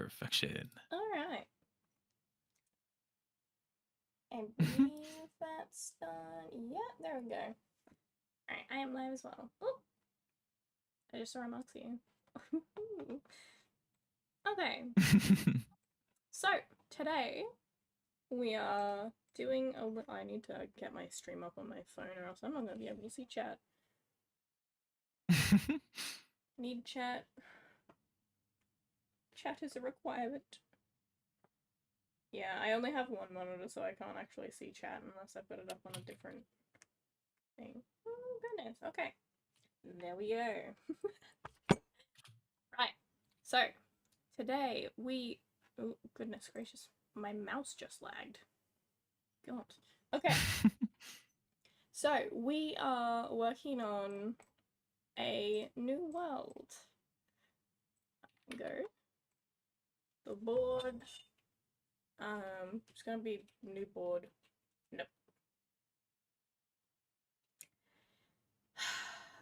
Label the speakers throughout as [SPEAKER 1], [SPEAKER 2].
[SPEAKER 1] Perfection.
[SPEAKER 2] All right. I believe that's done. Yeah, there we go. Alright, I am live as well. Oh! I just saw a Moxie. Okay. So, today we are doing a little. I need to get my stream up on my phone or else I'm not going to be able to see chat. Need chat. Chat is a requirement. Yeah, I only have one monitor, so I can't actually see chat unless I put it up on a different thing. Oh, goodness. Okay. There we go. Right. So, today we... Oh, goodness gracious. My mouse just lagged. God. Okay. So, we are working on a new world. Go. The board. It's gonna be new board. Nope.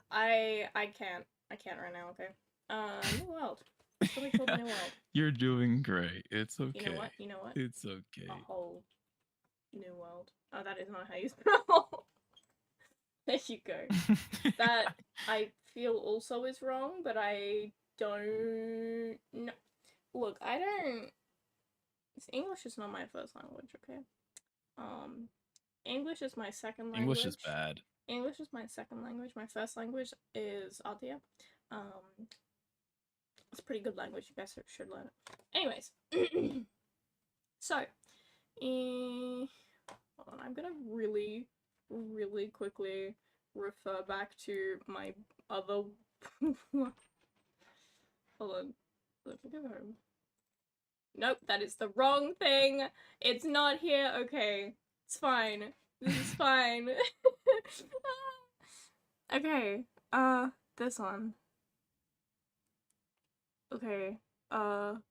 [SPEAKER 2] I can't right now, okay? New world. It's gonna be called New World.
[SPEAKER 1] You're doing great. It's okay.
[SPEAKER 2] You know what? You know what?
[SPEAKER 1] It's okay.
[SPEAKER 2] A whole new world. Oh, that is not how you spell. There you go. That I feel also is wrong, but I don't know. Look, I don't. English is not my first language, okay? English is my second language.
[SPEAKER 1] English is bad.
[SPEAKER 2] English is my second language. My first language is Arthia. It's a pretty good language. You guys should learn it. Anyways, so, hold on. I'm gonna really quickly refer back to my other. Hold on. Let me go home. Nope, that is the wrong thing. It's not here. Okay, it's fine. This is fine. Okay, this one. Okay, that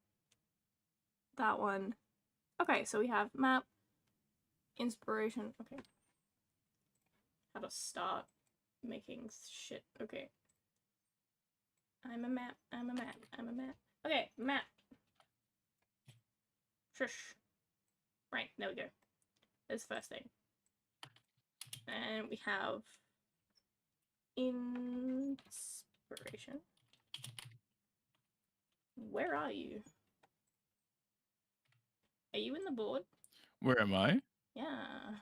[SPEAKER 2] one. Okay, so we have map, inspiration. Okay. How to start making shit. Okay. I'm a map. Okay, map. Shush. Right, there we go. This first thing. And we have inspiration. Where are you? Are you in the board?
[SPEAKER 1] Where am I?
[SPEAKER 2] Yeah.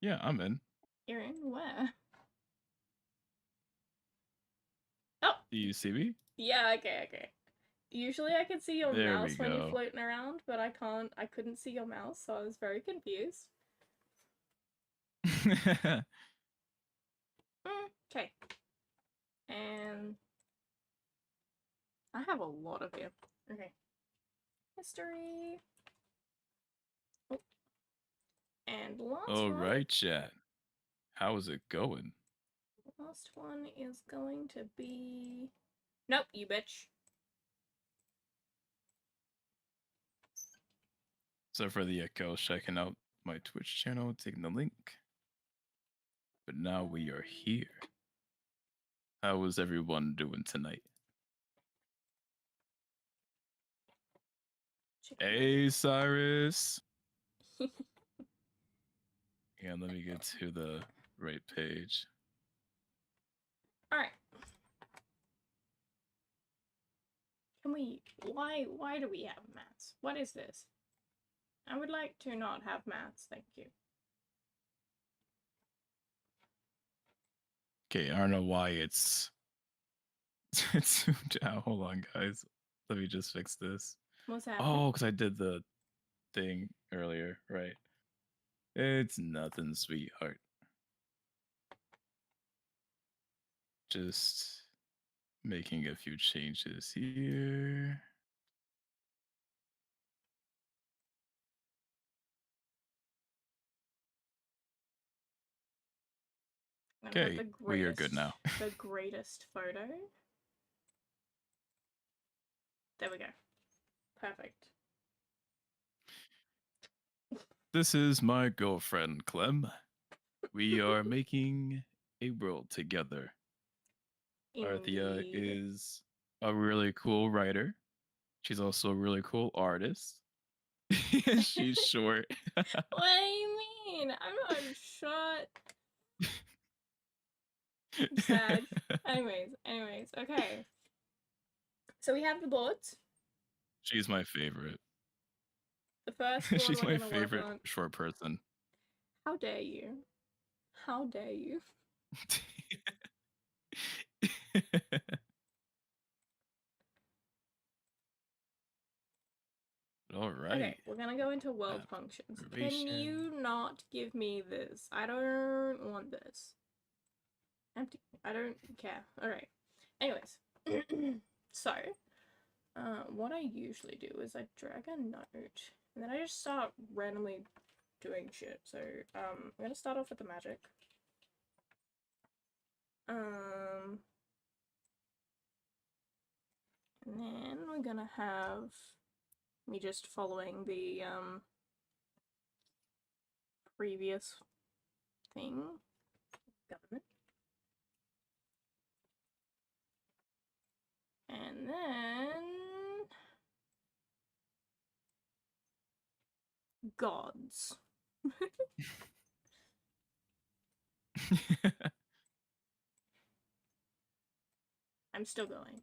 [SPEAKER 1] Yeah, I'm in.
[SPEAKER 2] You're in? Where? Oh!
[SPEAKER 1] Do you see me?
[SPEAKER 2] Yeah, okay. Usually I can see your
[SPEAKER 1] There
[SPEAKER 2] mouse
[SPEAKER 1] we
[SPEAKER 2] when you're
[SPEAKER 1] go.
[SPEAKER 2] floating around, but I couldn't see your mouse, so I was very confused. Okay. And I have a lot of you. Okay. History. Oh. And last
[SPEAKER 1] All
[SPEAKER 2] one.
[SPEAKER 1] right, chat. How is it going?
[SPEAKER 2] Last one is going to be... Nope, you bitch.
[SPEAKER 1] So for the echo, checking out my Twitch channel, taking the link. But now we are here. How is everyone doing tonight? Hey, Cyrus. Yeah, let me get to the right page.
[SPEAKER 2] Alright. Can we... Why do we have maths? What is this? I would like to not have maths, thank you.
[SPEAKER 1] Okay, I don't know why it's zoomed out. Hold on, guys. Let me just fix this.
[SPEAKER 2] What's happening?
[SPEAKER 1] Oh, because I did the thing earlier, right? It's nothing, sweetheart. Just making a few changes here. Okay, we are good now.
[SPEAKER 2] The greatest photo. There we go. Perfect.
[SPEAKER 1] This is my girlfriend, Clem. We are making a world together. Arthia is a really cool writer. She's also a really cool artist. She's short.
[SPEAKER 2] What do you mean? I'm not short. I'm sad. Anyways, okay. So we have the boards.
[SPEAKER 1] She's my favorite.
[SPEAKER 2] The first board
[SPEAKER 1] She's
[SPEAKER 2] we're
[SPEAKER 1] my
[SPEAKER 2] gonna work
[SPEAKER 1] favorite
[SPEAKER 2] on.
[SPEAKER 1] short person.
[SPEAKER 2] How dare you? How dare you?
[SPEAKER 1] All right.
[SPEAKER 2] Okay, we're gonna go into world functions. Can you not give me this? I don't want this. Empty. I don't care. Alright. Anyways. So, what I usually do is I drag a note, and then I just start randomly doing shit. So, I'm gonna start off with the magic. And then we're gonna have me just following the, previous thing. Government. And then... gods. I'm still going.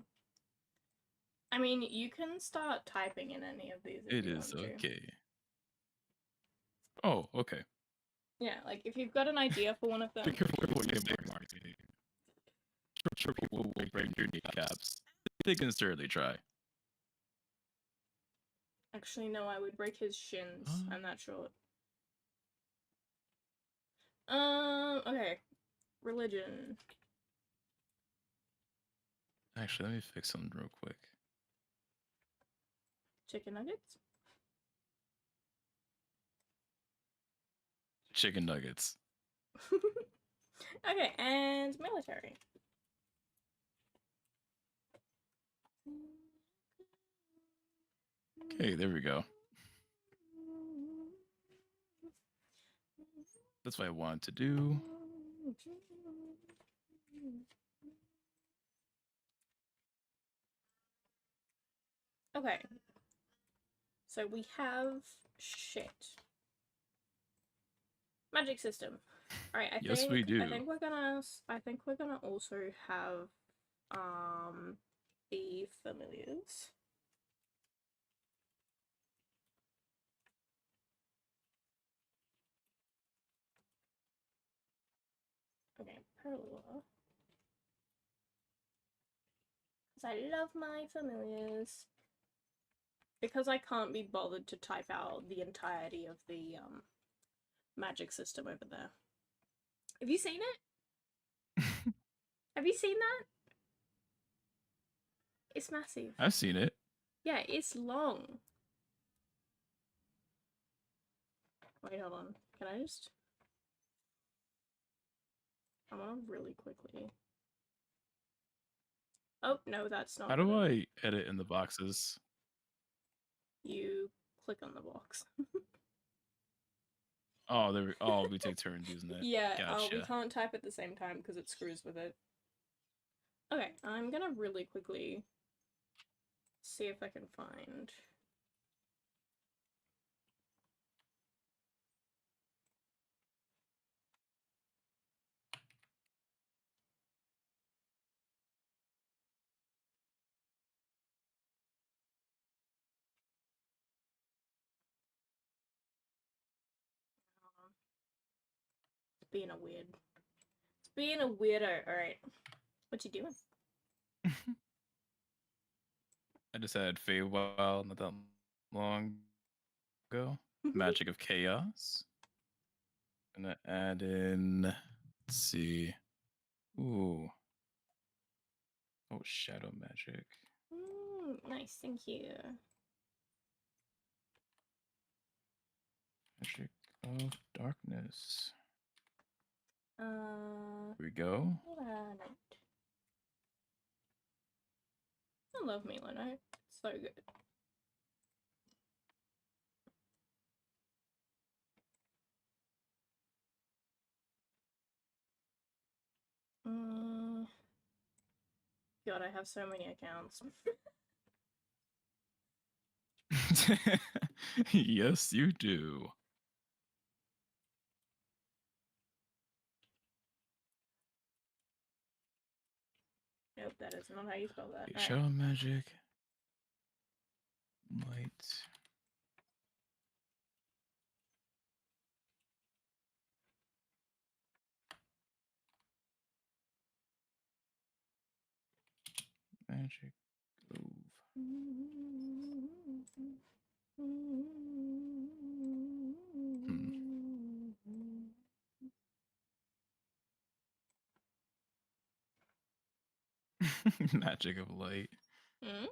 [SPEAKER 2] I mean, you can start typing in any of these if
[SPEAKER 1] It
[SPEAKER 2] you
[SPEAKER 1] is
[SPEAKER 2] want to.
[SPEAKER 1] okay. Oh, okay.
[SPEAKER 2] Yeah, like if you've got an idea for one of them.
[SPEAKER 1] Be careful what you say, Marxy. Sure, people will break your kneecaps. They can certainly try.
[SPEAKER 2] Actually, no, I would break his shins. I'm not sure. Okay. Religion.
[SPEAKER 1] Actually, let me fix something real quick.
[SPEAKER 2] Chicken nuggets?
[SPEAKER 1] Chicken nuggets.
[SPEAKER 2] Okay, and military.
[SPEAKER 1] Okay, there we go. That's what I wanted to do.
[SPEAKER 2] Okay. So we have shit. Magic system. Alright, I
[SPEAKER 1] Yes,
[SPEAKER 2] think
[SPEAKER 1] we do.
[SPEAKER 2] I think we're gonna also have the familiars. Okay, parallel. Because I love my familiars. Because I can't be bothered to type out the entirety of the magic system over there. Have you seen it? Have you seen that? It's massive.
[SPEAKER 1] I've seen it.
[SPEAKER 2] Yeah, it's long. Wait, hold on. Can I just... I want to really quickly... Oh, no, that's not...
[SPEAKER 1] How do I edit in the boxes?
[SPEAKER 2] You click on the box.
[SPEAKER 1] Oh, there. We take turns using it.
[SPEAKER 2] Yeah,
[SPEAKER 1] Gotcha.
[SPEAKER 2] we can't type at the same time because it screws with it. Okay, I'm gonna really quickly see if I can find... It's being a weird... It's being a weirdo. Alright. What you doing?
[SPEAKER 1] I just had Feywild not that long ago. Magic of Chaos. Gonna add in. Let's see. Ooh. Oh, Shadow Magic.
[SPEAKER 2] Nice, thank you.
[SPEAKER 1] Magic of Darkness.
[SPEAKER 2] Here
[SPEAKER 1] we go.
[SPEAKER 2] Milanote. I love milanote. It's so good. God, I have so many accounts.
[SPEAKER 1] Yes, you do.
[SPEAKER 2] Nope, that is not how you spell that. Alright.
[SPEAKER 1] Shadow magic. Light. Magic. Magic of light.
[SPEAKER 2] Hmm?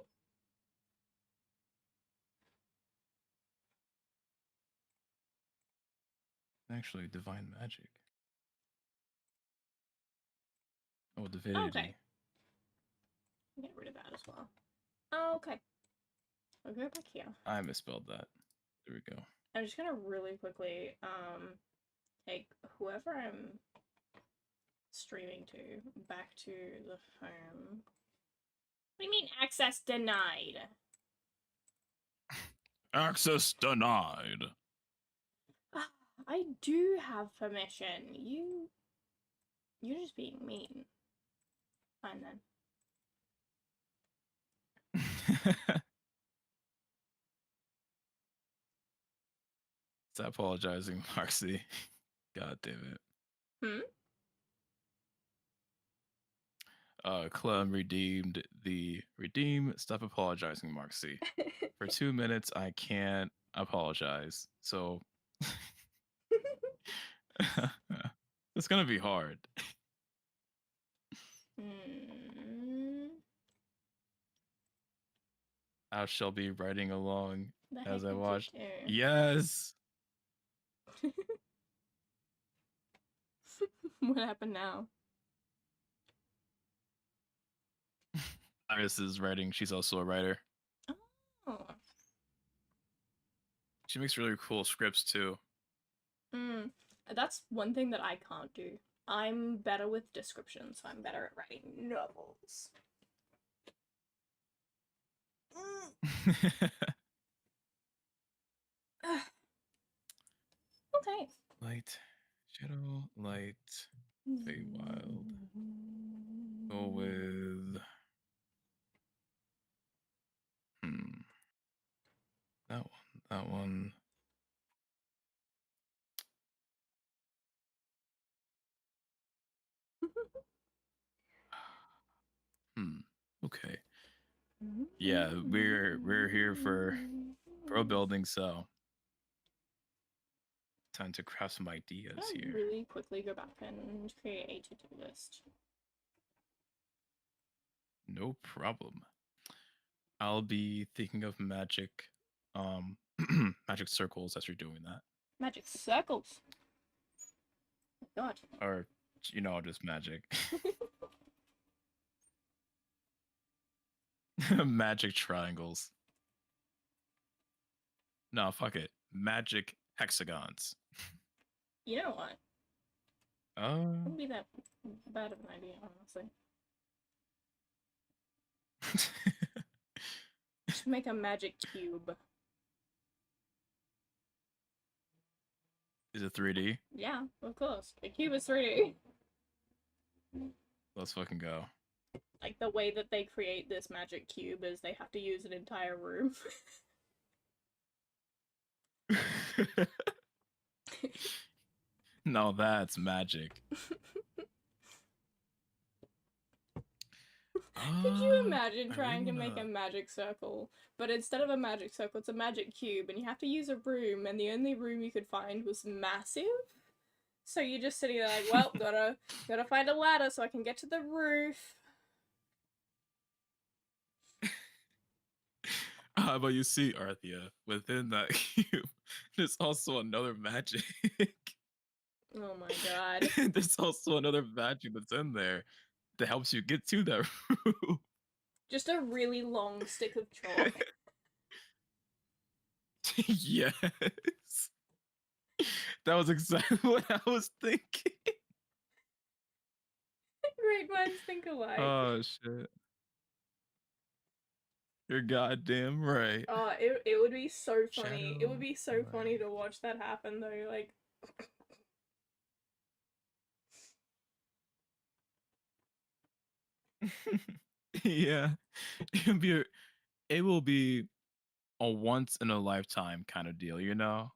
[SPEAKER 1] Actually, divine magic. Oh, divinity.
[SPEAKER 2] Okay. Get rid of that as well. Okay. We'll go back here.
[SPEAKER 1] I misspelled that. There we go.
[SPEAKER 2] I'm just gonna really quickly take whoever I'm streaming to back to the home. What do you mean access denied?
[SPEAKER 1] Access denied.
[SPEAKER 2] I do have permission. You're just being mean. Fine then.
[SPEAKER 1] Stop apologizing, Marxy. God damn it. Clem redeemed the redeem. Stop apologizing, Marxy. For 2 minutes, I can't apologize. So it's gonna be hard. I shall be writing along as I watch. Yes.
[SPEAKER 2] What happened now?
[SPEAKER 1] Iris is writing. She's also a writer.
[SPEAKER 2] Oh.
[SPEAKER 1] She makes really cool scripts too.
[SPEAKER 2] That's one thing that I can't do. I'm better with descriptions, so I'm better at writing novels. Okay.
[SPEAKER 1] Light, shadow, light, Feywild. Go with that one. Okay. Yeah, we're here for pro building, so time to craft some ideas here.
[SPEAKER 2] Really quickly go back and create a to-do list.
[SPEAKER 1] No problem. I'll be thinking of magic magic circles as you're doing that.
[SPEAKER 2] Magic circles. Oh my God.
[SPEAKER 1] Or just magic. Magic triangles. No, fuck it. Magic hexagons.
[SPEAKER 2] You know what? Wouldn't be that bad of an idea, honestly. Just make a magic cube.
[SPEAKER 1] Is it 3D?
[SPEAKER 2] Yeah, of course. A cube is 3D.
[SPEAKER 1] Let's fucking go.
[SPEAKER 2] Like, the way that they create this magic cube is they have to use an entire room.
[SPEAKER 1] No, that's magic.
[SPEAKER 2] Could you imagine trying to make a magic circle, but instead of a magic circle, it's a magic cube, and you have to use a room, and the only room you could find was massive? So you're just sitting there like, well, gotta find a ladder so I can get to the roof.
[SPEAKER 1] But you see, Arthia, within that cube, there's also another magic.
[SPEAKER 2] Oh my God.
[SPEAKER 1] There's also another magic that's in there that helps you get to that roof.
[SPEAKER 2] Just a really long stick of chalk.
[SPEAKER 1] Yes. That was exactly what I was thinking.
[SPEAKER 2] Great minds think alike.
[SPEAKER 1] Oh, shit. You're goddamn right.
[SPEAKER 2] It would be so funny. It would
[SPEAKER 1] Shadow.
[SPEAKER 2] be so funny to watch that happen though. Like,
[SPEAKER 1] Yeah. It will be a once in a lifetime kind of deal, you know?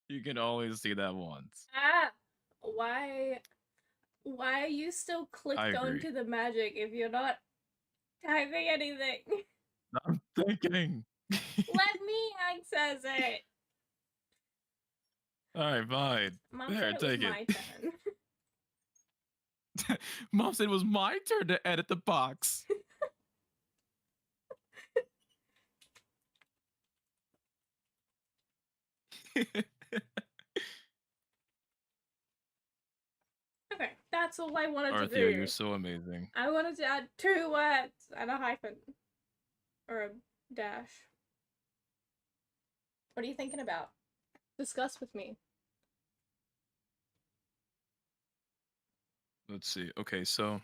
[SPEAKER 1] You can always see that once.
[SPEAKER 2] ah, why why are you still
[SPEAKER 1] I
[SPEAKER 2] clicked
[SPEAKER 1] agree.
[SPEAKER 2] onto the magic if you're not typing anything?
[SPEAKER 1] I'm thinking.
[SPEAKER 2] Let me access it.
[SPEAKER 1] All right, fine.
[SPEAKER 2] Mom said
[SPEAKER 1] There,
[SPEAKER 2] it was
[SPEAKER 1] take it.
[SPEAKER 2] my turn.
[SPEAKER 1] Mom said it was my turn to edit the box.
[SPEAKER 2] Okay, that's all I wanted to
[SPEAKER 1] Arthia, you're
[SPEAKER 2] do.
[SPEAKER 1] so amazing.
[SPEAKER 2] I wanted to add 2 words and a hyphen. Or a dash. What are you thinking about? Discuss with me.
[SPEAKER 1] Let's see. Okay, so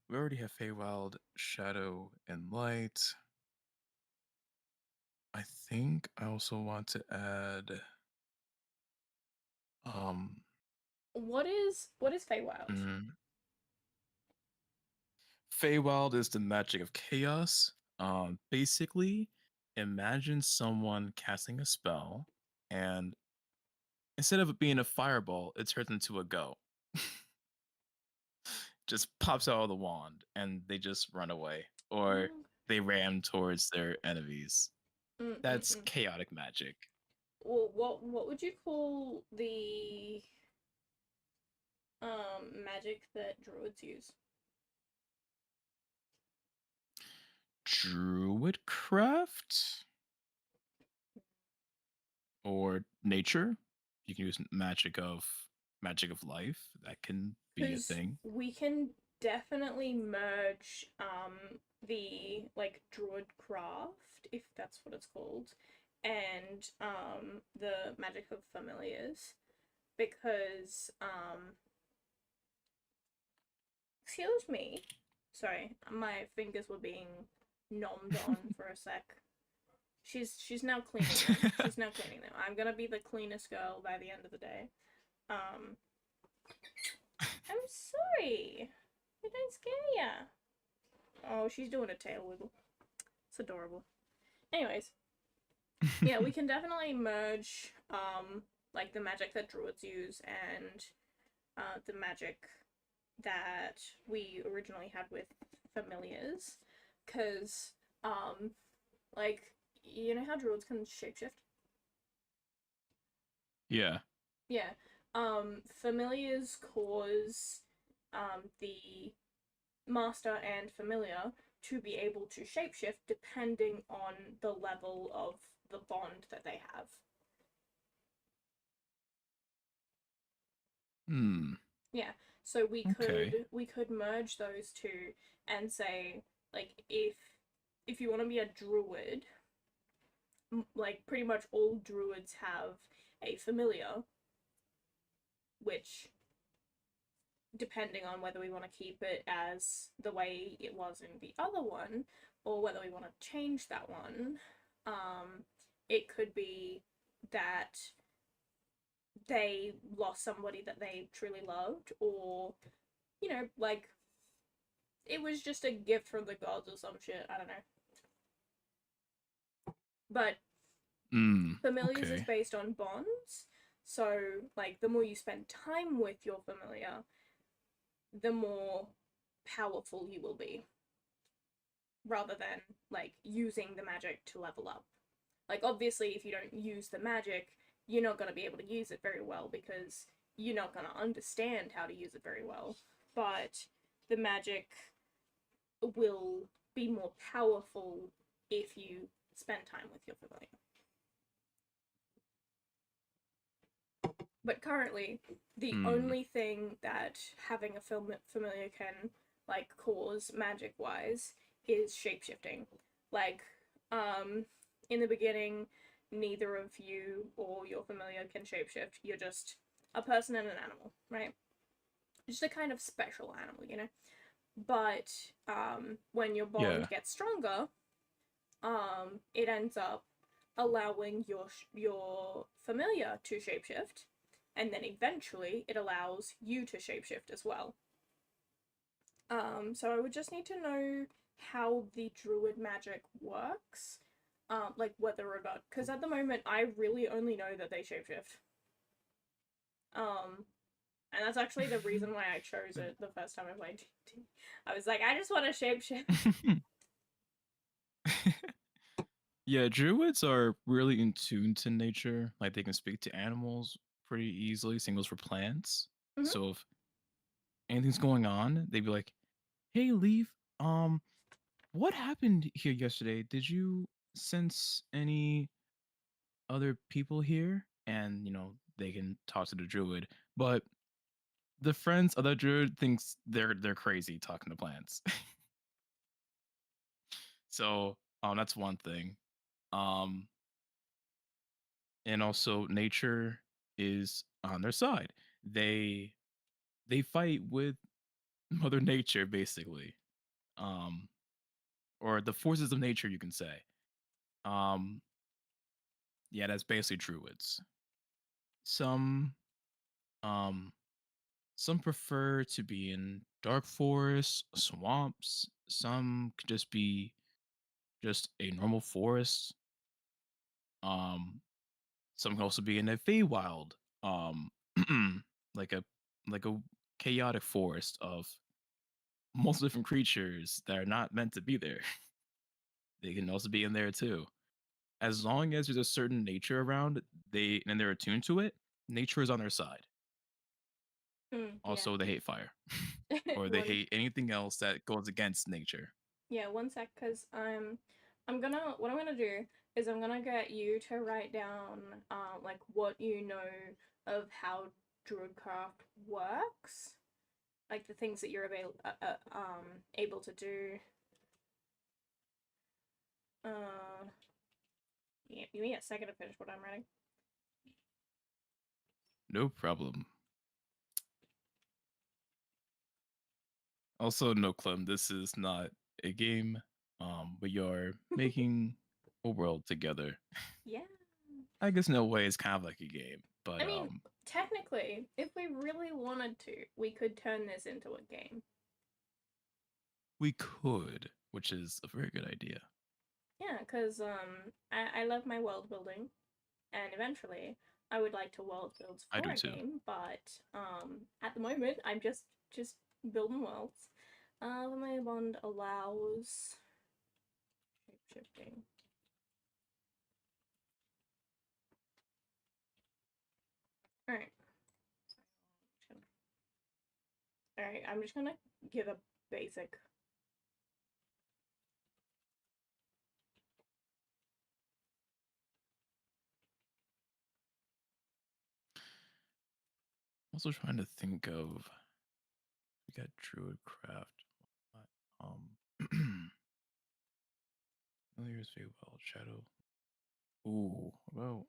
[SPEAKER 1] we already have Feywild, Shadow, and Light. I think I also want to add um
[SPEAKER 2] What is Feywild?
[SPEAKER 1] mm, Feywild is the magic of chaos. Basically, imagine someone casting a spell, and instead of it being a fireball, it turns into a goat. Just pops out of the wand, and they just run away, or they ram towards their enemies. That's
[SPEAKER 2] Mm-mm-mm.
[SPEAKER 1] chaotic magic.
[SPEAKER 2] Well, what would you call the magic that druids use?
[SPEAKER 1] Druidcraft or nature. You can use magic of life. That can be a
[SPEAKER 2] Because
[SPEAKER 1] thing.
[SPEAKER 2] we can definitely merge the like druid craft, if that's what it's called, and the magic of familiars, because excuse me, sorry, my fingers were being nommed on for a sec. She's now cleaning them. She's now cleaning them. I'm gonna be the cleanest girl by the end of the day. Um, I'm sorry. I don't scare ya. Oh, she's doing a tail wiggle. It's adorable. Anyways, yeah, we can definitely merge like the magic that druids use and the magic that we originally had with familiars, because like you know how druids can shapeshift.
[SPEAKER 1] Yeah.
[SPEAKER 2] Yeah. Familiars cause the master and familiar to be able to shapeshift depending on the level of the bond that they have.
[SPEAKER 1] Hmm.
[SPEAKER 2] Yeah. So we
[SPEAKER 1] Okay.
[SPEAKER 2] could merge those two and say like if you want to be a druid, like pretty much all druids have a familiar, which depending on whether we want to keep it as the way it was in the other one or whether we want to change that one, it could be that they lost somebody that they truly loved, or you know, like it was just a gift from the gods or some shit. I don't know. But
[SPEAKER 1] Hmm.
[SPEAKER 2] familiars is
[SPEAKER 1] Okay.
[SPEAKER 2] based on bonds. So, like, the more you spend time with your familiar, the more powerful you will be, rather than like using the magic to level up. Like, obviously, if you don't use the magic, you're not going to be able to use it very well because you're not going to understand how to use it very well. But the magic will be more powerful if you spend time with your familiar. But currently, the
[SPEAKER 1] Hmm.
[SPEAKER 2] only thing that having a familiar can like cause magic wise is shapeshifting. Like, in the beginning, neither of you or your familiar can shapeshift. You're just a person and an animal, right? Just a kind of special animal, you know? but when your
[SPEAKER 1] Yeah.
[SPEAKER 2] bond gets stronger, it ends up allowing your familiar to shapeshift, and then eventually it allows you to shapeshift as well. So I would just need to know how the druid magic works, like whether or not, because at the moment I really only know that they shapeshift. Um, and that's actually the reason why I chose it the first time I played D&D. I was like, I just want to shapeshift.
[SPEAKER 1] Yeah, druids are really in tune to nature. Like they can speak to animals pretty easily. Same goes for plants.
[SPEAKER 2] Mhm.
[SPEAKER 1] So if anything's going on, they'd be like, "Hey, Leaf, what happened here yesterday? Did you sense any other people here?" And they can talk to the druid. But the friends of the druid thinks they're crazy talking to plants. So that's one thing. Um, and also nature is on their side. They fight with Mother Nature basically, um, or the forces of nature, you can say. Um, yeah, that's basically druids. Some um some prefer to be in dark forests, swamps. Some could just be just a normal forest. Um, some can also be in a Feywild, um, like a chaotic forest of multiple different creatures that are not meant to be there. They can also be in there too. As long as there's a certain nature around, they're attuned to it. Nature is on their side.
[SPEAKER 2] Yeah.
[SPEAKER 1] Also, they hate fire, or they
[SPEAKER 2] One.
[SPEAKER 1] hate anything else that goes against nature.
[SPEAKER 2] Yeah. One sec, cause I'm gonna. What I'm gonna do is I'm gonna get you to write down like what you know of how druidcraft works, like the things that you're able to do. Uh, yeah, give me a second to finish what I'm writing.
[SPEAKER 1] No problem. Also, no, Clem, this is not a game. But you're making a world together.
[SPEAKER 2] Yeah.
[SPEAKER 1] I guess in a way it's kind of like a game, but
[SPEAKER 2] I mean, technically, if we really wanted to, we could turn this into a game.
[SPEAKER 1] we could, which is a very good idea.
[SPEAKER 2] Yeah, because I love my world building, and eventually I would like to world build
[SPEAKER 1] I
[SPEAKER 2] for
[SPEAKER 1] do
[SPEAKER 2] a
[SPEAKER 1] too.
[SPEAKER 2] game, but at the moment I'm just building worlds. My bond allows shapeshifting. All right, all right. I'm just gonna give a basic.
[SPEAKER 1] Also trying to think of, we got Druidcraft. Familiar is very well. Shadow. Ooh, well,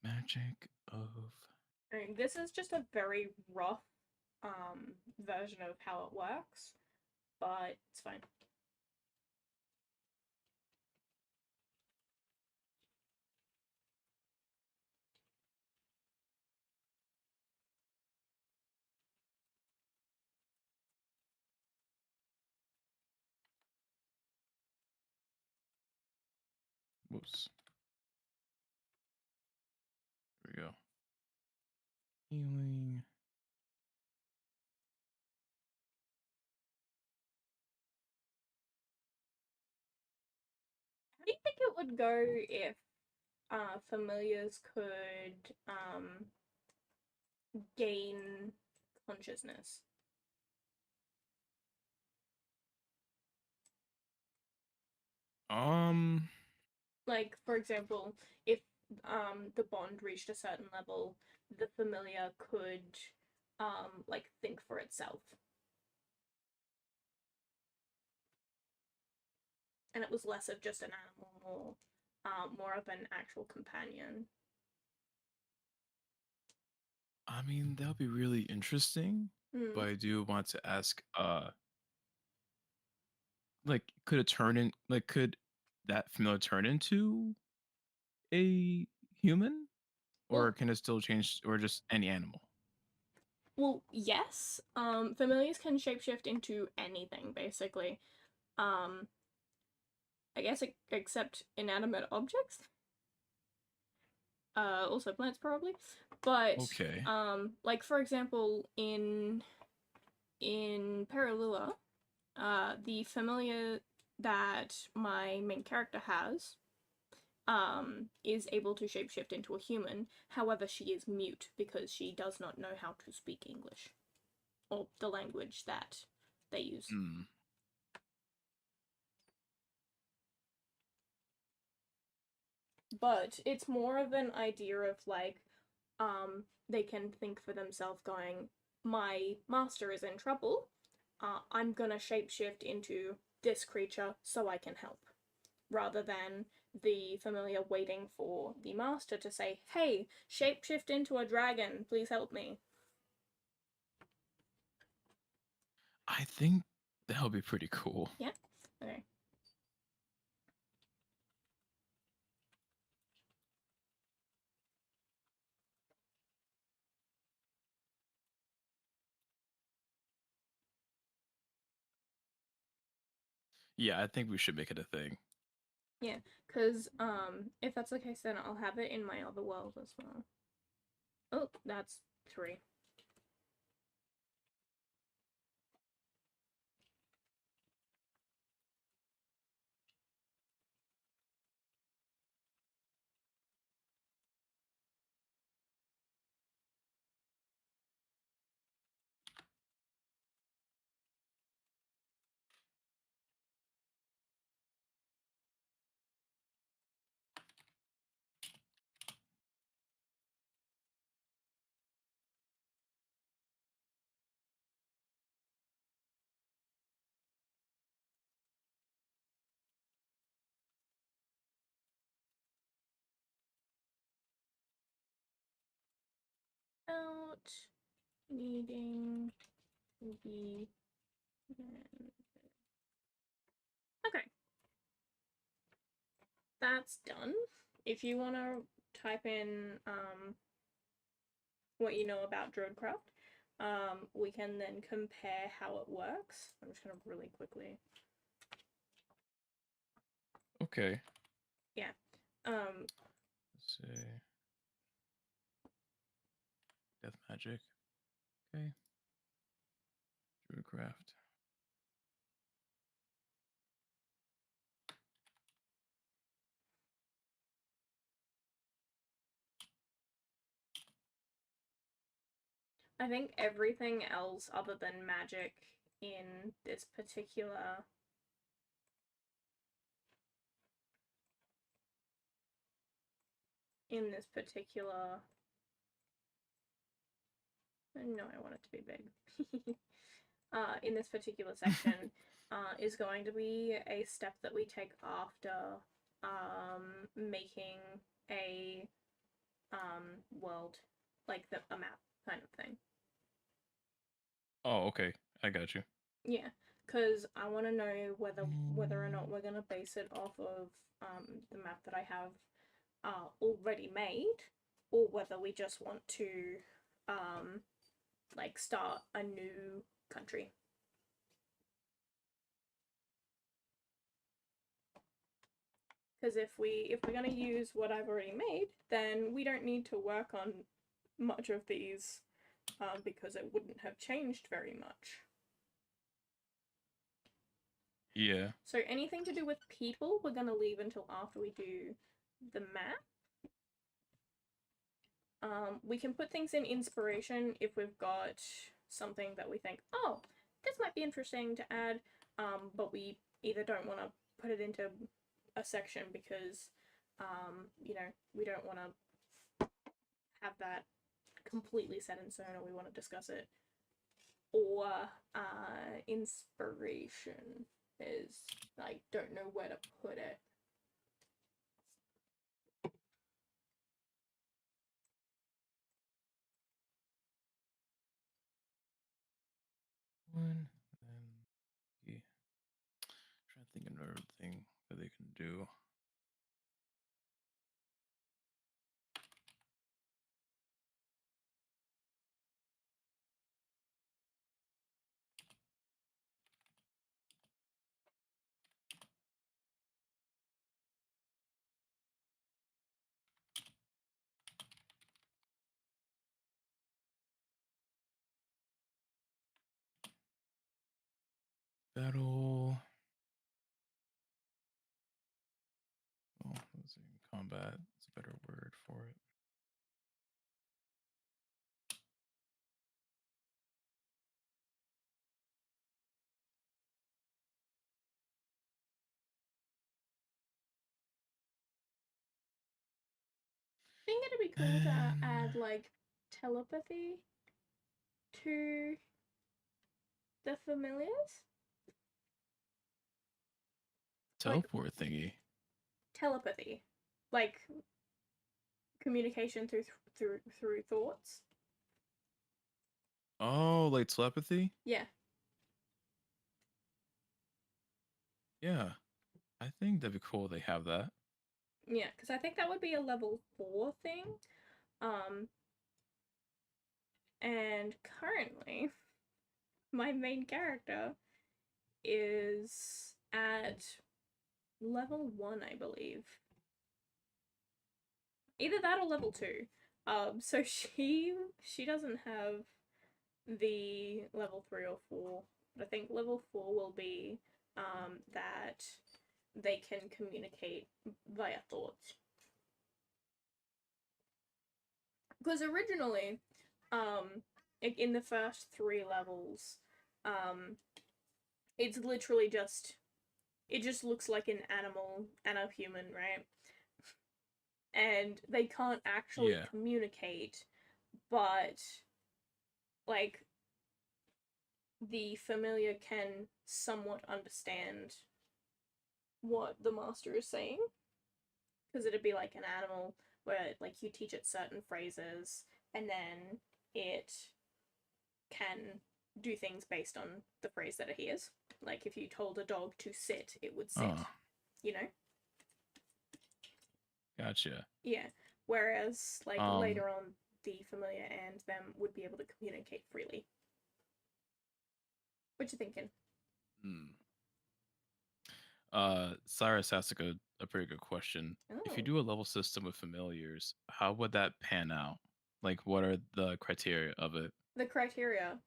[SPEAKER 1] magic of.
[SPEAKER 2] All right, this is just a very rough version of how it works, but it's fine.
[SPEAKER 1] Whoops. There we go. Healing.
[SPEAKER 2] How do you think it would go if familiars could gain consciousness?
[SPEAKER 1] Um,
[SPEAKER 2] Like, for example, if the bond reached a certain level, the familiar could like think for itself. And it was less of just an animal, more more of an actual companion.
[SPEAKER 1] I mean, that would be really interesting, but I do want to ask, like, could it turn in like, could that familiar turn into a human? Or
[SPEAKER 2] Well,
[SPEAKER 1] can it still change or just any animal?
[SPEAKER 2] yes. Familiars can shapeshift into anything, basically. Um, I guess except inanimate objects. Also plants probably. But
[SPEAKER 1] Okay.
[SPEAKER 2] like for example, in Perilula, the familiar that my main character has is able to shapeshift into a human. However, she is mute because she does not know how to speak English or the language that they use.
[SPEAKER 1] Hmm.
[SPEAKER 2] But it's more of an idea of like they can think for themselves going, my master is in trouble, I'm gonna shapeshift into this creature so I can help, rather than the familiar waiting for the master to say, hey, shapeshift into a dragon, please help me.
[SPEAKER 1] I think that would be pretty cool.
[SPEAKER 2] Yeah? Okay.
[SPEAKER 1] Yeah, I think we should make it a thing.
[SPEAKER 2] Yeah, because if that's the case, then I'll have it in my other world as well. Oh, that's 3. Out needing to be. Okay, that's done. If you want to type in what you know about Druidcraft, we can then compare how it works. I'm just going to really quickly.
[SPEAKER 1] Okay.
[SPEAKER 2] Yeah.
[SPEAKER 1] Let's see. Death magic. Okay. Druidcraft.
[SPEAKER 2] I think everything else other than magic in this particular in this particular no, I want it to be big. In this particular section is going to be a step that we take after making a world, like a map kind of thing.
[SPEAKER 1] Oh, okay. I got you.
[SPEAKER 2] Yeah, because I want to know whether or not we're gonna base it off of the map that I have already made, or whether we just want to like start a new country. Because if we're gonna use what I've already made, then we don't need to work on much of these because it wouldn't have changed very much.
[SPEAKER 1] Yeah.
[SPEAKER 2] So anything to do with people, we're gonna leave until after we do the map. We can put things in inspiration if we've got something that we think, oh, this might be interesting to add, but we either don't want to put it into a section because, you know, we don't want to have that completely set in stone or we want to discuss it. Or inspiration is, I don't know where to put it.
[SPEAKER 1] One, and trying to think of another thing that they can do. Battle. Oh, let's see. Combat is a better word for it.
[SPEAKER 2] I think it'd be cool to add like telepathy to the familiars. Like
[SPEAKER 1] Teleport thingy.
[SPEAKER 2] telepathy, like communication through thoughts.
[SPEAKER 1] Oh, like telepathy?
[SPEAKER 2] Yeah.
[SPEAKER 1] Yeah. I think that'd be cool they have that.
[SPEAKER 2] Yeah, because I think that would be a level 4 thing. And currently, my main character is at level 1, I believe. Either that or level 2. So she doesn't have the level 3 or 4. But I think level 4 will be that they can communicate via thoughts. Because originally, in the first 3 levels, it's literally just it just looks like an animal and a human, right? And they can't actually
[SPEAKER 1] Yeah.
[SPEAKER 2] communicate, but like the familiar can somewhat understand what the master is saying, because it'd be like an animal where like you teach it certain phrases and then it can do things based on the phrase that it hears. Like if you told a dog to sit, it would sit,
[SPEAKER 1] Oh,
[SPEAKER 2] you know?
[SPEAKER 1] gotcha.
[SPEAKER 2] Yeah. Whereas like
[SPEAKER 1] Um,
[SPEAKER 2] later on the familiar and them would be able to communicate freely. What you thinking?
[SPEAKER 1] hmm. Cyrus asked a pretty good question. If you
[SPEAKER 2] Oh,
[SPEAKER 1] do a level system with familiars, how would that pan out? Like, what are the criteria of it?
[SPEAKER 2] the criteria.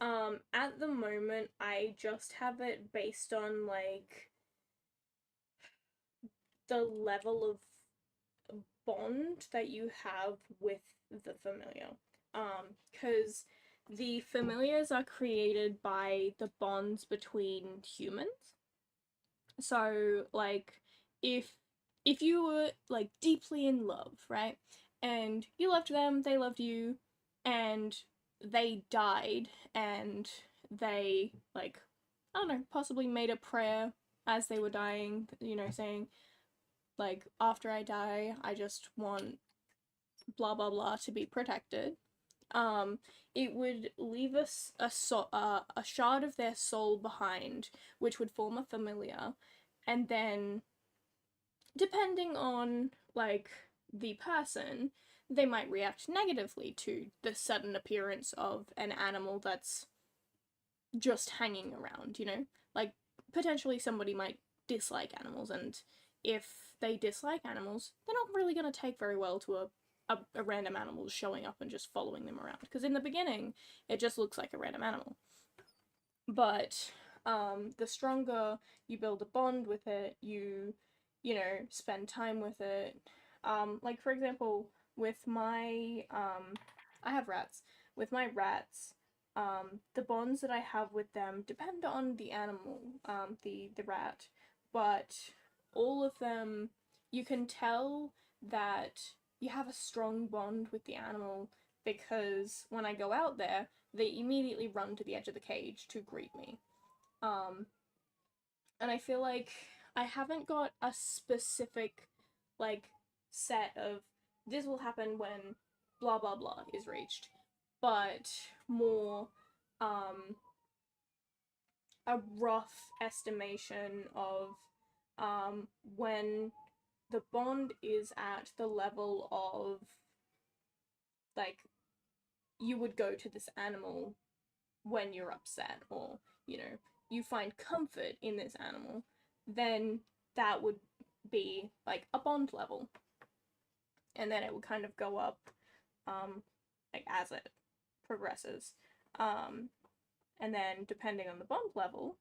[SPEAKER 2] At the moment I just have it based on like the level of bond that you have with the familiar. Because the familiars are created by the bonds between humans. So, like, if if you were like deeply in love, right, and you loved them, they loved you, and they died, and they like, I don't know, possibly made a prayer as they were dying, you know, saying like, after I die, I just want blah blah blah to be protected. Um, it would leave us a shard of their soul behind, which would form a familiar, and then depending on like the person, they might react negatively to the sudden appearance of an animal that's just hanging around, you know? Like potentially somebody might dislike animals, and if they dislike animals, they're not really going to take very well to a random animal showing up and just following them around, because in the beginning it just looks like a random animal. But the stronger you build a bond with it, you know, spend time with it. Like for example, with my I have rats. With my rats, the bonds that I have with them depend on the animal, the rat, but all of them, you can tell that you have a strong bond with the animal because when I go out there, they immediately run to the edge of the cage to greet me. Um, and I feel like I haven't got a specific, like, set of this will happen when blah blah blah is reached, but more, um, a rough estimation of when the bond is at the level of like you would go to this animal when you're upset, or you find comfort in this animal, then that would be like a bond level, and then it would kind of go up like as it progresses, and then depending on the bond level,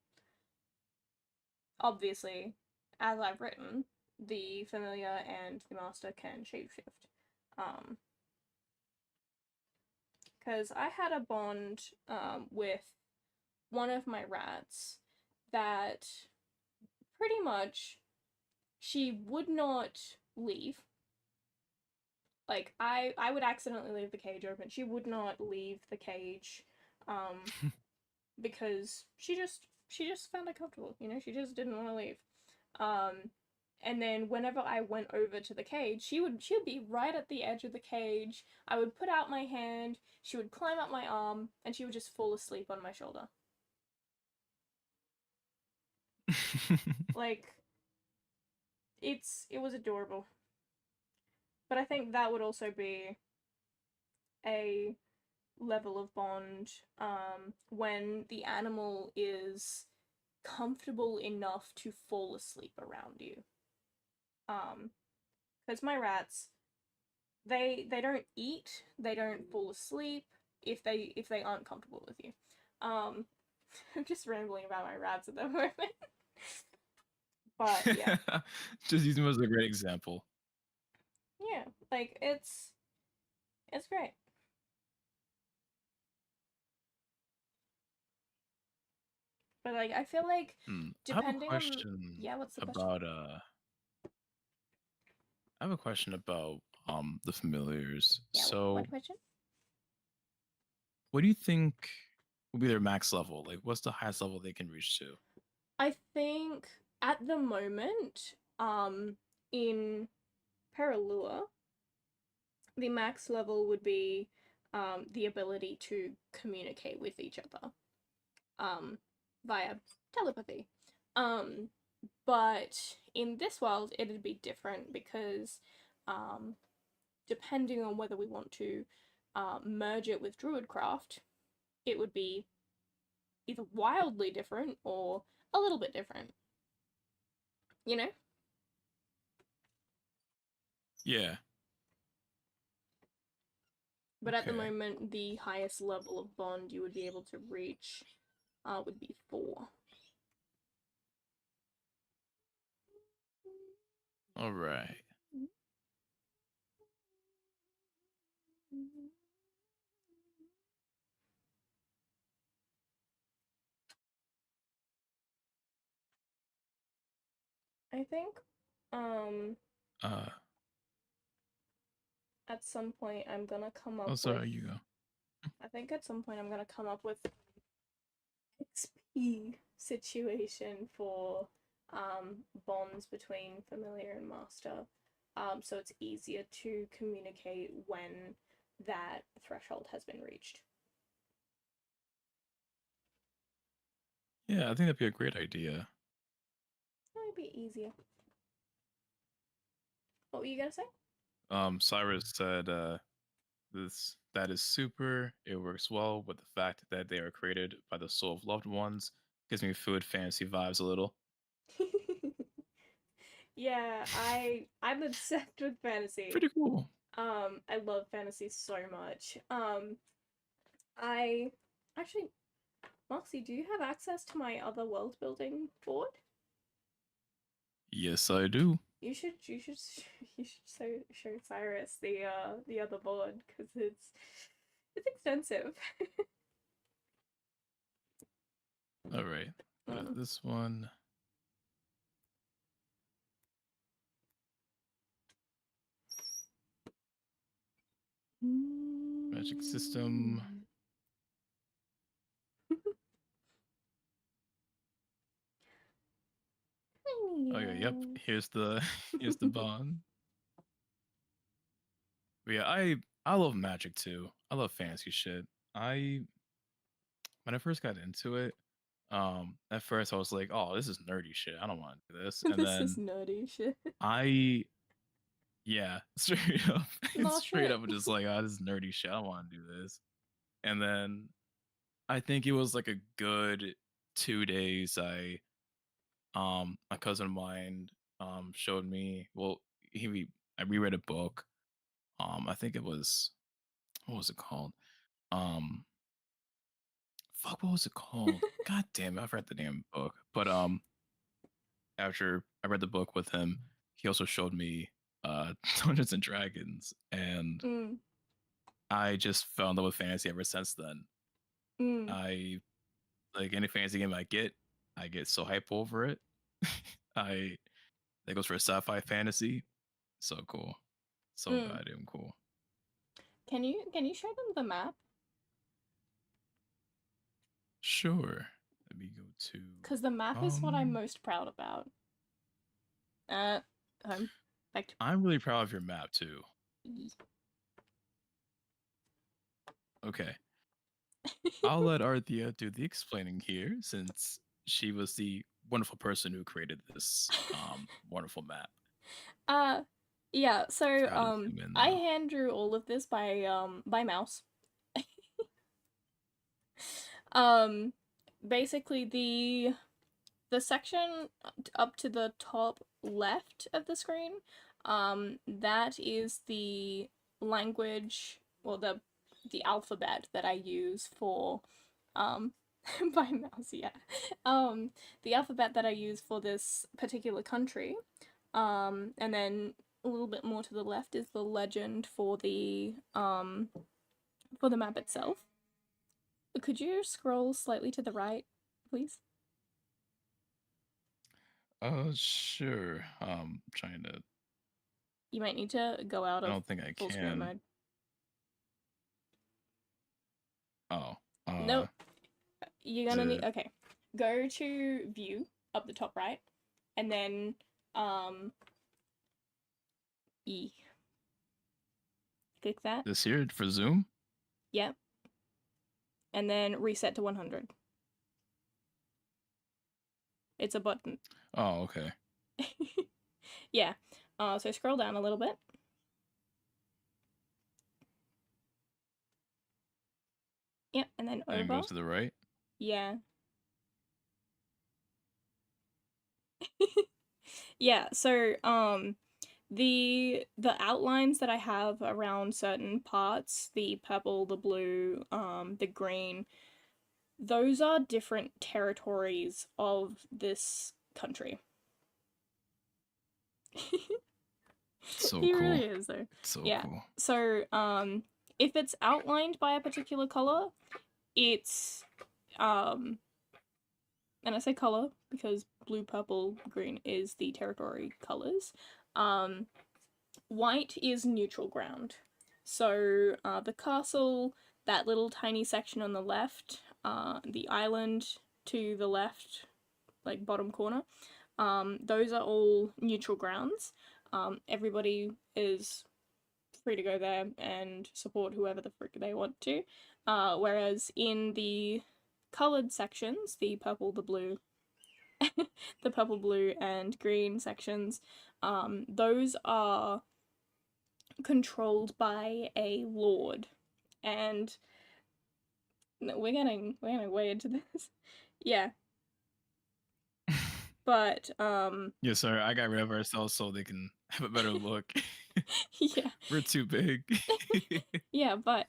[SPEAKER 2] obviously, as I've written, the familiar and the master can shapeshift. Because I had a bond with one of my rats that pretty much she would not leave. Like I would accidentally leave the cage open. She would not leave the cage because she just found it comfortable, she just didn't want to leave. And then whenever I went over to the cage, she would be right at the edge of the cage. I would put out my hand, she would climb up my arm, and she would just fall asleep on my shoulder. Like it was adorable. But I think that would also be a level of bond when the animal is comfortable enough to fall asleep around you. Because my rats, they don't eat, they don't fall asleep if they aren't comfortable with you. I'm just rambling about my rats at the moment. But yeah.
[SPEAKER 1] Just use them as a great example.
[SPEAKER 2] Yeah, like it's great. But like I feel like
[SPEAKER 1] I have a
[SPEAKER 2] depending on,
[SPEAKER 1] question
[SPEAKER 2] yeah, what's the question?
[SPEAKER 1] about I have a question about the familiars.
[SPEAKER 2] Yeah,
[SPEAKER 1] So
[SPEAKER 2] what question?
[SPEAKER 1] what do you think will be their max level? Like what's the highest level they can reach to?
[SPEAKER 2] I think at the moment, in Peralua, the max level would be the ability to communicate with each other via telepathy. Um, but in this world, it'd be different because depending on whether we want to merge it with Druidcraft, it would be either wildly different or a little bit different. You know?
[SPEAKER 1] Yeah.
[SPEAKER 2] But at the
[SPEAKER 1] Okay.
[SPEAKER 2] moment, the highest level of bond you would be able to reach would be 4.
[SPEAKER 1] All right.
[SPEAKER 2] I think um
[SPEAKER 1] Uh
[SPEAKER 2] at some point I'm gonna come
[SPEAKER 1] oh
[SPEAKER 2] up with
[SPEAKER 1] sorry, you go.
[SPEAKER 2] I think at some point I'm gonna come up with XP situation for bonds between familiar and master. So it's easier to communicate when that threshold has been reached.
[SPEAKER 1] Yeah, I think that'd be a great idea.
[SPEAKER 2] That would be easier. What were you gonna say?
[SPEAKER 1] Cyrus said that is super. It works well with the fact that they are created by the soul of loved ones. Gives me food fantasy vibes a little.
[SPEAKER 2] Yeah, I'm obsessed with fantasy.
[SPEAKER 1] Pretty cool.
[SPEAKER 2] I love fantasy so much. I actually, Moxie, do you have access to my other world building board?
[SPEAKER 1] Yes, I do.
[SPEAKER 2] You should you should show Cyrus the other board because it's extensive.
[SPEAKER 1] All right.
[SPEAKER 2] Mm.
[SPEAKER 1] This one. Magic system. Oh yeah, yep. Here's the here's the bond. But yeah, I love magic too. I love fantasy shit. I when I first got into it, At first I was like, oh, this is nerdy shit. I don't want to do this. And
[SPEAKER 2] This is
[SPEAKER 1] then
[SPEAKER 2] nerdy shit.
[SPEAKER 1] I, yeah, straight up,
[SPEAKER 2] No
[SPEAKER 1] straight
[SPEAKER 2] shit.
[SPEAKER 1] up, just like, oh, this is nerdy shit. I don't want to do this. And then I think it was like a good 2 days. A cousin of mine, showed me. Well, I reread a book. I think it was, what was it called? Um, fuck, what was it called? God damn it, I've read the damn book. But after I read the book with him, he also showed me Dungeons and Dragons, and
[SPEAKER 2] Mm,
[SPEAKER 1] I just fell in love with fantasy ever since then.
[SPEAKER 2] mm,
[SPEAKER 1] I like any fantasy game I get so hype over it. I that goes for a sci-fi fantasy. So cool. So
[SPEAKER 2] mm.
[SPEAKER 1] goddamn cool.
[SPEAKER 2] Can you show them the map?
[SPEAKER 1] Sure. Let me go to
[SPEAKER 2] Because the map is what I'm most proud about. Home. Back to
[SPEAKER 1] I'm really proud of your map too.
[SPEAKER 2] E.
[SPEAKER 1] Okay. I'll let Arthia do the explaining here since she was the wonderful person who created this wonderful map.
[SPEAKER 2] Yeah, so
[SPEAKER 1] How to zoom in
[SPEAKER 2] I
[SPEAKER 1] though.
[SPEAKER 2] hand drew all of this by mouse. Basically the section up to the top left of the screen, that is the language, or the alphabet that I use for by mouse, yeah. The alphabet that I use for this particular country. And then a little bit more to the left is the legend for the map itself. Could you scroll slightly to the right, please?
[SPEAKER 1] Sure. Trying to
[SPEAKER 2] You might need to go out
[SPEAKER 1] I
[SPEAKER 2] of
[SPEAKER 1] don't think I
[SPEAKER 2] full screen
[SPEAKER 1] can.
[SPEAKER 2] mode.
[SPEAKER 1] Oh.
[SPEAKER 2] Nope. You're
[SPEAKER 1] Is
[SPEAKER 2] gonna need,
[SPEAKER 1] it
[SPEAKER 2] okay. Go to view up the top right, and then E. Click that.
[SPEAKER 1] this here for Zoom?
[SPEAKER 2] Yep. And then reset to 100. It's a button.
[SPEAKER 1] Oh, okay.
[SPEAKER 2] Yeah. So scroll down a little bit. Yep, and then
[SPEAKER 1] And
[SPEAKER 2] over.
[SPEAKER 1] go to the right.
[SPEAKER 2] Yeah. Yeah, so the outlines that I have around certain parts, the purple, the blue, the green, those are different territories of this country.
[SPEAKER 1] So
[SPEAKER 2] He
[SPEAKER 1] cool.
[SPEAKER 2] really is though.
[SPEAKER 1] It's so
[SPEAKER 2] Yeah.
[SPEAKER 1] cool.
[SPEAKER 2] So if it's outlined by a particular color, it's and I say color because blue, purple, green is the territory colors. White is neutral ground. So the castle, that little tiny section on the left, the island to the left, like bottom corner, those are all neutral grounds. Everybody is free to go there and support whoever the frick they want to. Whereas in the coloured sections, the purple, the blue, the purple, blue, and green sections, those are controlled by a lord, and we're getting way into this. Yeah, but
[SPEAKER 1] Yeah, sorry, I got rid of ourselves so they can have a better look.
[SPEAKER 2] yeah,
[SPEAKER 1] We're too big.
[SPEAKER 2] yeah, but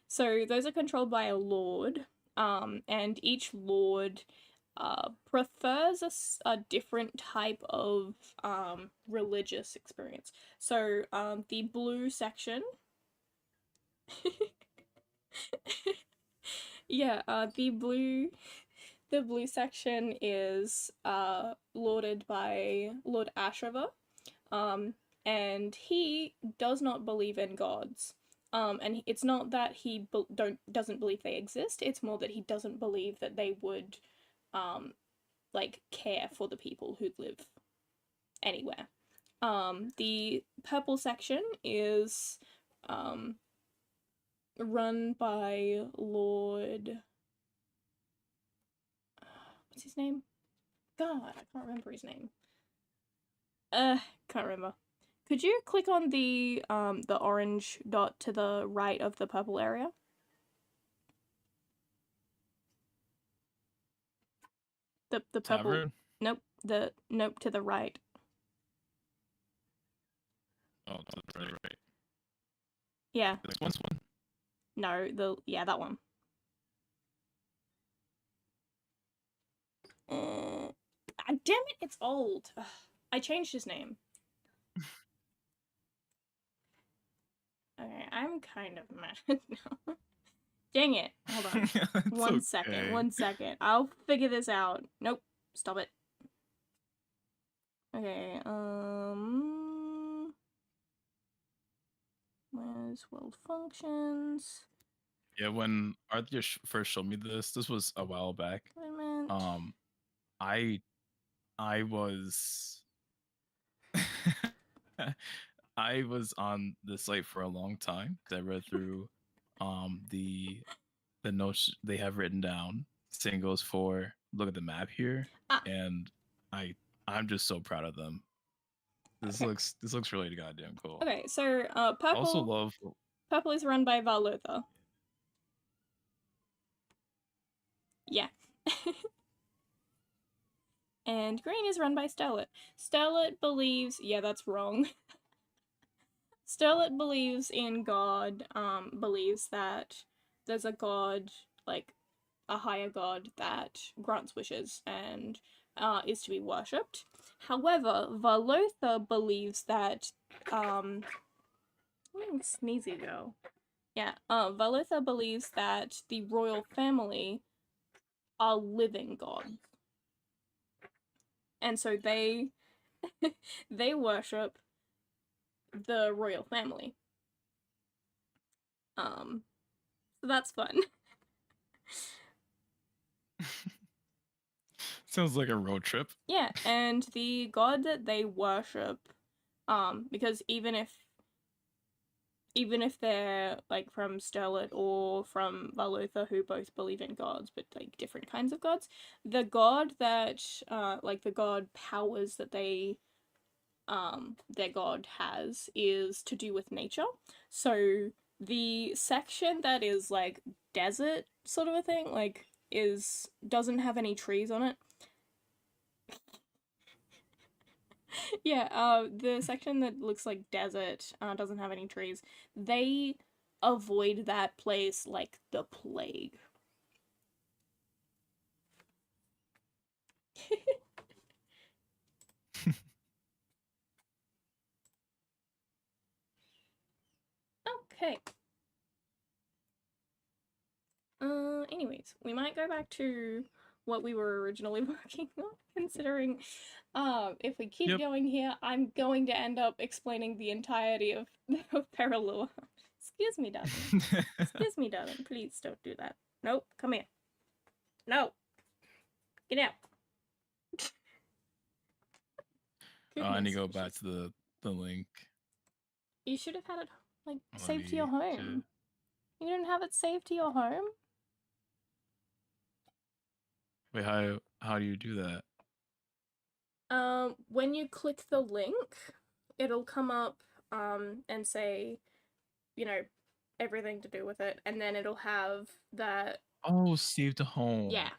[SPEAKER 2] so those are controlled by a lord, and each lord prefers a different type of religious experience. So the blue section yeah, the blue section is lorded by Lord Ashriver, and he does not believe in gods. And it's not that he doesn't believe they exist. It's more that he doesn't believe that they would, like, care for the people who live anywhere. The purple section is run by Lord. what's his name? God, I can't remember his name. Can't remember. Could you click on the orange dot to the right of the purple area? The purple.
[SPEAKER 1] Tavern?
[SPEAKER 2] Nope. Nope to the right.
[SPEAKER 1] Oh, that's right.
[SPEAKER 2] Yeah.
[SPEAKER 1] This one's one.
[SPEAKER 2] No, that one. Damn it, it's old. Ugh, I changed his name. Okay, I'm kind of mad now. Dang it. Hold on. One second. I'll figure this out. Nope. Stop it. Okay, where's world functions?
[SPEAKER 1] Yeah, when Arthia first showed me this was a while back. I was I was on the site for a long time because I read through the notes they have written down. Same goes for look at the map here, and I'm just so proud of them. This looks really goddamn cool.
[SPEAKER 2] Okay, so purple.
[SPEAKER 1] Also love
[SPEAKER 2] Purple is run by Varlotha. Yeah. And green is run by Sterlet. Sterlet believes, yeah, that's wrong. Sterlet believes in God, believes that there's a god, like a higher god that grants wishes and is to be worshipped. However, Varlotha believes that, where did Sneezy go? Yeah, Varlotha believes that the royal family are living gods. And so they they worship the royal family. So that's fun.
[SPEAKER 1] Sounds like a road trip.
[SPEAKER 2] Yeah, and the god that they worship, because even if they're like from Sterlet or from Varlotha, who both believe in gods, but like different kinds of gods, the god that like the god powers that their god has is to do with nature. So the section that is like desert sort of a thing, like doesn't have any trees on it. Yeah, the section that looks like desert doesn't have any trees. They avoid that place like the plague. Okay. Anyways, we might go back to what we were originally working on, considering if we keep going here, I'm going to end up explaining the entirety of Parallel. Excuse me, darling. Excuse me, darling. Please don't do that. Nope, come here. No. Get out.
[SPEAKER 1] I need to go back to the link.
[SPEAKER 2] You should have had it like saved to your home. You didn't have it saved to your home?
[SPEAKER 1] Wait, how do you do that?
[SPEAKER 2] When you click the link, it'll come up and say, you know, everything to do with it, and then it'll have that.
[SPEAKER 1] Oh, save to home.
[SPEAKER 2] Yeah.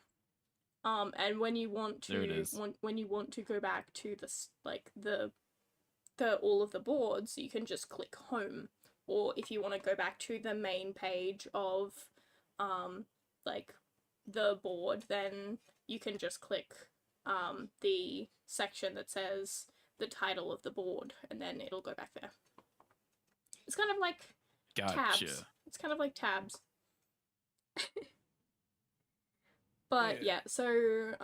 [SPEAKER 2] And when you want to,
[SPEAKER 1] there it is.
[SPEAKER 2] when you want to go back to the all of the boards, you can just click home. Or if you want to go back to the main page of, like the board, then you can just click the section that says the title of the board, and then it'll go back there. It's kind of like tabs. It's kind of like tabs. But yeah, so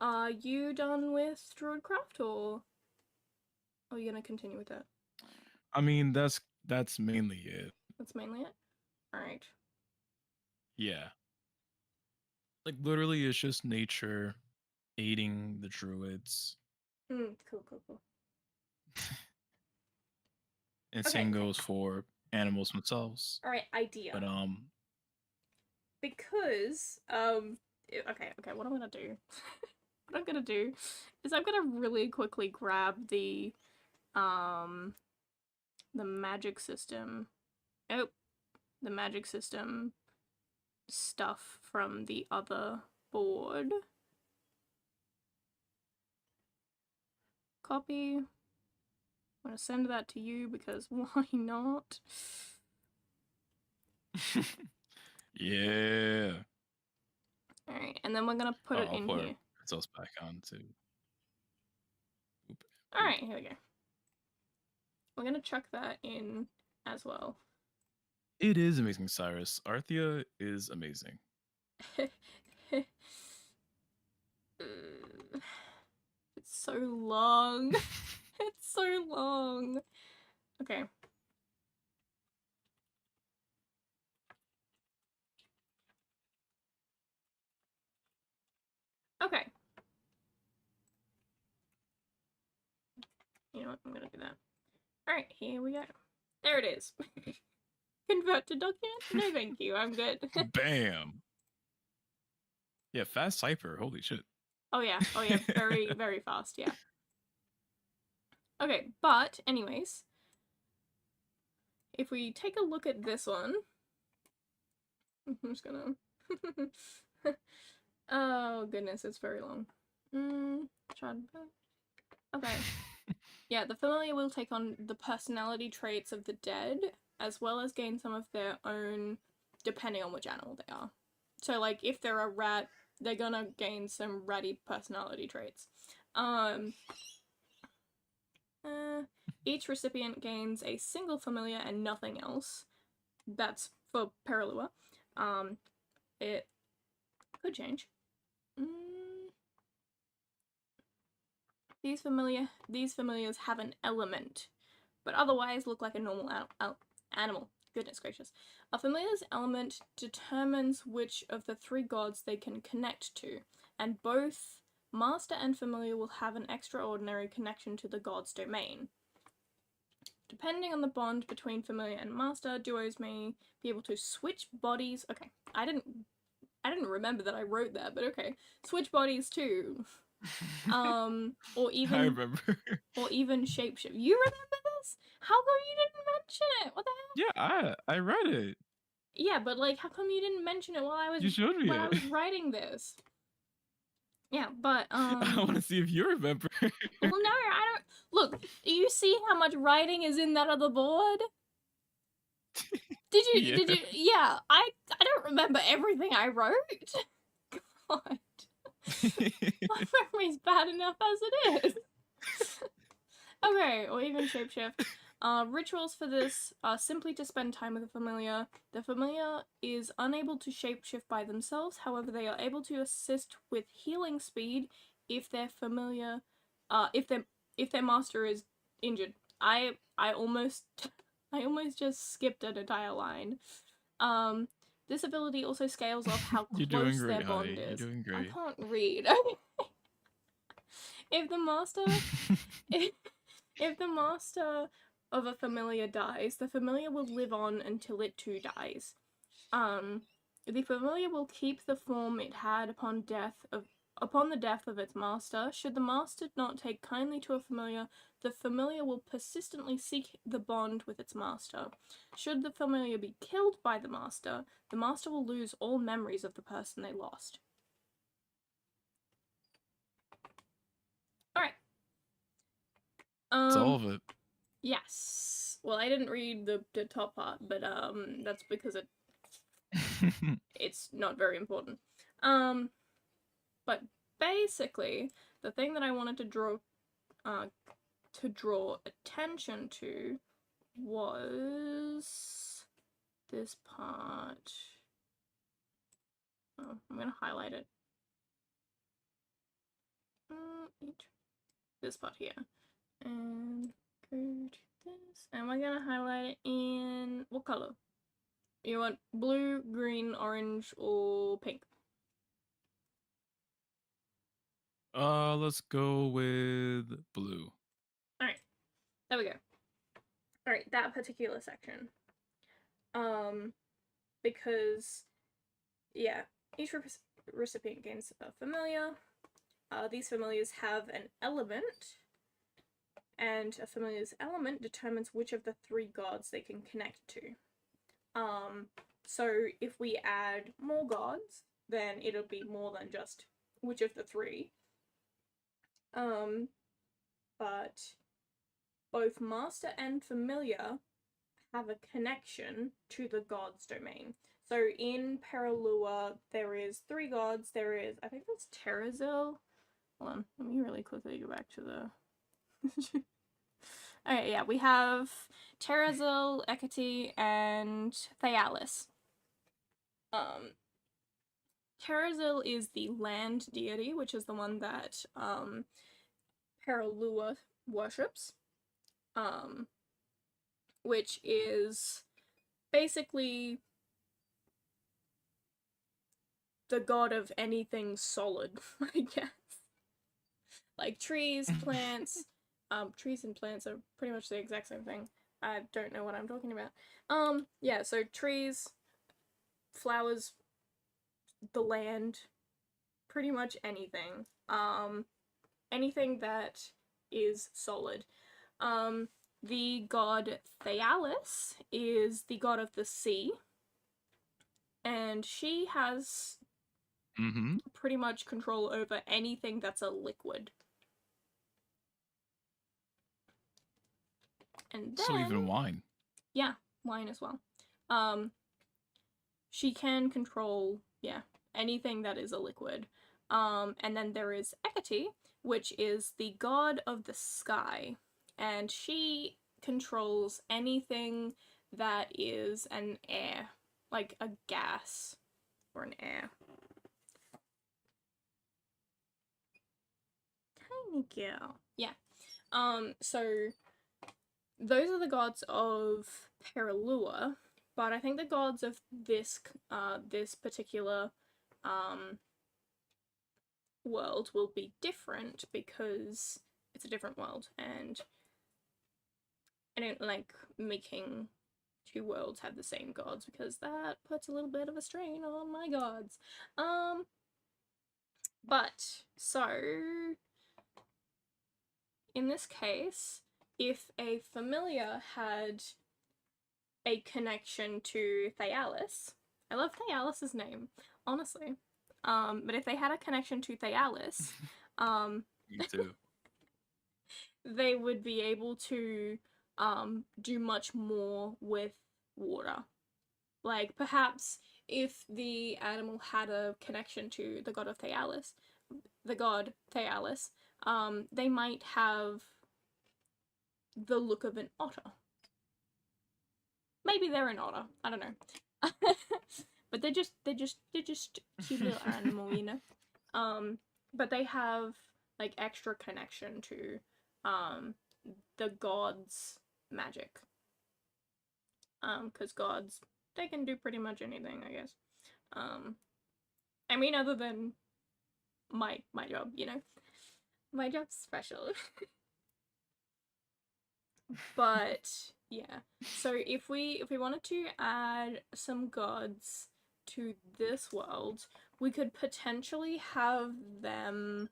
[SPEAKER 2] are you done with Druidcraft, or are you gonna continue with that?
[SPEAKER 1] I mean, that's mainly it.
[SPEAKER 2] That's mainly it? Alright.
[SPEAKER 1] Yeah. Like literally it's just nature aiding the druids.
[SPEAKER 2] Cool.
[SPEAKER 1] And same goes for animals themselves.
[SPEAKER 2] Alright, idea.
[SPEAKER 1] But
[SPEAKER 2] because Okay, what I'm gonna do, what I'm gonna do, is I'm gonna really quickly grab the magic system. Oh, the magic system stuff from the other board. Copy. I'm gonna send that to you because why not?
[SPEAKER 1] Yeah.
[SPEAKER 2] Alright, and then we're gonna put it
[SPEAKER 1] I'll
[SPEAKER 2] in
[SPEAKER 1] put
[SPEAKER 2] here.
[SPEAKER 1] ourselves back on too.
[SPEAKER 2] Alright, here we go. We're gonna chuck that in as well.
[SPEAKER 1] It is amazing, Cyrus. Arthia is amazing.
[SPEAKER 2] It's so long. It's so long. Okay. Okay. You know what? I'm gonna do that. Alright, here we go. There it is. Convert to document? No, thank you. I'm good.
[SPEAKER 1] Bam. Yeah, fast typer. Holy shit.
[SPEAKER 2] Oh yeah. Very, very fast. Yeah. Okay, but anyways, if we take a look at this one, I'm just gonna. Oh goodness, it's very long. Okay. Yeah, the familiar will take on the personality traits of the dead, as well as gain some of their own, depending on which animal they are. So, like, if they're a rat, they're gonna gain some ratty personality traits. Each recipient gains a single familiar and nothing else. That's for Peralua. It could change. These familiars have an element, but otherwise look like a normal animal. Goodness gracious. A familiar's element determines which of the three gods they can connect to, and both master and familiar will have an extraordinary connection to the god's domain. Depending on the bond between familiar and master, duos may be able to switch bodies. Okay, I didn't remember that I wrote that, but okay. Switch bodies too. Or even
[SPEAKER 1] I remember.
[SPEAKER 2] Or even shapeshift. You remember this? How come you didn't mention it? What the hell?
[SPEAKER 1] Yeah, I read it.
[SPEAKER 2] Yeah, but like, how come you didn't mention it while I was
[SPEAKER 1] You showed me
[SPEAKER 2] when I
[SPEAKER 1] it.
[SPEAKER 2] was writing this? Yeah, but
[SPEAKER 1] I want to see if you remember.
[SPEAKER 2] Well, no, I don't. Look, do you see how much writing is in that other board? Did you?
[SPEAKER 1] Yeah.
[SPEAKER 2] Did you? Yeah, I don't remember everything I wrote. God, my memory's bad enough as it is. Okay, or even shapeshift. Rituals for this are simply to spend time with a familiar. The familiar is unable to shapeshift by themselves, however, they are able to assist with healing speed if their familiar, if their master is injured. I almost just skipped an entire line. This ability also scales off how
[SPEAKER 1] You're
[SPEAKER 2] close
[SPEAKER 1] doing
[SPEAKER 2] their
[SPEAKER 1] great,
[SPEAKER 2] bond
[SPEAKER 1] honey.
[SPEAKER 2] is.
[SPEAKER 1] You're doing great.
[SPEAKER 2] I can't read. If the master if the master of a familiar dies, the familiar will live on until it too dies. The familiar will keep the form it had upon the death of its master. Should the master not take kindly to a familiar, the familiar will persistently seek the bond with its master. Should the familiar be killed by the master will lose all memories of the person they lost. Alright.
[SPEAKER 1] That's all of it.
[SPEAKER 2] Yes. Well, I didn't read the top part, but that's because it's not very important. But basically, the thing that I wanted to draw attention to was this part. Oh, I'm gonna highlight it. This part here, and go to this, and we're gonna highlight it in what color? You want blue, green, orange, or pink?
[SPEAKER 1] Let's go with blue.
[SPEAKER 2] Alright, there we go. Alright, that particular section. Because, yeah, each recipient gains a familiar. These familiars have an element, and a familiar's element determines which of the 3 gods they can connect to. So if we add more gods, then it'll be more than just which of the 3. But both master and familiar have a connection to the god's domain. So in Peralua, there is 3 gods. There is, I think that's Terrazil. Hold on, let me really quickly go back to the... Okay, yeah, we have Terrazil, Hecate, and Thyalis. Terrazil is the land deity, which is the one that Peralua worships. Which is basically the god of anything solid, I guess. Like trees, plants. Trees and plants are pretty much the exact same thing. I don't know what I'm talking about. Yeah, so trees, flowers, the land, pretty much anything. Anything that is solid. The god Thyalis is the god of the sea, and she has pretty much control over anything that's a liquid. And then,
[SPEAKER 1] so even wine.
[SPEAKER 2] Yeah, wine as well. She can control, yeah, anything that is a liquid. And then there is Hecate, which is the god of the sky, and she controls anything that is an air, like a gas or an air. Tiny girl. Yeah. So those are the gods of Peralua, but I think the gods of this particular world will be different because it's a different world, and I don't like making 2 worlds have the same gods because that puts a little bit of a strain on my gods. But so in this case, if a familiar had a connection to Thyalis, I love Thyalis' name, honestly. But if they had a connection to Thyalis,
[SPEAKER 1] Me too.
[SPEAKER 2] they would be able to do much more with water. Like, perhaps if the animal had a connection to the god of Thyalis, they might have the look of an otter. Maybe they're an otter. I don't know. But they're just cute little animal, you know. But they have like extra connection to the gods' magic. Because gods, they can do pretty much anything, I guess. I mean, other than my job, you know. My job's special. But yeah, so if we wanted to add some gods to this world, we could potentially have them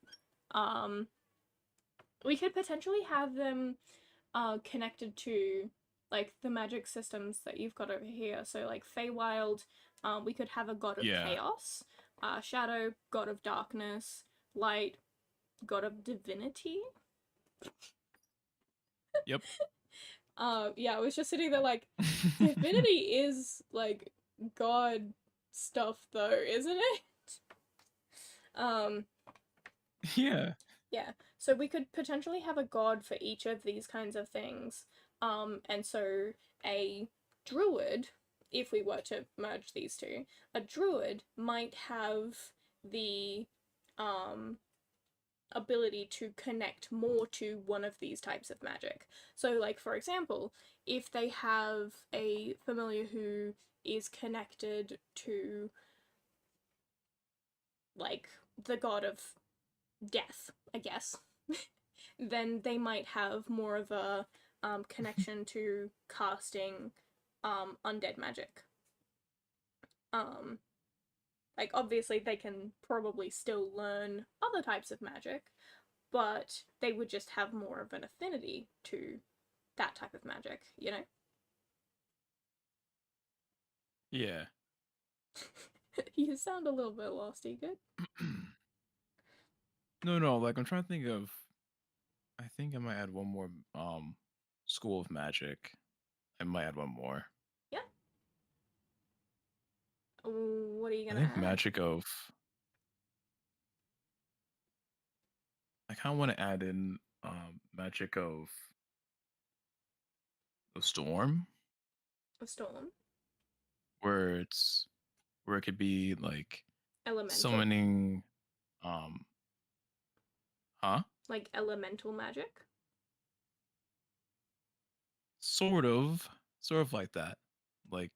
[SPEAKER 2] connected to like the magic systems that you've got over here. So like Feywild, we could have a god of chaos, Shadow, god of darkness, Light, god of divinity.
[SPEAKER 1] Yep.
[SPEAKER 2] Yeah, I was just sitting there like, divinity is like god stuff though, isn't it?
[SPEAKER 1] Yeah.
[SPEAKER 2] Yeah, so we could potentially have a god for each of these kinds of things. And so a druid, if we were to merge these two, a druid might have the ability to connect more to one of these types of magic. So like, for example, if they have a familiar who is connected to like the god of death, I guess, then they might have more of a connection to casting undead magic. Like, obviously, they can probably still learn other types of magic, but they would just have more of an affinity to that type of magic, you know?
[SPEAKER 1] Yeah.
[SPEAKER 2] You sound a little bit lost, you good?
[SPEAKER 1] No, like I'm trying to think of. I think I might add one more school of magic. I might add one more.
[SPEAKER 2] Yeah. What are you
[SPEAKER 1] I
[SPEAKER 2] gonna
[SPEAKER 1] think
[SPEAKER 2] add?
[SPEAKER 1] magic of. I kind of want to add in magic of the storm,
[SPEAKER 2] A storm?
[SPEAKER 1] where it's where it could be like
[SPEAKER 2] Elemental?
[SPEAKER 1] summoning. Um, huh?
[SPEAKER 2] Like elemental magic?
[SPEAKER 1] Sort of like that. Like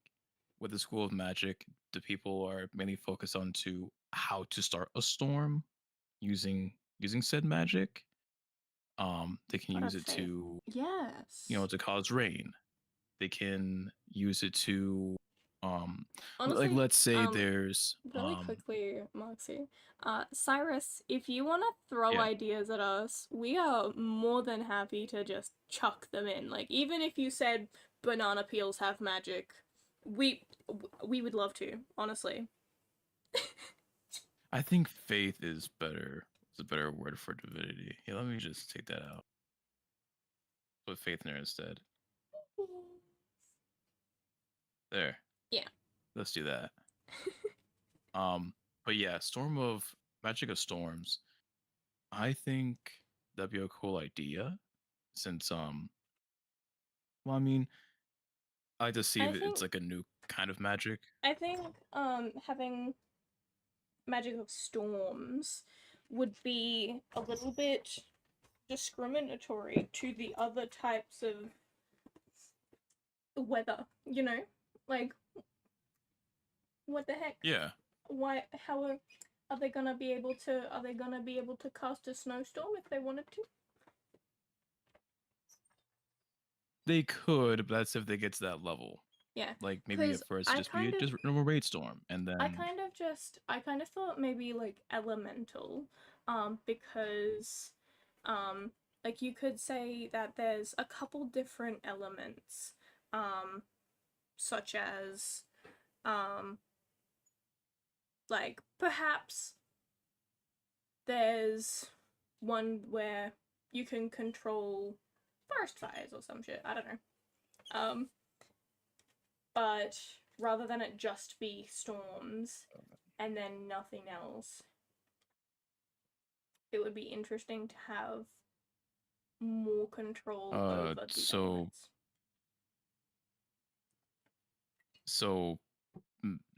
[SPEAKER 1] with the school of magic, the people are mainly focused on to how to start a storm using said magic. They can
[SPEAKER 2] What a
[SPEAKER 1] use it
[SPEAKER 2] faith.
[SPEAKER 1] to
[SPEAKER 2] Yes.
[SPEAKER 1] to cause rain. They can use it to like
[SPEAKER 2] Honestly,
[SPEAKER 1] let's say there's
[SPEAKER 2] really quickly, Moxie, Cyrus, if you want to throw
[SPEAKER 1] yeah.
[SPEAKER 2] ideas at us, we are more than happy to just chuck them in. Like, even if you said banana peels have magic, we we would love to, honestly.
[SPEAKER 1] I think faith is better. It's a better word for divinity. Yeah, let me just take that out. Put faith in there instead. There.
[SPEAKER 2] Yeah.
[SPEAKER 1] Let's do that. Um, but yeah, Storm of Magic of Storms. I think that'd be a cool idea. Since well, I mean, I just see
[SPEAKER 2] I
[SPEAKER 1] that it's
[SPEAKER 2] think
[SPEAKER 1] like a new kind of magic.
[SPEAKER 2] I think having magic of storms would be a little bit discriminatory to the other types of weather, you know? Like, what the heck?
[SPEAKER 1] Yeah,
[SPEAKER 2] Why, are they gonna be able to, cast a snowstorm if they wanted to?
[SPEAKER 1] they could, but that's if they get to that level.
[SPEAKER 2] Yeah,
[SPEAKER 1] Like maybe
[SPEAKER 2] because
[SPEAKER 1] at first just be just a normal raid storm, and then
[SPEAKER 2] I kind of thought maybe like elemental, because, um, like you could say that there's a couple different elements, such as, um, like perhaps there's one where you can control forest fires or some shit. I don't know. But rather than it just be storms and then nothing else, it would be interesting to have more control over the
[SPEAKER 1] so
[SPEAKER 2] elements.
[SPEAKER 1] so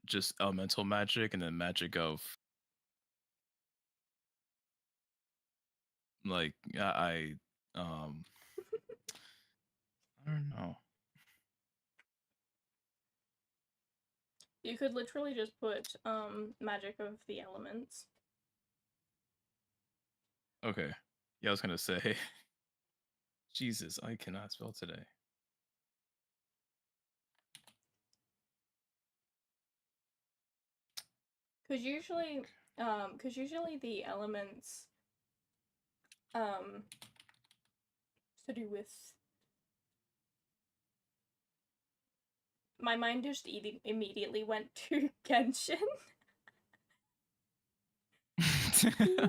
[SPEAKER 1] just elemental magic and then magic of like I don't know.
[SPEAKER 2] You could literally just put magic of the elements.
[SPEAKER 1] Okay. Yeah, I was gonna say Jesus, I cannot spell today.
[SPEAKER 2] Cause usually the elements to do with, my mind just immediately went to Genshin. Yeah.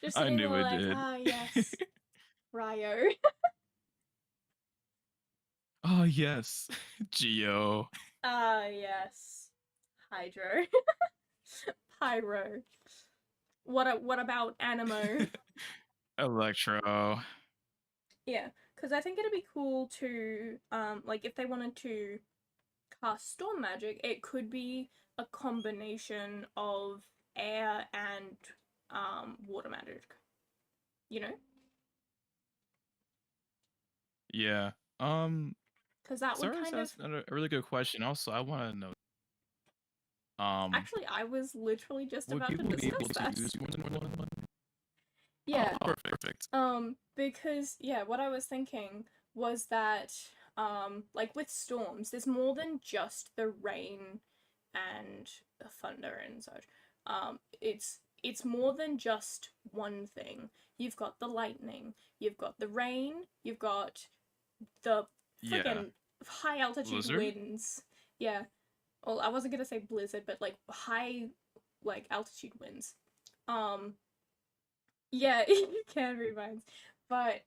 [SPEAKER 2] Just
[SPEAKER 1] I
[SPEAKER 2] sitting there
[SPEAKER 1] knew it
[SPEAKER 2] like,
[SPEAKER 1] did.
[SPEAKER 2] ah, yes, Ryo.
[SPEAKER 1] Oh yes, Geo.
[SPEAKER 2] Ah, yes, Hydro. Pyro. What about Animo?
[SPEAKER 1] Electro.
[SPEAKER 2] Yeah, because I think it'd be cool to, like if they wanted to cast storm magic, it could be a combination of air and water magic. You know,
[SPEAKER 1] Yeah.
[SPEAKER 2] because that would
[SPEAKER 1] Sorry,
[SPEAKER 2] kind of.
[SPEAKER 1] that's a really good question. Also, I want to know.
[SPEAKER 2] Actually, I was literally just
[SPEAKER 1] Would
[SPEAKER 2] about to
[SPEAKER 1] people be able
[SPEAKER 2] discuss
[SPEAKER 1] to
[SPEAKER 2] that.
[SPEAKER 1] use more than one?
[SPEAKER 2] Yeah,
[SPEAKER 1] Oh, perfect.
[SPEAKER 2] because yeah, what I was thinking was that like with storms, there's more than just the rain and thunder and such. It's more than just one thing. You've got the lightning, you've got the rain, you've got the
[SPEAKER 1] Yeah.
[SPEAKER 2] friggin' high altitude
[SPEAKER 1] Blizzard?
[SPEAKER 2] winds. Yeah. Well, I wasn't gonna say blizzard, but like high, like altitude winds. Um, yeah, you can read minds, but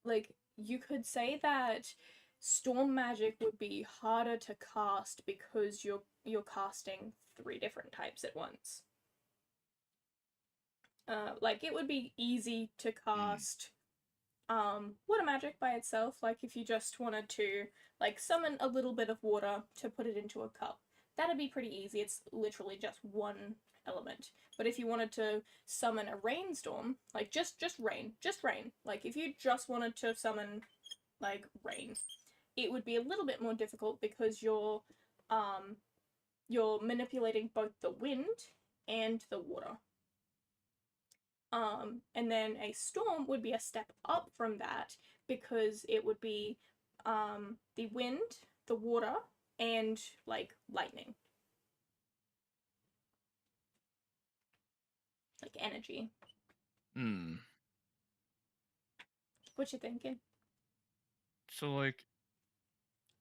[SPEAKER 2] like you could say that storm magic would be harder to cast because you're casting three different types at once. Like it would be easy to
[SPEAKER 1] Mm.
[SPEAKER 2] cast water magic by itself, like if you just wanted to like summon a little bit of water to put it into a cup. That'd be pretty easy. It's literally just one element. But if you wanted to summon a rainstorm, like just rain, like if you just wanted to summon like rain, it would be a little bit more difficult because um you're manipulating both the wind and the water. And then a storm would be a step up from that because it would be the wind, the water, and like lightning, like energy.
[SPEAKER 1] Hmm.
[SPEAKER 2] What you thinking?
[SPEAKER 1] So like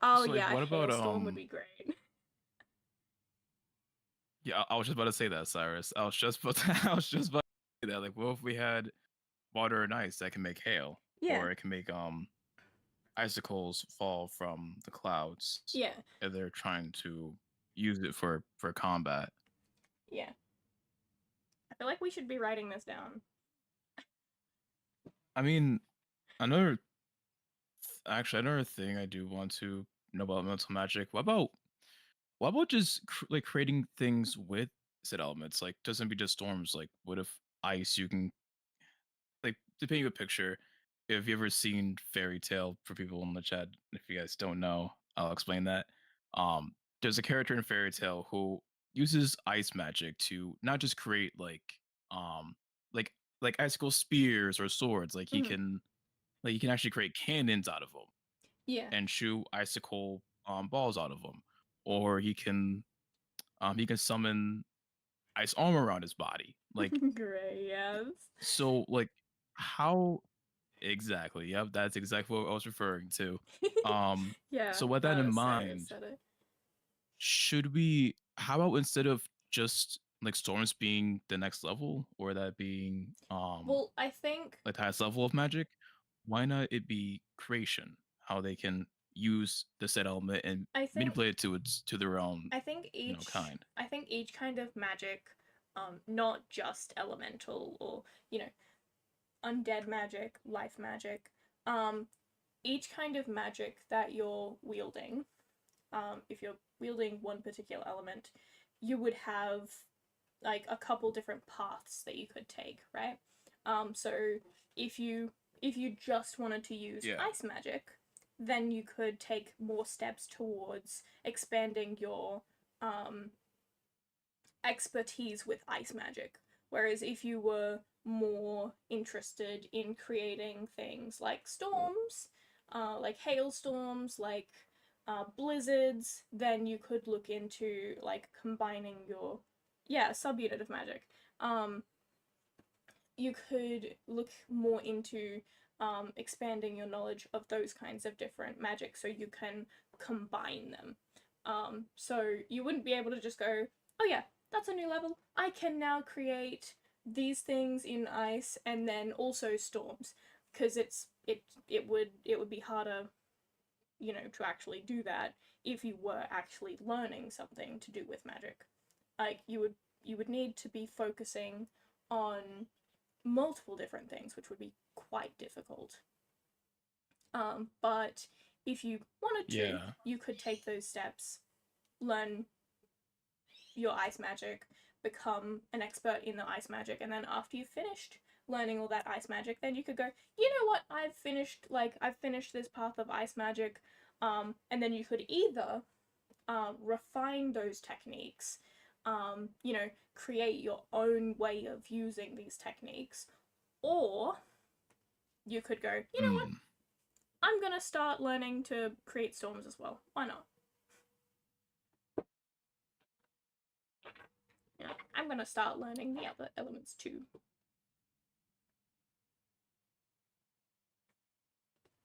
[SPEAKER 2] Oh
[SPEAKER 1] so like
[SPEAKER 2] yeah, a
[SPEAKER 1] what about
[SPEAKER 2] hailstorm would be great.
[SPEAKER 1] yeah, I was just about to say that, Cyrus. I was just about to, I was just about to say that. Like, what if we had water and ice that can make hail,
[SPEAKER 2] Yeah,
[SPEAKER 1] or it can make icicles fall from the clouds,
[SPEAKER 2] yeah,
[SPEAKER 1] and they're trying to use it for combat.
[SPEAKER 2] yeah. I feel like we should be writing this down.
[SPEAKER 1] I mean, another actually another thing I do want to know about mental magic. What about just like creating things with said elements? Like, doesn't be just storms. Like, what if ice? You can like to paint you a picture. If you ever seen Fairy Tale, for people in the chat, if you guys don't know, I'll explain that. Um, there's a character in Fairy Tale who uses ice magic to not just create um like icicle spears or swords.
[SPEAKER 2] Mm-hmm.
[SPEAKER 1] Like he can actually create cannons out of them
[SPEAKER 2] Yeah.
[SPEAKER 1] and shoot icicle balls out of them, or he can summon ice armor around his body. Like
[SPEAKER 2] Great. Yes.
[SPEAKER 1] so, like how exactly? Yep, that's exactly what I was referring to.
[SPEAKER 2] Yeah.
[SPEAKER 1] So with that in
[SPEAKER 2] Cyrus
[SPEAKER 1] mind,
[SPEAKER 2] said it.
[SPEAKER 1] should we? How about instead of just like storms being the next level, or that being
[SPEAKER 2] Well, I think
[SPEAKER 1] like the highest level of magic, why not it be creation? How they can use the set element and
[SPEAKER 2] I think
[SPEAKER 1] manipulate it to their own, kind.
[SPEAKER 2] I think each kind of magic, not just elemental or undead magic, life magic, um, each kind of magic that you're wielding, if you're wielding one particular element, you would have like a couple different paths that you could take, right? So if you if you just wanted to use
[SPEAKER 1] Yeah.
[SPEAKER 2] ice magic, then you could take more steps towards expanding your um, expertise with ice magic. Whereas if you were more interested in creating things like storms, like hailstorms, like blizzards, then you could look into like combining your subunit of magic. Um, you could look more into expanding your knowledge of those kinds of different magic so you can combine them. So you wouldn't be able to just go, oh yeah, that's a new level. I can now create these things in ice and then also storms because it would be harder, to actually do that if you were actually learning something to do with magic. Like you would need to be focusing on multiple different things, which would be quite difficult. But if you wanted to,
[SPEAKER 1] Yeah.
[SPEAKER 2] you could take those steps, learn your ice magic, become an expert in the ice magic, and then after you've finished learning all that ice magic, then you could go, you know what, I've finished this path of ice magic, and then you could either refine those techniques, create your own way of using these techniques, or you could go, you know what,
[SPEAKER 1] Mm.
[SPEAKER 2] I'm gonna start learning to create storms as well. Why not? I'm gonna start learning the other elements too.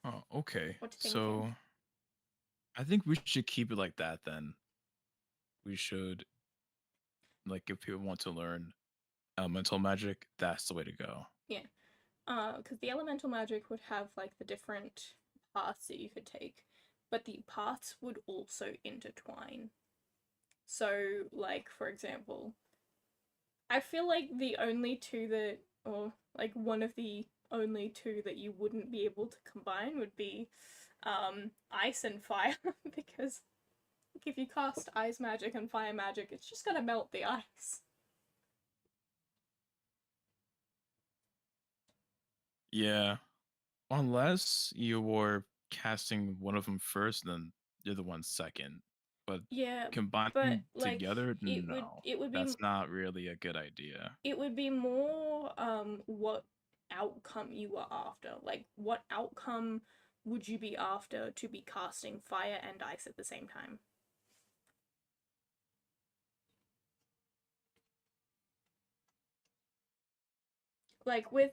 [SPEAKER 1] Oh, okay.
[SPEAKER 2] What you thinking?
[SPEAKER 1] So I think we should keep it like that then. We should, like, if people want to learn elemental magic, that's the way to go.
[SPEAKER 2] Yeah. Because the elemental magic would have like the different paths that you could take, but the paths would also intertwine. So, like, for example, I feel like the only two that, or like one of the only two that you wouldn't be able to combine would be ice and fire, because if you cast ice magic and fire magic, it's just gonna melt the ice.
[SPEAKER 1] Yeah. Unless you were casting one of them first, then the other one second. But
[SPEAKER 2] Yeah, but
[SPEAKER 1] combining
[SPEAKER 2] like
[SPEAKER 1] together,
[SPEAKER 2] it would
[SPEAKER 1] no.
[SPEAKER 2] it would be
[SPEAKER 1] That's not really a good idea.
[SPEAKER 2] it would be more what outcome you were after. Like what outcome would you be after to be casting fire and ice at the same time? Like with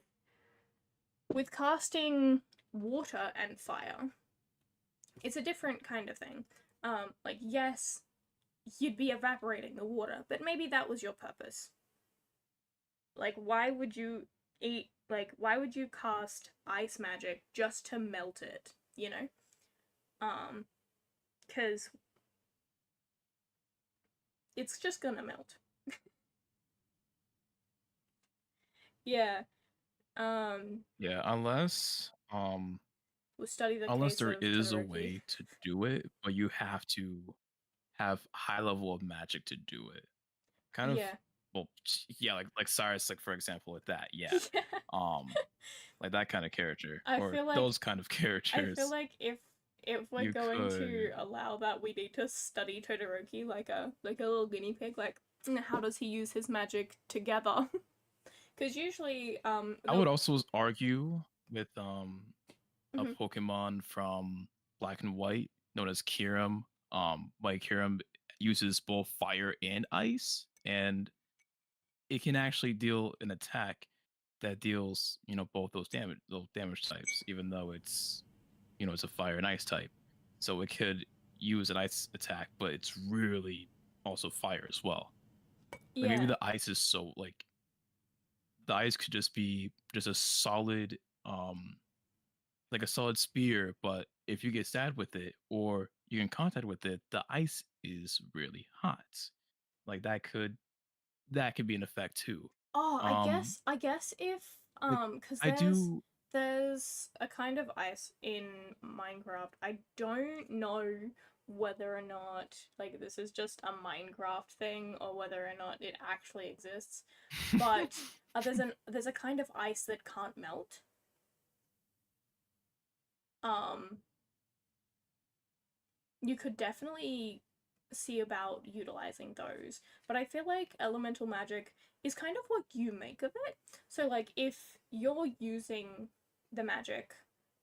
[SPEAKER 2] casting water and fire, it's a different kind of thing. Like yes, you'd be evaporating the water, but maybe that was your purpose. Like why would you eat why would you cast ice magic just to melt it, you know? Cuz it's just gonna melt. Yeah. Um
[SPEAKER 1] Yeah,
[SPEAKER 2] we'll study the
[SPEAKER 1] unless
[SPEAKER 2] case
[SPEAKER 1] there
[SPEAKER 2] of
[SPEAKER 1] is a
[SPEAKER 2] Todoroki.
[SPEAKER 1] way to do it, but you have to have high level of magic to do it. Kind of,
[SPEAKER 2] Yeah.
[SPEAKER 1] well, yeah, like Cyrus, like for example, with that, yeah.
[SPEAKER 2] Yeah.
[SPEAKER 1] Um, like that kind of character
[SPEAKER 2] I
[SPEAKER 1] or
[SPEAKER 2] feel like
[SPEAKER 1] those kind of
[SPEAKER 2] I feel
[SPEAKER 1] characters.
[SPEAKER 2] like if we're
[SPEAKER 1] You
[SPEAKER 2] going to
[SPEAKER 1] could.
[SPEAKER 2] allow that, we need to study Todoroki like a little guinea pig. Like, how does he use his magic together? Because usually,
[SPEAKER 1] I
[SPEAKER 2] the
[SPEAKER 1] would also argue with a
[SPEAKER 2] mhm.
[SPEAKER 1] Pokemon from Black and White known as Kyurem. Like Kyurem uses both fire and ice, and it can actually deal an attack that deals, both those damage types, even though it's a fire and ice type. So it could use an ice attack, but it's really also fire as well. Like maybe
[SPEAKER 2] Yeah.
[SPEAKER 1] the ice is so like the ice could just be just a solid like a solid spear, but if you get stabbed with it or you're in contact with it, the ice is really hot. Like that could be an effect too.
[SPEAKER 2] Oh,
[SPEAKER 1] Um
[SPEAKER 2] I guess if
[SPEAKER 1] like
[SPEAKER 2] because
[SPEAKER 1] I do.
[SPEAKER 2] there's a kind of ice in Minecraft. I don't know whether or not like this is just a Minecraft thing or whether or not it actually exists. But there's a kind of ice that can't melt. Um, you could definitely see about utilizing those, but I feel like elemental magic is kind of what you make of it. So like if you're using the magic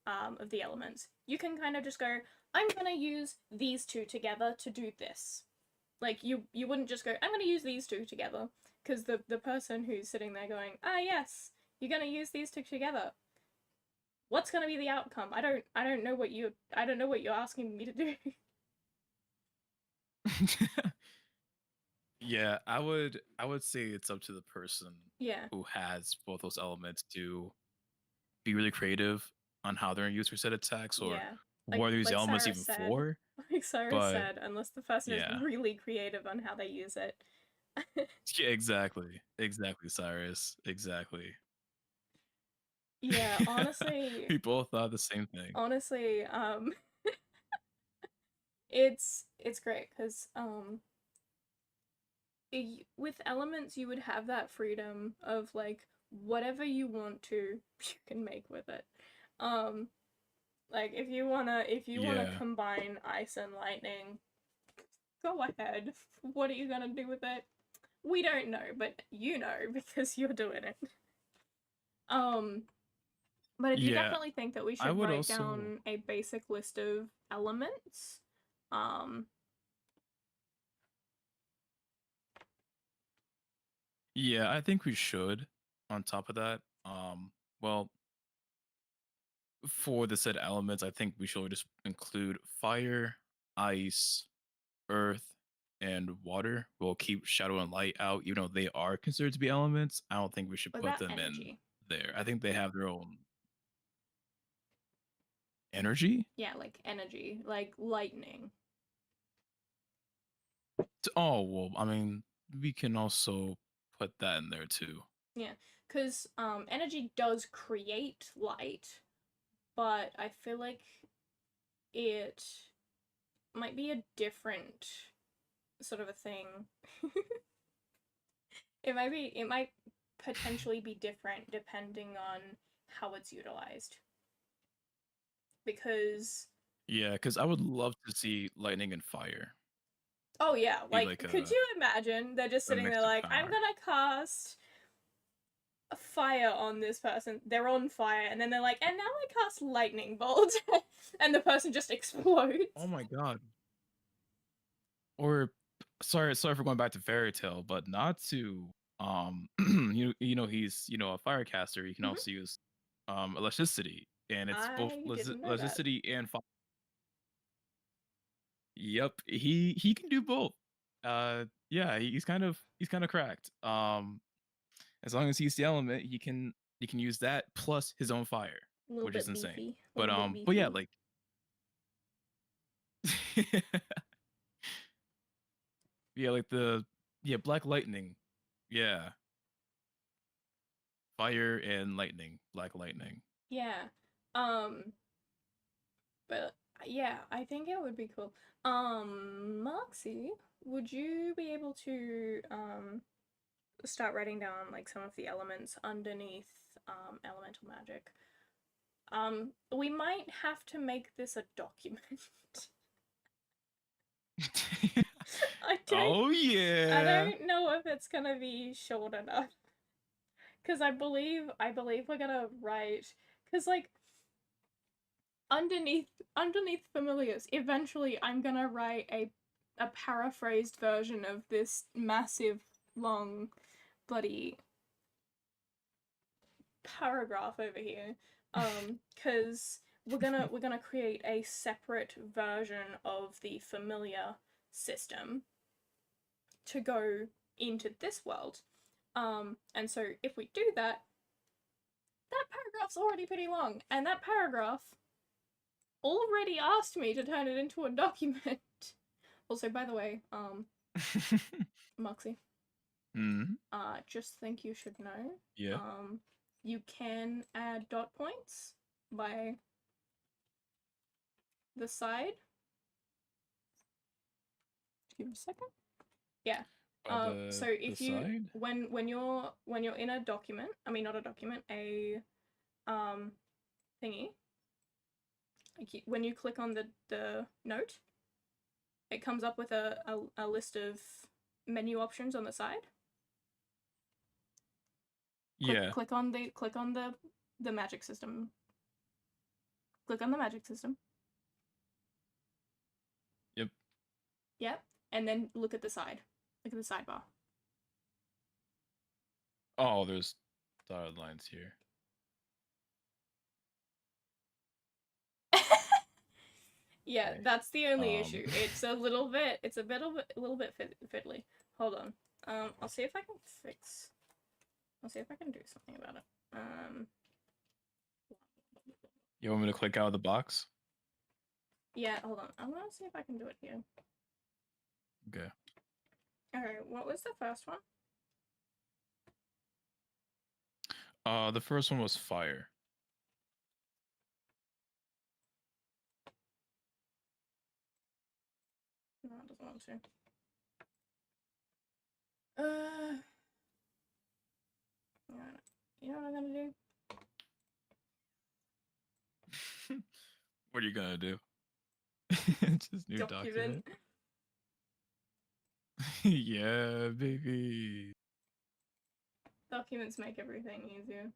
[SPEAKER 2] of the elements, you can kind of just go, I'm gonna use these two together to do this. Like you wouldn't just go, I'm gonna use these two together, because the person who's sitting there going, ah yes, you're gonna use these two together. What's gonna be the outcome? I don't know what you're asking me to do.
[SPEAKER 1] Yeah, I would say it's up to the person
[SPEAKER 2] Yeah.
[SPEAKER 1] who has both those elements to be really creative on how they're gonna use reset attacks or
[SPEAKER 2] Yeah.
[SPEAKER 1] what are these
[SPEAKER 2] Like
[SPEAKER 1] elements
[SPEAKER 2] Sarah
[SPEAKER 1] even
[SPEAKER 2] said,
[SPEAKER 1] for.
[SPEAKER 2] like Sarah
[SPEAKER 1] But
[SPEAKER 2] said, unless the person is
[SPEAKER 1] yeah.
[SPEAKER 2] really creative on how they use it.
[SPEAKER 1] Yeah, exactly. Exactly, Cyrus. Exactly.
[SPEAKER 2] Yeah, honestly,
[SPEAKER 1] We both thought the same thing.
[SPEAKER 2] honestly, it's great because with elements you would have that freedom of like whatever you want to you can make with it. Um, like if you wanna
[SPEAKER 1] Yeah.
[SPEAKER 2] combine ice and lightning, go ahead. What are you gonna do with it? We don't know, but you know because you're doing it. Um, but I do
[SPEAKER 1] Yeah.
[SPEAKER 2] definitely think that we
[SPEAKER 1] I
[SPEAKER 2] should
[SPEAKER 1] would
[SPEAKER 2] write
[SPEAKER 1] also.
[SPEAKER 2] down a basic list of elements. Um,
[SPEAKER 1] Yeah, I think we should. On top of that, well, for the said elements, I think we should just include fire, ice, earth, and water. We'll keep shadow and light out, even though they are considered to be elements. I don't think we should
[SPEAKER 2] What
[SPEAKER 1] put
[SPEAKER 2] about
[SPEAKER 1] them in
[SPEAKER 2] energy?
[SPEAKER 1] there. I think they have their own energy.
[SPEAKER 2] Yeah, like energy, like lightning.
[SPEAKER 1] Oh well, I mean, we can also put that in there too.
[SPEAKER 2] Yeah, because energy does create light, but I feel like it might be a different sort of a thing. It might potentially be different depending on how it's utilized. Because
[SPEAKER 1] Yeah, because I would love to see lightning and fire
[SPEAKER 2] oh yeah,
[SPEAKER 1] be
[SPEAKER 2] like
[SPEAKER 1] like
[SPEAKER 2] could you imagine they're just
[SPEAKER 1] a
[SPEAKER 2] sitting there
[SPEAKER 1] mix of
[SPEAKER 2] like I'm
[SPEAKER 1] power.
[SPEAKER 2] gonna cast a fire on this person. They're on fire, and then they're like, and now I cast lightning bolt, and the person just
[SPEAKER 1] Oh
[SPEAKER 2] explodes.
[SPEAKER 1] my god. Or sorry for going back to fairy tale, but not to he's a firecaster. You can
[SPEAKER 2] Mhm.
[SPEAKER 1] also use electricity, and it's both
[SPEAKER 2] I didn't know that.
[SPEAKER 1] electricity and fire. Yep, he can do both. Yeah, he's kind of cracked. As long as he's the element, he can use that plus his own fire,
[SPEAKER 2] A little
[SPEAKER 1] which is
[SPEAKER 2] bit
[SPEAKER 1] insane.
[SPEAKER 2] beefy. A
[SPEAKER 1] But
[SPEAKER 2] little bit
[SPEAKER 1] but yeah,
[SPEAKER 2] beefy.
[SPEAKER 1] like yeah, like the yeah, black lightning. Yeah, fire and lightning, black lightning.
[SPEAKER 2] Yeah. Um, but yeah, I think it would be cool. Moxie, would you be able to start writing down like some of the elements underneath elemental magic? We might have to make this a document. I don't
[SPEAKER 1] Oh
[SPEAKER 2] I
[SPEAKER 1] yeah.
[SPEAKER 2] don't know if it's gonna be short enough. Cause I believe we're gonna write cause like underneath familiars, eventually I'm gonna write a paraphrased version of this massive long bloody paragraph over here. Cause we're gonna create a separate version of the familiar system to go into this world. And so if we do that, that paragraph's already pretty long, and that paragraph already asked me to turn it into a document. Also, by the way, Moxie,
[SPEAKER 1] Hmm.
[SPEAKER 2] just think you should know,
[SPEAKER 1] Yeah.
[SPEAKER 2] um, you can add dot points by the side. Give me a second. Yeah.
[SPEAKER 1] By
[SPEAKER 2] So
[SPEAKER 1] the
[SPEAKER 2] if you
[SPEAKER 1] side.
[SPEAKER 2] when you're in a document, I mean not a document, a um thingy. Like when you click on the note, it comes up with a list of menu options on the side.
[SPEAKER 1] Yeah.
[SPEAKER 2] Click on the magic system. Click on the magic system.
[SPEAKER 1] Yep.
[SPEAKER 2] Yep. And then look at the side. Look at the sidebar.
[SPEAKER 1] Oh, there's dotted lines here.
[SPEAKER 2] Yeah,
[SPEAKER 1] Okay.
[SPEAKER 2] that's the only
[SPEAKER 1] Um.
[SPEAKER 2] issue. It's a little bit fiddly. Hold on. I'll see if I can fix. I'll see if I can do something about it.
[SPEAKER 1] You want me to click out of the box?
[SPEAKER 2] Yeah, hold on. I'm gonna see if I can do it here.
[SPEAKER 1] Okay.
[SPEAKER 2] Okay, what was the first one?
[SPEAKER 1] The first one was fire.
[SPEAKER 2] No, it doesn't want to. Uh, you know what I'm gonna do?
[SPEAKER 1] What are you gonna do? Just new
[SPEAKER 2] Document.
[SPEAKER 1] document. Yeah, baby.
[SPEAKER 2] Documents make everything easier.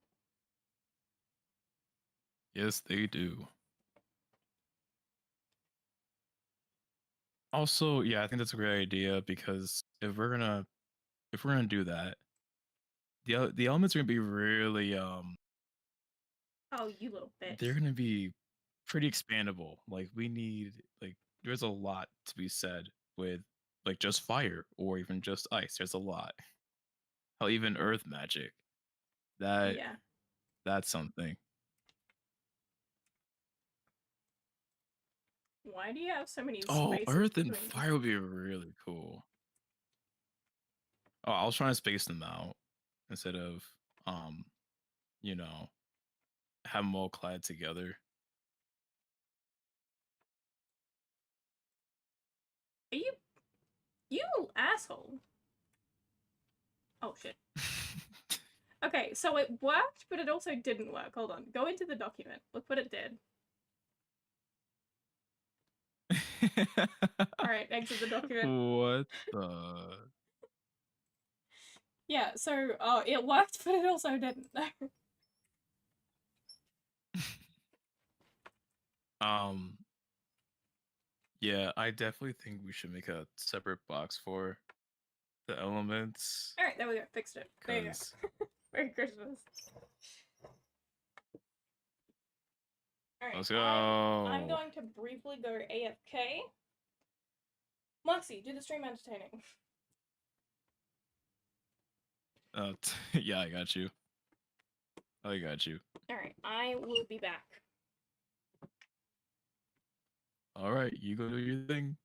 [SPEAKER 1] Yes, they do. Also, yeah, I think that's a great idea because if we're gonna do that, the elements are gonna be really
[SPEAKER 2] Oh, you little bitch.
[SPEAKER 1] they're gonna be pretty expandable. Like we need like there's a lot to be said with like just fire or even just ice. There's a lot. Hell, even earth magic. That
[SPEAKER 2] Yeah.
[SPEAKER 1] that's something.
[SPEAKER 2] Why do you have so many
[SPEAKER 1] Oh,
[SPEAKER 2] spaces
[SPEAKER 1] earth and
[SPEAKER 2] between these?
[SPEAKER 1] fire would be really cool. Oh, I was trying to space them out instead of um, you know, have them all clad together.
[SPEAKER 2] Are you asshole? Oh shit. Okay, so it worked, but it also didn't work. Hold on. Go into the document. Look what it did. Alright, exit the document.
[SPEAKER 1] What the?
[SPEAKER 2] Yeah, so it worked, but it also didn't.
[SPEAKER 1] um, yeah, I definitely think we should make a separate box for the elements
[SPEAKER 2] Alright, there we go. Fixed it. There you
[SPEAKER 1] because
[SPEAKER 2] go. Merry Christmas. Alright,
[SPEAKER 1] let's
[SPEAKER 2] I'm
[SPEAKER 1] go.
[SPEAKER 2] going to briefly go AFK. Marxy, do the stream entertaining.
[SPEAKER 1] Yeah, I got you. I got you.
[SPEAKER 2] Alright, I will be back.
[SPEAKER 1] All right, you go do your thing.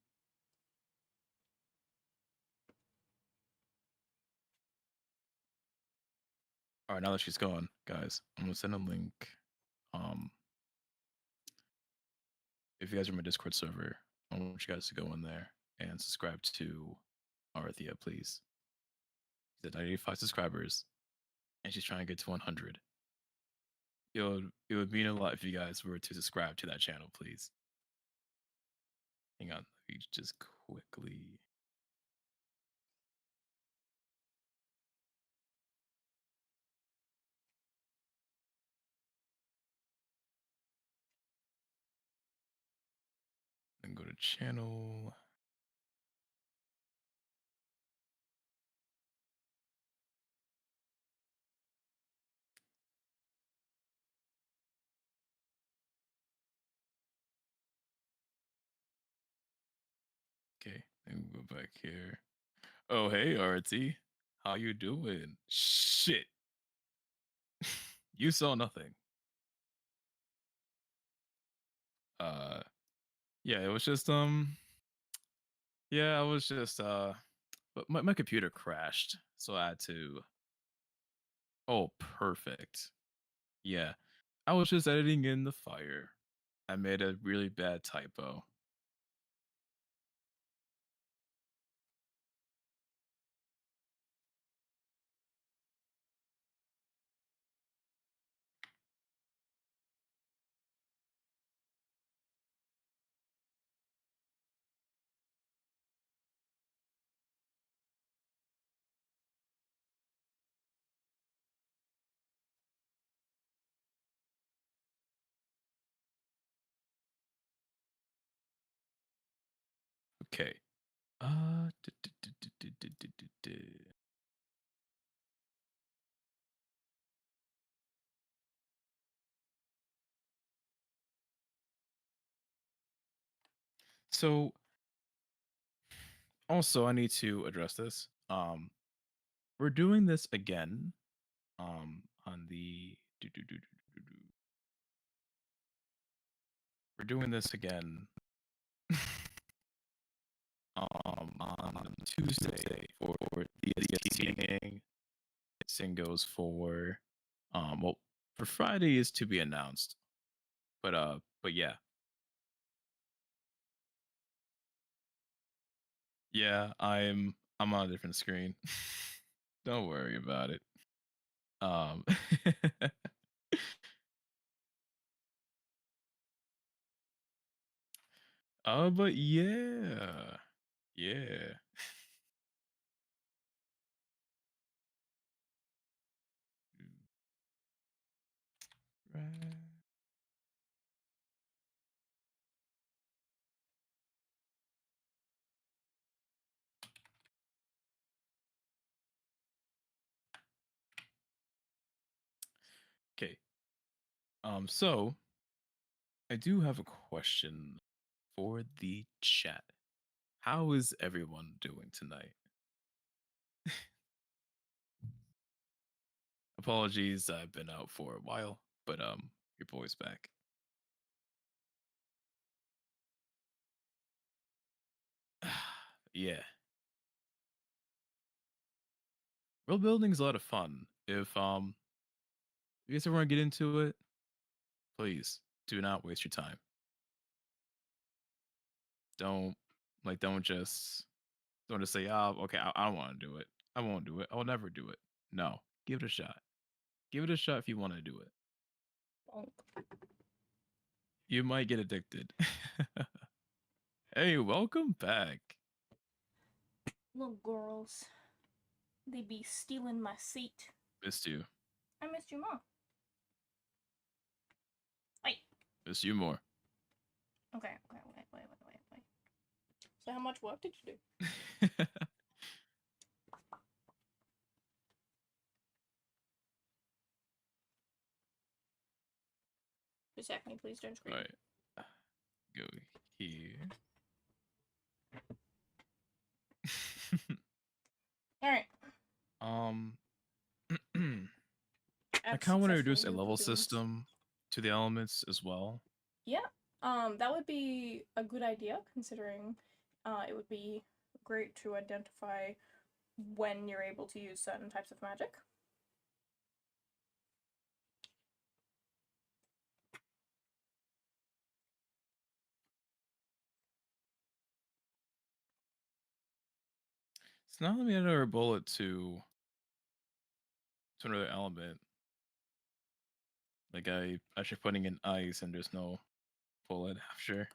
[SPEAKER 1] All right, now that she's gone, guys, I'm gonna send a link. Um, if you guys are in my Discord server, I want you guys to go in there and subscribe to Arthia, please. She's at 95 subscribers, and she's trying to get to 100. It would mean a lot if you guys were to subscribe to that channel, please. Hang on, let me just quickly. Then go to channel. Okay, then we go back here. Oh, hey, RT. How you doing? Shit. You saw nothing. Uh, yeah, it was just, yeah, I was just, but my computer crashed, so I had to, oh, perfect. Yeah, I was just editing in the fire. I made a really bad typo. Okay. Du- du- du- du- du- du- du- du- du. So also I need to address this. We're doing this again. On the we're doing this again. On Tuesday for the meeting. Same goes for well for Friday is to be announced. But yeah. Yeah, I'm on a different screen. Don't worry about it. Um but yeah. Yeah. Right. Okay. So I do have a question for the chat. How is everyone doing tonight? Apologies, I've been out for a while, but your boy's back. Yeah. World building is a lot of fun. If you guys ever want to get into it, please do not waste your time. Don't don't just say, oh, okay, I don't want to do it. I won't do it. I will never do it. No. Give it a shot. Give it a shot if you want to do it.
[SPEAKER 2] Bonk.
[SPEAKER 1] You might get addicted. Hey, welcome back.
[SPEAKER 2] Little girls. They be stealing my seat.
[SPEAKER 1] Missed you.
[SPEAKER 2] I missed you more. Wait.
[SPEAKER 1] Missed you more.
[SPEAKER 2] Okay, wait. So how much work did you do? Just a second, please don't scream.
[SPEAKER 1] Alright. Go here.
[SPEAKER 2] Alright.
[SPEAKER 1] I kind of want to introduce a level system to the elements as well.
[SPEAKER 2] Yeah. That would be a good idea, considering it would be great to identify when you're able to use certain types of magic.
[SPEAKER 1] So now let me add another bullet to another element. Like I actually putting in ice and there's no bullet after.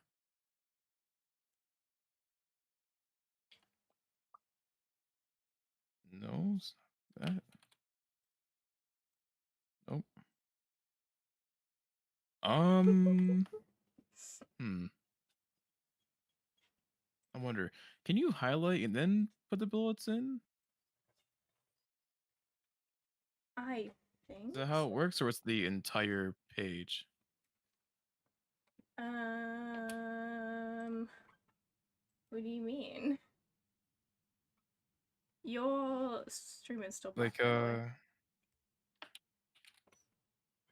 [SPEAKER 1] No, it's not that. Nope. I wonder, can you highlight and then put the bullets in?
[SPEAKER 2] I think.
[SPEAKER 1] Is that how it works, or it's the entire page?
[SPEAKER 2] What do you mean? Your stream is still black,
[SPEAKER 1] Like,
[SPEAKER 2] by the way.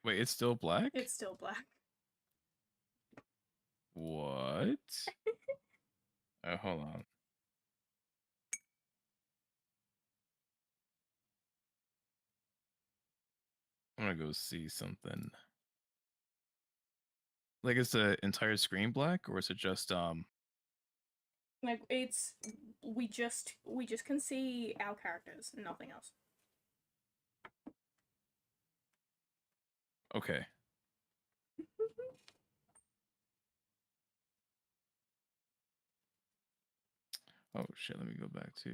[SPEAKER 1] wait, it's still black?
[SPEAKER 2] It's still black.
[SPEAKER 1] What? Hold on. I'm gonna go see something. Like, is the entire screen black, or is it just
[SPEAKER 2] Like it's we just can see our characters, nothing else.
[SPEAKER 1] okay? Oh shit! Let me go back to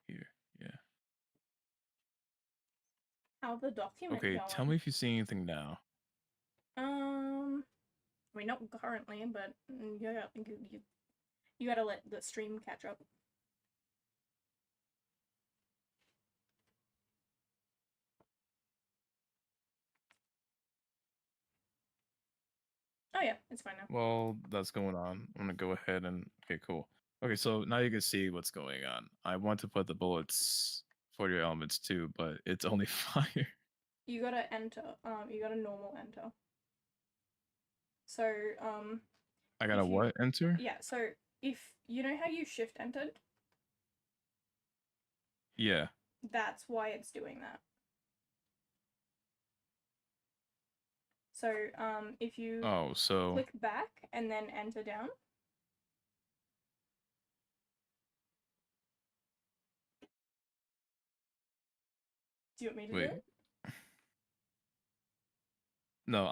[SPEAKER 1] here. Yeah.
[SPEAKER 2] How the document
[SPEAKER 1] Okay,
[SPEAKER 2] going?
[SPEAKER 1] tell me if you see anything now.
[SPEAKER 2] I mean, not currently, but you gotta let the stream catch up. Oh yeah, it's fine now.
[SPEAKER 1] Well, that's going on. I'm gonna go ahead and okay, cool. Okay, so now you can see what's going on. I want to put the bullets for your elements too, but it's only fire.
[SPEAKER 2] You gotta enter. You gotta normal enter. So
[SPEAKER 1] I gotta what? Enter?
[SPEAKER 2] Yeah. So if you know how you shift entered.
[SPEAKER 1] Yeah.
[SPEAKER 2] That's why it's doing that. So if you click back and then enter down. Do you want me to do it?
[SPEAKER 1] No,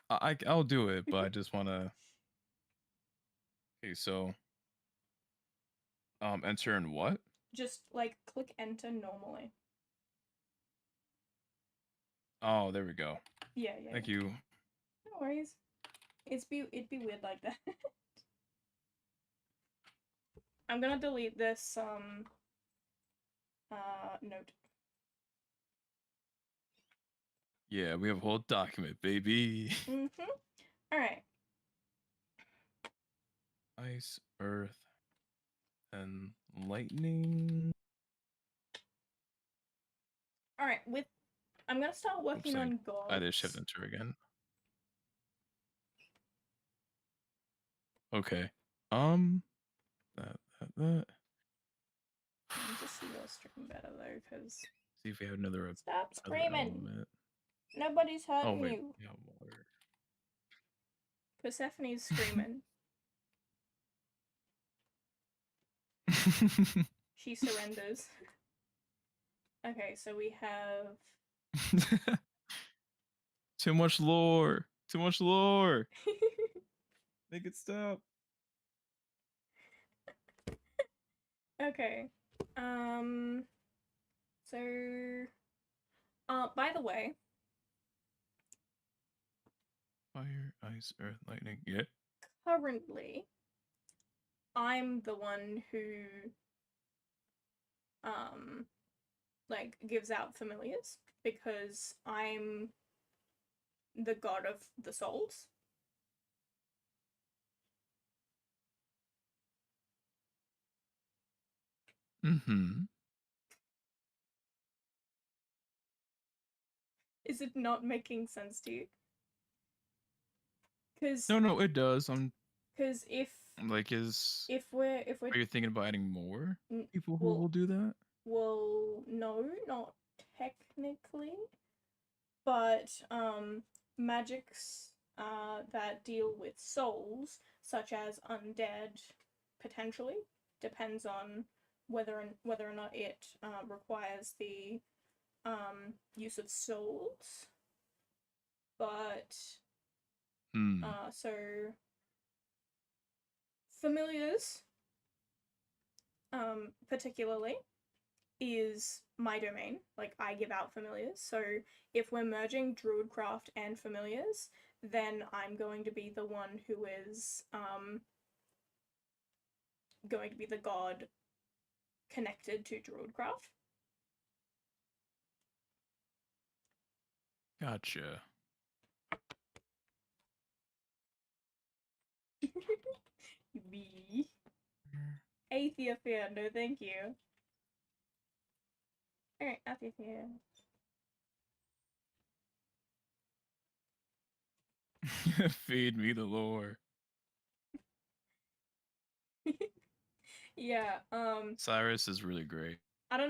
[SPEAKER 1] I'll do it, but I just wanna. Okay, so enter in what?
[SPEAKER 2] Just like click enter normally.
[SPEAKER 1] Oh, there we go.
[SPEAKER 2] Yeah.
[SPEAKER 1] Thank you.
[SPEAKER 2] No worries. It'd be weird like that. I'm gonna delete this note.
[SPEAKER 1] Yeah, we have a whole document, baby.
[SPEAKER 2] Mm-hmm. All right.
[SPEAKER 1] Ice, earth, and lightning.
[SPEAKER 2] All right. I'm gonna start
[SPEAKER 1] Oops,
[SPEAKER 2] working on
[SPEAKER 1] I did shift
[SPEAKER 2] gods.
[SPEAKER 1] enter again. Okay. That.
[SPEAKER 2] I need to see your stream better though, because
[SPEAKER 1] See if we have another
[SPEAKER 2] stop
[SPEAKER 1] other
[SPEAKER 2] screaming.
[SPEAKER 1] element.
[SPEAKER 2] Nobody's
[SPEAKER 1] Oh
[SPEAKER 2] hurting
[SPEAKER 1] wait,
[SPEAKER 2] you.
[SPEAKER 1] yeah, water.
[SPEAKER 2] Persephone's screaming. She surrenders. Okay, so we have.
[SPEAKER 1] Too much lore. Too much lore. Make it stop.
[SPEAKER 2] Okay. So. By the way.
[SPEAKER 1] Fire, ice, earth, lightning. Yeah.
[SPEAKER 2] Currently, I'm the one who like gives out familiars because I'm the god of the souls.
[SPEAKER 1] Mm-hmm.
[SPEAKER 2] Is it not making sense to you? Because
[SPEAKER 1] No, it does. I'm
[SPEAKER 2] if
[SPEAKER 1] like, is
[SPEAKER 2] if we're
[SPEAKER 1] are you thinking about adding more people who
[SPEAKER 2] well
[SPEAKER 1] will do that?
[SPEAKER 2] no, not technically, but magics that deal with souls, such as undead, potentially depends on whether or not it requires the use of souls. But
[SPEAKER 1] Hmm.
[SPEAKER 2] so familiars, particularly, is my domain. Like, I give out familiars. So if we're merging Druidcraft and familiars, then I'm going to be the one who is going to be the god connected to Druidcraft.
[SPEAKER 1] Gotcha.
[SPEAKER 2] B. Athia Fear, no thank you. Alright, Athia Fear.
[SPEAKER 1] Feed me the lore.
[SPEAKER 2] Yeah,
[SPEAKER 1] Cyrus is really great.
[SPEAKER 2] I don't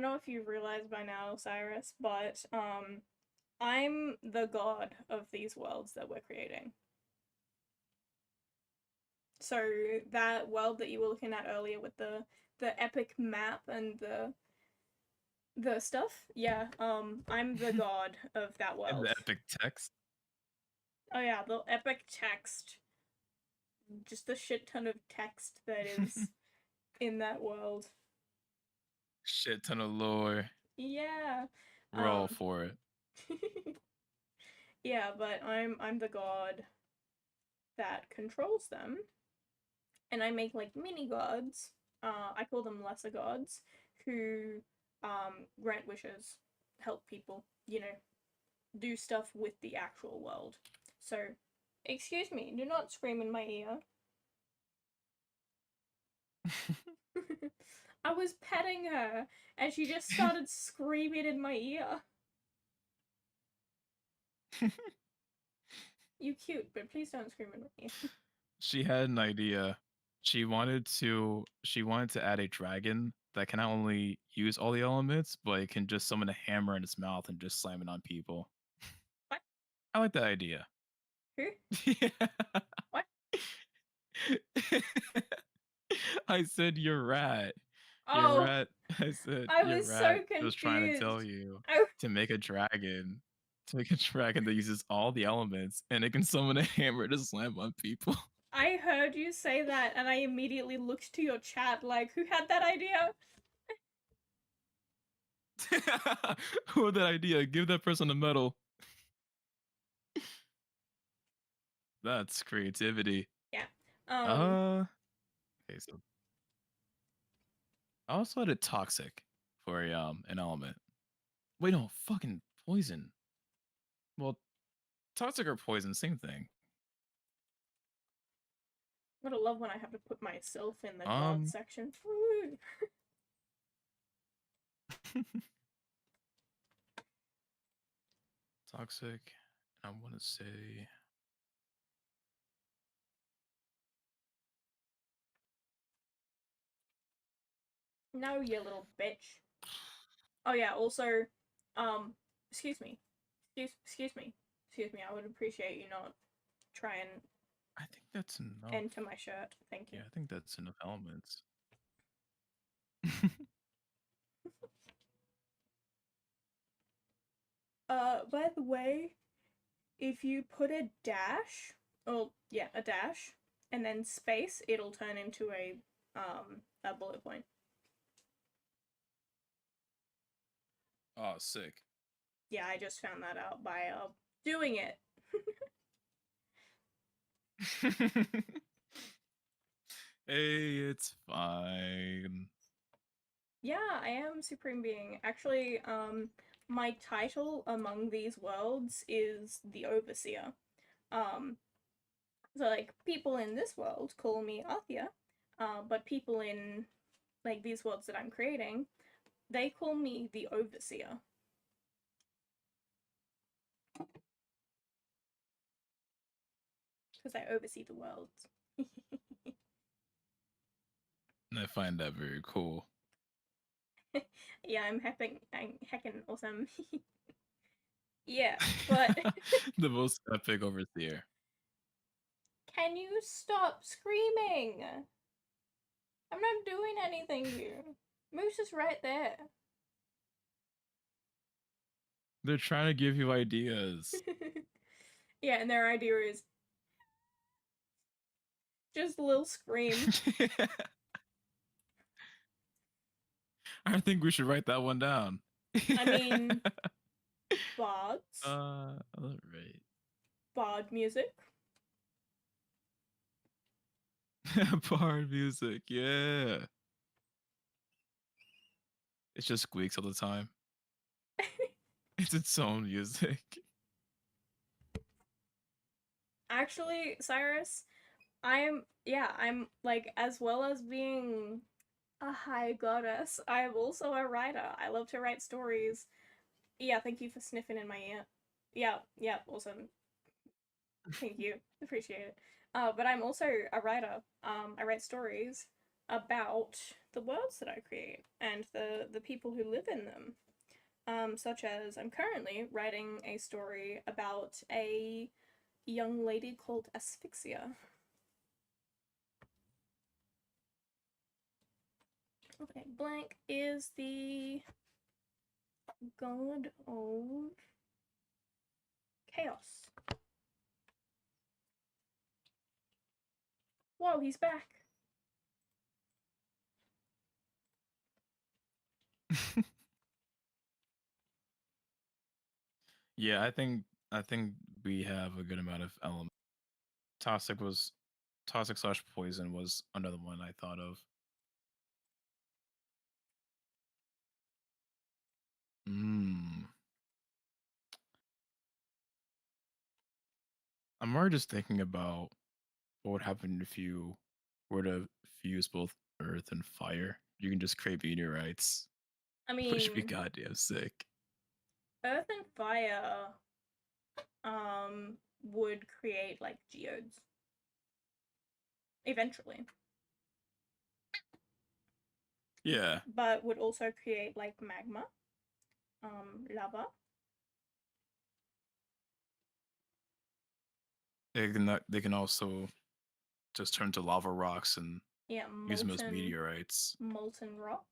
[SPEAKER 2] know if you've realized by now, Cyrus, but I'm the god of these worlds that we're creating. So that world that you were looking at earlier with the epic map and the stuff, yeah, I'm the god of that
[SPEAKER 1] And
[SPEAKER 2] world.
[SPEAKER 1] the epic text.
[SPEAKER 2] Oh yeah, the epic text, just the shit ton of text that is in that world.
[SPEAKER 1] Shit ton of lore.
[SPEAKER 2] Yeah.
[SPEAKER 1] We're all for it.
[SPEAKER 2] Yeah, but I'm the god that controls them, and I make like mini gods. I call them lesser gods who grant wishes, help people, do stuff with the actual world. So, excuse me, do not scream in my ear. I was petting her and she just started screaming in my ear. You cute, but please don't scream in my ear.
[SPEAKER 1] She had an idea. She wanted to add a dragon that can not only use all the elements, but it can just summon a hammer in its mouth and just slam it on people.
[SPEAKER 2] What?
[SPEAKER 1] I like that idea.
[SPEAKER 2] Who?
[SPEAKER 1] Yeah.
[SPEAKER 2] What?
[SPEAKER 1] I said you're right. You're
[SPEAKER 2] Oh,
[SPEAKER 1] right. I said
[SPEAKER 2] I
[SPEAKER 1] you're
[SPEAKER 2] was so
[SPEAKER 1] right. I was trying to tell
[SPEAKER 2] confused.
[SPEAKER 1] you
[SPEAKER 2] I
[SPEAKER 1] to make a dragon. To make a dragon that uses all the elements and it can summon a hammer to slam on people.
[SPEAKER 2] I heard you say that and I immediately looked to your chat like, who had that idea?
[SPEAKER 1] Who had that idea? Give that person a medal. That's creativity.
[SPEAKER 2] Yeah.
[SPEAKER 1] Okay, so I also had a toxic for a an element. Wait, no, fucking poison. Well, toxic or poison, same thing.
[SPEAKER 2] I would love when I have to put myself in the god
[SPEAKER 1] Um,
[SPEAKER 2] section. Woo!
[SPEAKER 1] toxic. I want to say.
[SPEAKER 2] No, you little bitch. Oh yeah, also, excuse me. Excuse me, I would appreciate you not try and
[SPEAKER 1] I think that's enough.
[SPEAKER 2] enter my shirt. Thank you.
[SPEAKER 1] Yeah, I think that's enough elements.
[SPEAKER 2] By the way, if you put a dash, oh yeah, a dash, and then space, it'll turn into a bullet point.
[SPEAKER 1] Oh, sick.
[SPEAKER 2] Yeah, I just found that out by doing it.
[SPEAKER 1] Hey, it's fine.
[SPEAKER 2] Yeah, I am Supreme Being. Actually, my title among these worlds is the Overseer. So like people in this world call me Arthia, but people in like these worlds that I'm creating, they call me the Overseer. Because I oversee the worlds.
[SPEAKER 1] I find that very cool.
[SPEAKER 2] Yeah, I'm heckin' awesome. Yeah, but
[SPEAKER 1] The most epic overseer.
[SPEAKER 2] can you stop screaming? I'm not doing anything here. Moose is right there.
[SPEAKER 1] They're trying to give you ideas.
[SPEAKER 2] Yeah, and their idea is just a little scream.
[SPEAKER 1] I think we should write that one down.
[SPEAKER 2] I mean, bards.
[SPEAKER 1] All right.
[SPEAKER 2] Bard music.
[SPEAKER 1] Bard music, yeah. It just squeaks all the time. It's its own music.
[SPEAKER 2] Actually, Cyrus, I'm like, as well as being a high goddess, I am also a writer. I love to write stories. Yeah, thank you for sniffing in my ear. Yeah, awesome. Thank you. Appreciate it. But I'm also a writer. I write stories about the worlds that I create and the people who live in them. Such as I'm currently writing a story about a young lady called Asphyxia. Okay, blank is the god of chaos. Whoa, he's back.
[SPEAKER 1] Yeah, I think we have a good amount of elements. Toxic was toxic slash poison was another one I thought of. Mm. I'm more just thinking about what would happen if you were to fuse both earth and fire. You can just create meteorites,
[SPEAKER 2] I
[SPEAKER 1] which would be
[SPEAKER 2] mean,
[SPEAKER 1] goddamn sick.
[SPEAKER 2] earth and fire would create like geodes eventually,
[SPEAKER 1] Yeah,
[SPEAKER 2] but would also create like magma, lava.
[SPEAKER 1] they can also just turn to lava rocks and
[SPEAKER 2] Yeah,
[SPEAKER 1] use them as meteorites.
[SPEAKER 2] molten rock.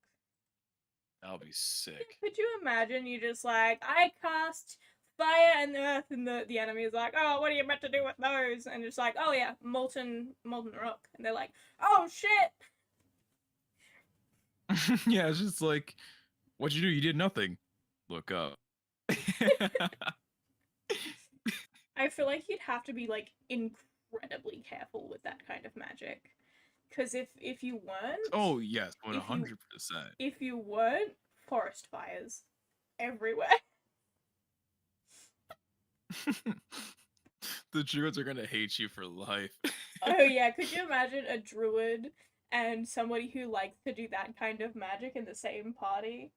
[SPEAKER 1] That'll be sick.
[SPEAKER 2] Could you imagine you just like, I cast fire and earth, and the enemy is like, oh, what are you meant to do with those? And it's like, oh yeah, molten rock, and they're like, oh shit.
[SPEAKER 1] Yeah, it's just like, what'd you do? You did nothing. Look up.
[SPEAKER 2] I feel like you'd have to be like incredibly careful with that kind of magic, because if you weren't,
[SPEAKER 1] Oh yes,
[SPEAKER 2] if you
[SPEAKER 1] 100%.
[SPEAKER 2] if you weren't, forest fires everywhere.
[SPEAKER 1] The druids are gonna hate you for life.
[SPEAKER 2] Oh yeah, could you imagine a druid and somebody who likes to do that kind of magic in the same party?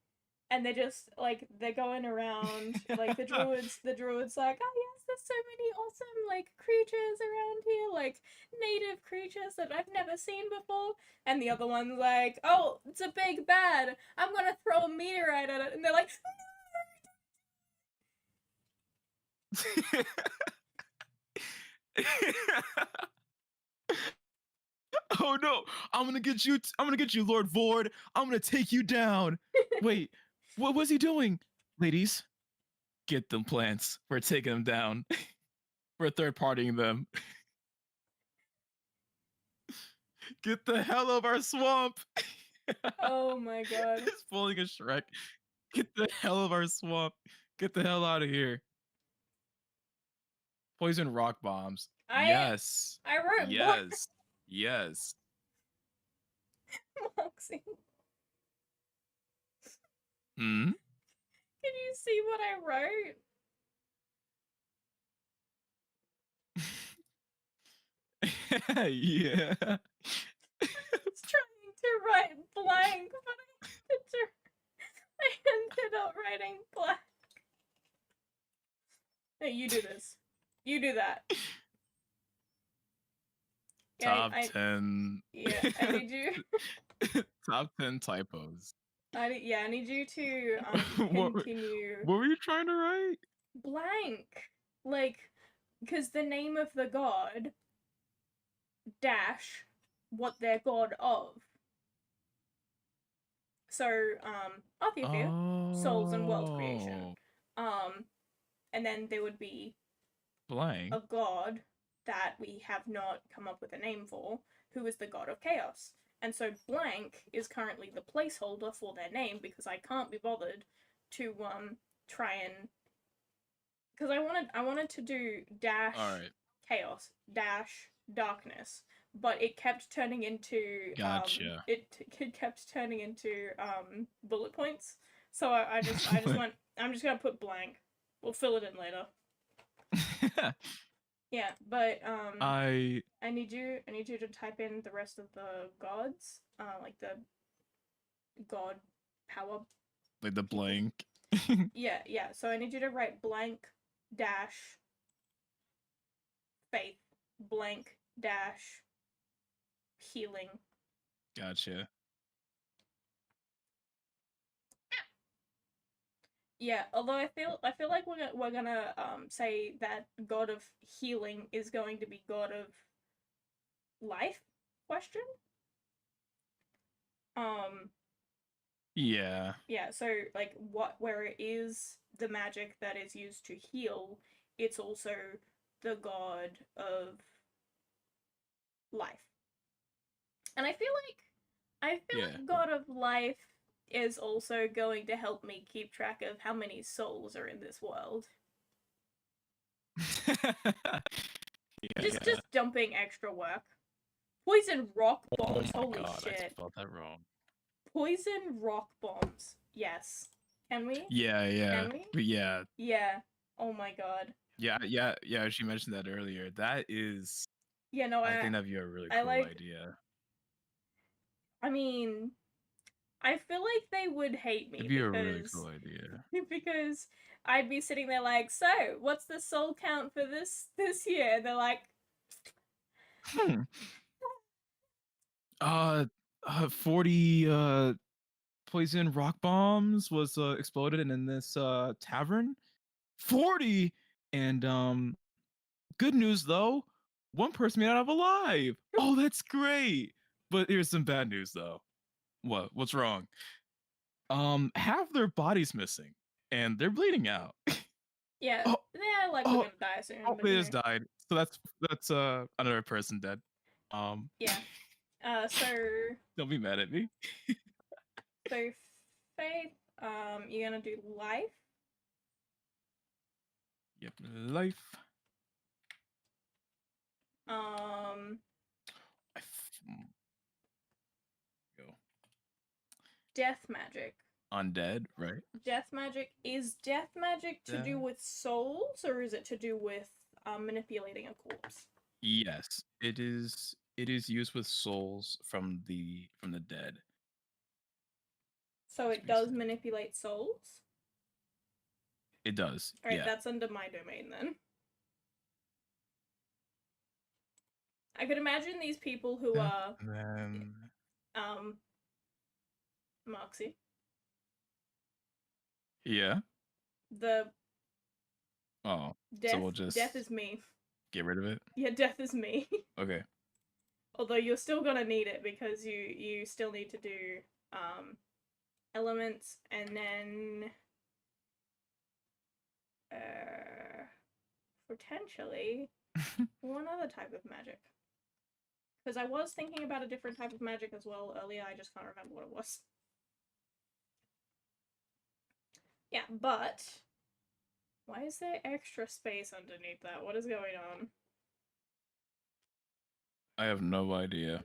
[SPEAKER 2] And they just like they're going around like the druids like, oh yes, there's so many awesome like creatures around here, like native creatures that I've never seen before. And the other one's like, oh, it's a big bad, I'm gonna throw a meteorite at it. And they're like,
[SPEAKER 1] Oh no! I'm gonna get you. I'm gonna get you, Lord Vord. I'm gonna take you down. Wait, what was he doing? Ladies, get them plants. We're taking them down. We're third partying them. Get the hell out of our swamp.
[SPEAKER 2] oh my god.
[SPEAKER 1] He's pulling a Shrek. Get the hell out of our swamp. Get the hell out of here. Poison rock bombs.
[SPEAKER 2] I
[SPEAKER 1] Yes.
[SPEAKER 2] I wrote
[SPEAKER 1] Yes. Yes.
[SPEAKER 2] Moxie.
[SPEAKER 1] Hmm?
[SPEAKER 2] Can you see what I wrote?
[SPEAKER 1] Yeah.
[SPEAKER 2] I was trying to write blank, but I ended up writing blank. Hey, you do this. You do that. Yeah,
[SPEAKER 1] Top 10.
[SPEAKER 2] Yeah, I need you.
[SPEAKER 1] Top 10 typos.
[SPEAKER 2] I need you to
[SPEAKER 1] what,
[SPEAKER 2] continue
[SPEAKER 1] what were you trying to write?
[SPEAKER 2] blank, like, because the name of the god dash what they're god of. So Arthia, souls and world creation.
[SPEAKER 1] Oh.
[SPEAKER 2] And then there would be
[SPEAKER 1] Blank.
[SPEAKER 2] a god that we have not come up with a name for, who is the god of chaos. And so blank is currently the placeholder for their name because I can't be bothered to try and because I wanted to do dash chaos dash darkness, but it kept turning into
[SPEAKER 1] Gotcha.
[SPEAKER 2] it kept turning into bullet points. So I just went, I'm just gonna put blank. We'll fill it in later. Yeah, but I need you to type in the rest of the gods, like the god power.
[SPEAKER 1] Like the blank.
[SPEAKER 2] Yeah. So I need you to write blank dash faith, blank dash healing.
[SPEAKER 1] Gotcha.
[SPEAKER 2] Yeah, although I feel like we're gonna say that god of healing is going to be god of life? Question.
[SPEAKER 1] Yeah.
[SPEAKER 2] Yeah, so like where it is the magic that is used to heal, it's also the god of life. And I feel like god of life is also going to help me keep track of how many souls are in this world. Just dumping extra work. Poison rock bombs. Holy shit.
[SPEAKER 1] I spelled that wrong.
[SPEAKER 2] Poison rock bombs. Yes. Can we?
[SPEAKER 1] Yeah.
[SPEAKER 2] Can we?
[SPEAKER 1] But yeah.
[SPEAKER 2] Yeah. Oh my god.
[SPEAKER 1] Yeah. She mentioned that earlier. That is.
[SPEAKER 2] Yeah, no,
[SPEAKER 1] I think that'd be a really cool idea.
[SPEAKER 2] I mean, I feel like they would hate me.
[SPEAKER 1] It'd be a really cool idea.
[SPEAKER 2] Because I'd be sitting there like, so what's the soul count for this year? And they're like,
[SPEAKER 1] 40 poison rock bombs was exploded in this tavern. 40, and good news though, one person made it out alive. Oh, that's great. But here's some bad news though. What's wrong? Half their body's missing and they're bleeding out.
[SPEAKER 2] yeah, they're likely gonna die soon.
[SPEAKER 1] Oh, they just died. So that's another person dead.
[SPEAKER 2] Yeah. So
[SPEAKER 1] don't be mad at me.
[SPEAKER 2] So faith, you're gonna do life.
[SPEAKER 1] Yep, life.
[SPEAKER 2] Death magic.
[SPEAKER 1] undead, right?
[SPEAKER 2] Death magic. Is death magic to do
[SPEAKER 1] Yeah.
[SPEAKER 2] with souls, or is it to do with manipulating a corpse?
[SPEAKER 1] Yes, it is. It is used with souls from the dead.
[SPEAKER 2] So
[SPEAKER 1] As
[SPEAKER 2] it
[SPEAKER 1] we
[SPEAKER 2] does
[SPEAKER 1] say,
[SPEAKER 2] manipulate souls?
[SPEAKER 1] it does.
[SPEAKER 2] Alright,
[SPEAKER 1] Yeah.
[SPEAKER 2] that's under my domain then. I could imagine these people who
[SPEAKER 1] Death,
[SPEAKER 2] are
[SPEAKER 1] and then
[SPEAKER 2] um Marxy.
[SPEAKER 1] yeah.
[SPEAKER 2] The
[SPEAKER 1] Oh, so
[SPEAKER 2] death
[SPEAKER 1] we'll
[SPEAKER 2] death
[SPEAKER 1] just
[SPEAKER 2] is me.
[SPEAKER 1] get rid of it.
[SPEAKER 2] Yeah, death is me.
[SPEAKER 1] Okay.
[SPEAKER 2] Although you're still gonna need it because you still need to do um elements and then potentially one other type of magic. Because I was thinking about a different type of magic as well earlier, I just can't remember what it was. Yeah, but why is there extra space underneath that? What is going on?
[SPEAKER 1] I have no idea.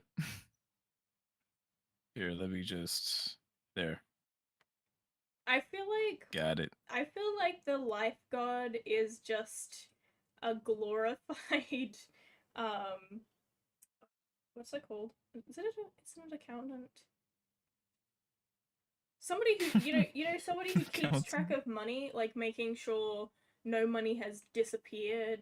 [SPEAKER 1] Here, let me just there.
[SPEAKER 2] I feel like
[SPEAKER 1] Got it.
[SPEAKER 2] the life god is just a glorified um what's it called? Is it it's not accountant. Somebody who somebody who keeps track
[SPEAKER 1] Counting.
[SPEAKER 2] of money, like making sure no money has disappeared.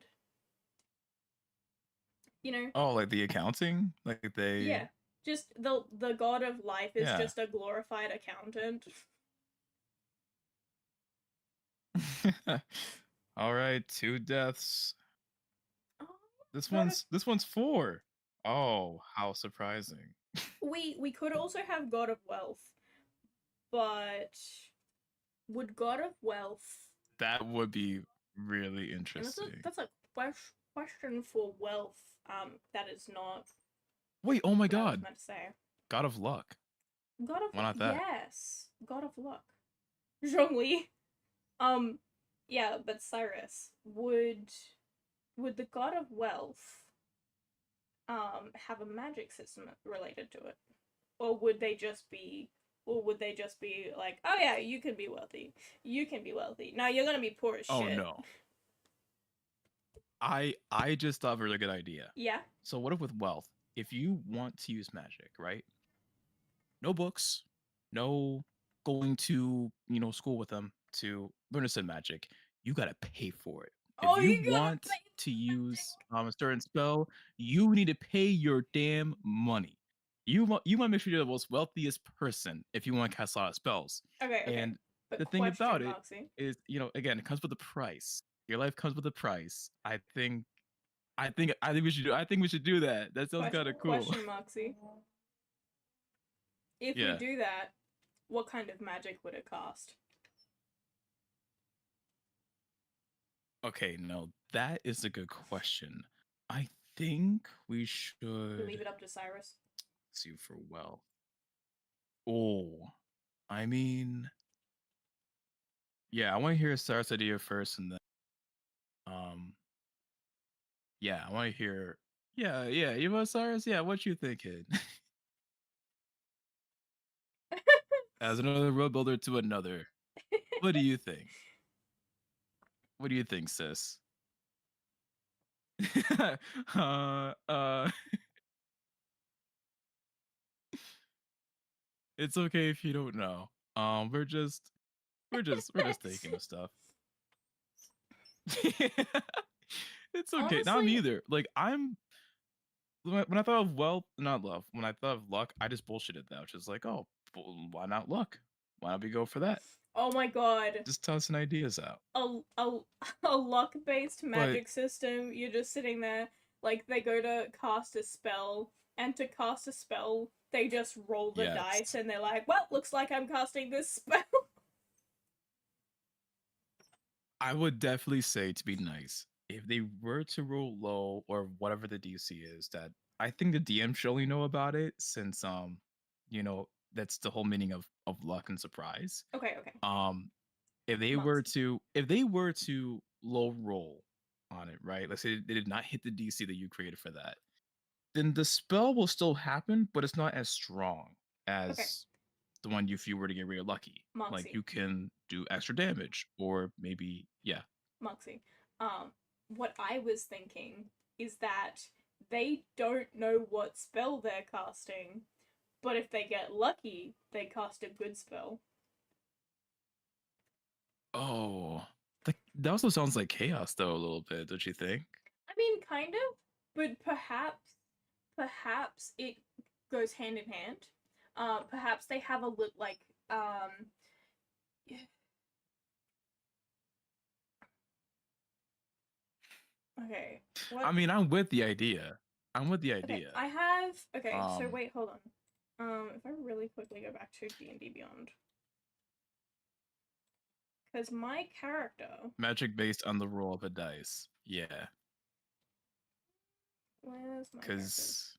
[SPEAKER 2] You know?
[SPEAKER 1] Oh, like the accounting? Like
[SPEAKER 2] Yeah.
[SPEAKER 1] they
[SPEAKER 2] Just the god of life is
[SPEAKER 1] yeah.
[SPEAKER 2] just a glorified accountant.
[SPEAKER 1] All right, 2 deaths.
[SPEAKER 2] Oh,
[SPEAKER 1] This one's 4. Oh, how surprising.
[SPEAKER 2] we could also have god of wealth, but would god of wealth,
[SPEAKER 1] That would be really
[SPEAKER 2] and
[SPEAKER 1] interesting.
[SPEAKER 2] that's a question for wealth that is not
[SPEAKER 1] Wait, oh my
[SPEAKER 2] what I was
[SPEAKER 1] god.
[SPEAKER 2] meant to say.
[SPEAKER 1] God of luck.
[SPEAKER 2] God of
[SPEAKER 1] Why not that?
[SPEAKER 2] yes, god of luck. Zhongli. Um, yeah, but Cyrus, would the god of wealth have a magic system related to it, or would they just be, like, oh yeah, you can be wealthy, you can be wealthy. Now you're gonna be poor as
[SPEAKER 1] Oh
[SPEAKER 2] shit.
[SPEAKER 1] no. I just thought of a really good idea.
[SPEAKER 2] Yeah.
[SPEAKER 1] So what if with wealth, if you want to use magic, right? No books, no going to, school with them to learn to send magic. You gotta pay for it. If
[SPEAKER 2] Oh,
[SPEAKER 1] you
[SPEAKER 2] you gotta
[SPEAKER 1] want
[SPEAKER 2] pay
[SPEAKER 1] to
[SPEAKER 2] for
[SPEAKER 1] use a certain spell, you need to pay your damn money. You want to make sure you're the most wealthiest person if you want to cast a lot of spells.
[SPEAKER 2] magic. Okay, okay.
[SPEAKER 1] And
[SPEAKER 2] But
[SPEAKER 1] the thing
[SPEAKER 2] question,
[SPEAKER 1] about it
[SPEAKER 2] Moxie.
[SPEAKER 1] is, again, it comes with a price. Your life comes with a price. I think we should do that. That sounds kind of cool.
[SPEAKER 2] Question, Moxie. If we
[SPEAKER 1] Yeah.
[SPEAKER 2] do that, what kind of magic would it cost?
[SPEAKER 1] Okay, no, that is a good question. I think we
[SPEAKER 2] We
[SPEAKER 1] should
[SPEAKER 2] leave it up to Cyrus.
[SPEAKER 1] see for wealth. Oh, I mean, yeah, I want to hear Sarah's idea first, and then, um, yeah, I want to hear. Yeah, yeah, you know, Cyrus. Yeah, what you think, kid? As another road builder to another, what do you think? What do you think, sis? uh, uh, it's okay if you don't know. We're just thinking of stuff. It's okay. Not me
[SPEAKER 2] Honestly,
[SPEAKER 1] either. Like when I thought of wealth, not love. When I thought of luck, I just bullshitted that, which is like, oh, why not luck? Why not we go for that?
[SPEAKER 2] oh my god.
[SPEAKER 1] Just tossing ideas out.
[SPEAKER 2] A, a luck based
[SPEAKER 1] But
[SPEAKER 2] magic system, you're just sitting there, like, they go to cast a spell, and to cast a spell, they just roll the dice
[SPEAKER 1] yes,
[SPEAKER 2] and they're like, well, looks like I'm casting this spell.
[SPEAKER 1] I would definitely say, to be nice, if they were to roll low or whatever the DC is, that I think the DM should only know about it, since that's the whole meaning of luck and surprise.
[SPEAKER 2] Okay, okay.
[SPEAKER 1] Um,
[SPEAKER 2] Moxie.
[SPEAKER 1] if they were to low roll on it, right? Let's say they did not hit the DC that you created for that, then the spell will still happen, but it's not as strong
[SPEAKER 2] Okay.
[SPEAKER 1] as the one if you were to get really lucky. Like
[SPEAKER 2] Moxie.
[SPEAKER 1] you can do extra damage, or maybe
[SPEAKER 2] Moxie. What I was thinking is that they don't know what spell they're casting, but if they get lucky, they cast a good spell.
[SPEAKER 1] Oh, that also sounds like chaos though a little bit, don't you think?
[SPEAKER 2] I mean, kind of, but perhaps it goes hand in hand. Perhaps they have a look like okay. What?
[SPEAKER 1] I mean, I'm with the idea. I'm with the
[SPEAKER 2] Okay,
[SPEAKER 1] idea.
[SPEAKER 2] I have. Okay, so
[SPEAKER 1] Um,
[SPEAKER 2] wait, hold on. If I really quickly go back to D&D Beyond, because my character.
[SPEAKER 1] magic based on the roll of a dice. Yeah,
[SPEAKER 2] Where's my characters?
[SPEAKER 1] because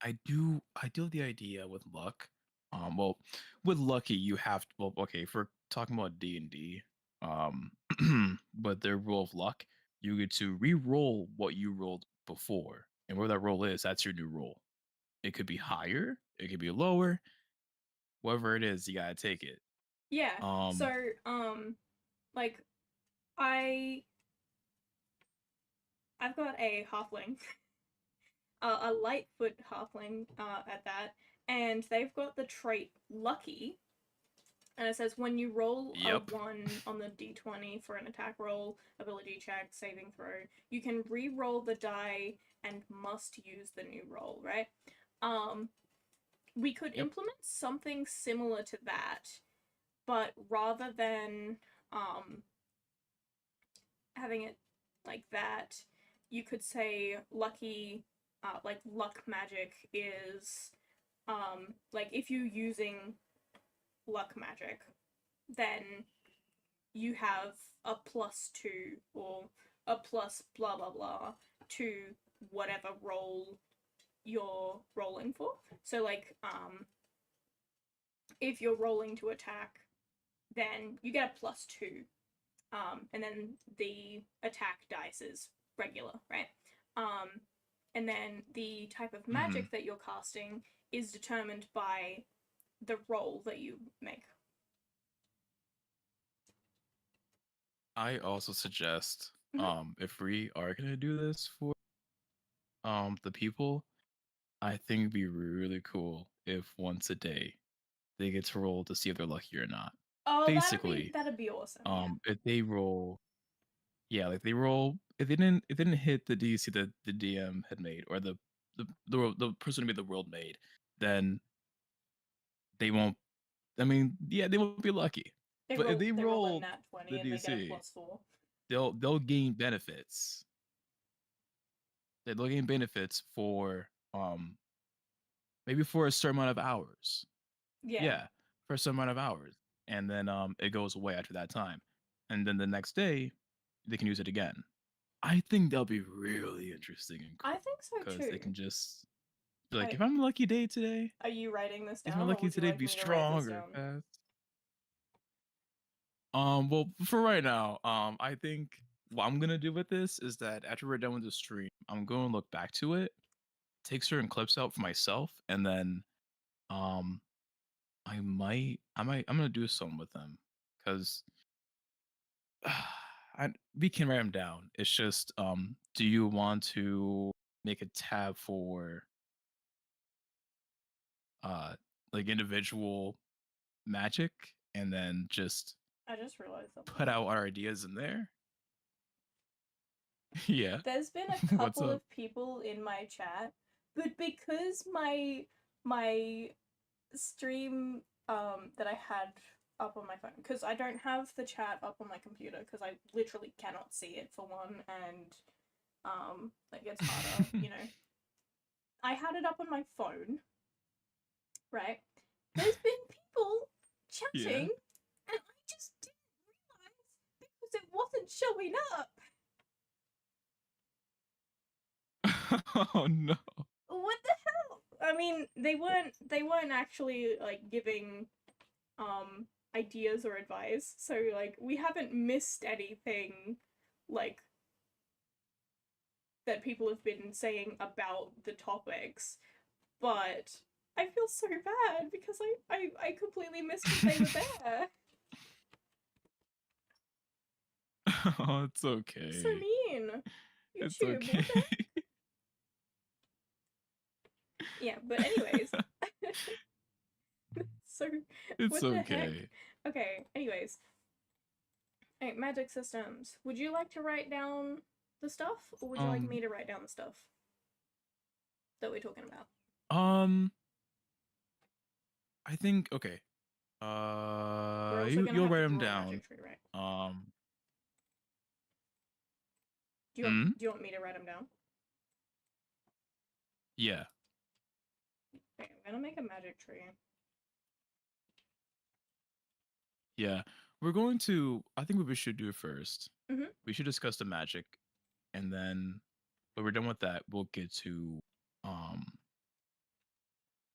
[SPEAKER 1] I do the idea with luck. Well, with lucky you have to, well, okay, if we're talking about D&D, but their roll of luck, you get to re-roll what you rolled before, and where that roll is, that's your new roll. It could be higher, it could be lower, whatever it is, you gotta take it.
[SPEAKER 2] Yeah. So,
[SPEAKER 1] Um,
[SPEAKER 2] like, I I've got a halfling, a lightfoot halfling, at that, and they've got the trait lucky, and it says when you roll a
[SPEAKER 1] yep.
[SPEAKER 2] 1 on the d20 for an attack roll, ability check, saving throw, you can re-roll the die and must use the new roll, right? We could
[SPEAKER 1] Yep.
[SPEAKER 2] implement something similar to that, but rather than having it like that, you could say lucky, like luck magic is, like if you're using luck magic, then you have a +2 or a plus blah blah blah to whatever roll you're rolling for. So like if you're rolling to attack, then you get a +2. And then the attack dice is regular, right? And then the type of
[SPEAKER 1] Mhm.
[SPEAKER 2] magic that you're casting is determined by the roll that you make.
[SPEAKER 1] I also suggest,
[SPEAKER 2] Mm-hmm.
[SPEAKER 1] if we are gonna do this for the people, I think it'd be really cool if once a day they get to roll to see if they're lucky or not.
[SPEAKER 2] Oh,
[SPEAKER 1] Basically,
[SPEAKER 2] that'd be awesome. Yeah.
[SPEAKER 1] if they roll, yeah, like they roll, if they didn't hit the DC that the DM had made, or the person who made the world made, then they won't. I mean, yeah, they won't be lucky. But if they
[SPEAKER 2] They roll a
[SPEAKER 1] roll
[SPEAKER 2] nat 20
[SPEAKER 1] the
[SPEAKER 2] and they get a
[SPEAKER 1] DC,
[SPEAKER 2] +4.
[SPEAKER 1] they'll gain benefits. They'll gain benefits for maybe for a certain amount of hours.
[SPEAKER 2] Yeah.
[SPEAKER 1] Yeah, for a certain amount of hours, and then it goes away after that time, and then the next day they can use it again. I think that'll be really interesting and
[SPEAKER 2] I
[SPEAKER 1] cool
[SPEAKER 2] think so
[SPEAKER 1] because they
[SPEAKER 2] too.
[SPEAKER 1] can just be like,
[SPEAKER 2] I,
[SPEAKER 1] if I'm a lucky day today,
[SPEAKER 2] are you writing this
[SPEAKER 1] is my
[SPEAKER 2] down or
[SPEAKER 1] lucky
[SPEAKER 2] would you
[SPEAKER 1] today
[SPEAKER 2] like
[SPEAKER 1] be
[SPEAKER 2] me to write this
[SPEAKER 1] strong or
[SPEAKER 2] down?
[SPEAKER 1] fast? Well, for right now, I think what I'm gonna do with this is that after we're done with the stream, I'm going to look back to it, take certain clips out for myself, and then um I'm gonna do something with them because we can write them down. It's just, do you want to make a tab for uh like individual magic and then just
[SPEAKER 2] I just realized
[SPEAKER 1] put
[SPEAKER 2] something.
[SPEAKER 1] out our ideas in there? Yeah.
[SPEAKER 2] There's been a
[SPEAKER 1] What's
[SPEAKER 2] couple
[SPEAKER 1] up?
[SPEAKER 2] of people in my chat, but because my stream that I had up on my phone, because I don't have the chat up on my computer because I literally cannot see it for one, and like it's harder, you know. I had it up on my phone, right? There's been people
[SPEAKER 1] Yeah.
[SPEAKER 2] chatting, and I just didn't realize because it wasn't showing up.
[SPEAKER 1] Oh no.
[SPEAKER 2] What the hell? I mean, they weren't actually like giving ideas or advice. So like we haven't missed anything like that people have been saying about the topics, but I feel so bad because I completely missed that they were there.
[SPEAKER 1] Oh, it's
[SPEAKER 2] So
[SPEAKER 1] okay.
[SPEAKER 2] mean.
[SPEAKER 1] It's
[SPEAKER 2] YouTube, what the
[SPEAKER 1] okay.
[SPEAKER 2] heck? Yeah, but anyways. So,
[SPEAKER 1] It's
[SPEAKER 2] what the heck?
[SPEAKER 1] okay.
[SPEAKER 2] Okay, anyways. Alright, magic systems. Would you like to write down the stuff, or would you like
[SPEAKER 1] Um,
[SPEAKER 2] me to write down the stuff that we're talking about?
[SPEAKER 1] um, I think okay.
[SPEAKER 2] We're also gonna
[SPEAKER 1] You'll
[SPEAKER 2] have
[SPEAKER 1] write
[SPEAKER 2] to
[SPEAKER 1] them
[SPEAKER 2] draw a
[SPEAKER 1] down.
[SPEAKER 2] magic tree, right?
[SPEAKER 1] Um,
[SPEAKER 2] Do you want me to write them down?
[SPEAKER 1] yeah,
[SPEAKER 2] Okay, I'm gonna make a magic tree.
[SPEAKER 1] yeah. We're going to. I think what we should do first.
[SPEAKER 2] Mm-hmm.
[SPEAKER 1] We should discuss the magic, and then when we're done with that, we'll get to um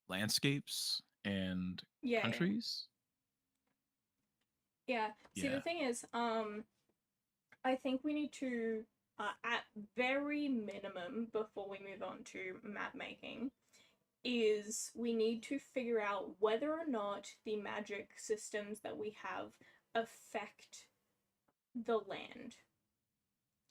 [SPEAKER 1] landscapes and
[SPEAKER 2] Yeah, yeah.
[SPEAKER 1] countries.
[SPEAKER 2] Yeah. See, the
[SPEAKER 1] Yeah.
[SPEAKER 2] thing is, I think we need to, at very minimum, before we move on to map making, is we need to figure out whether or not the magic systems that we have affect the land.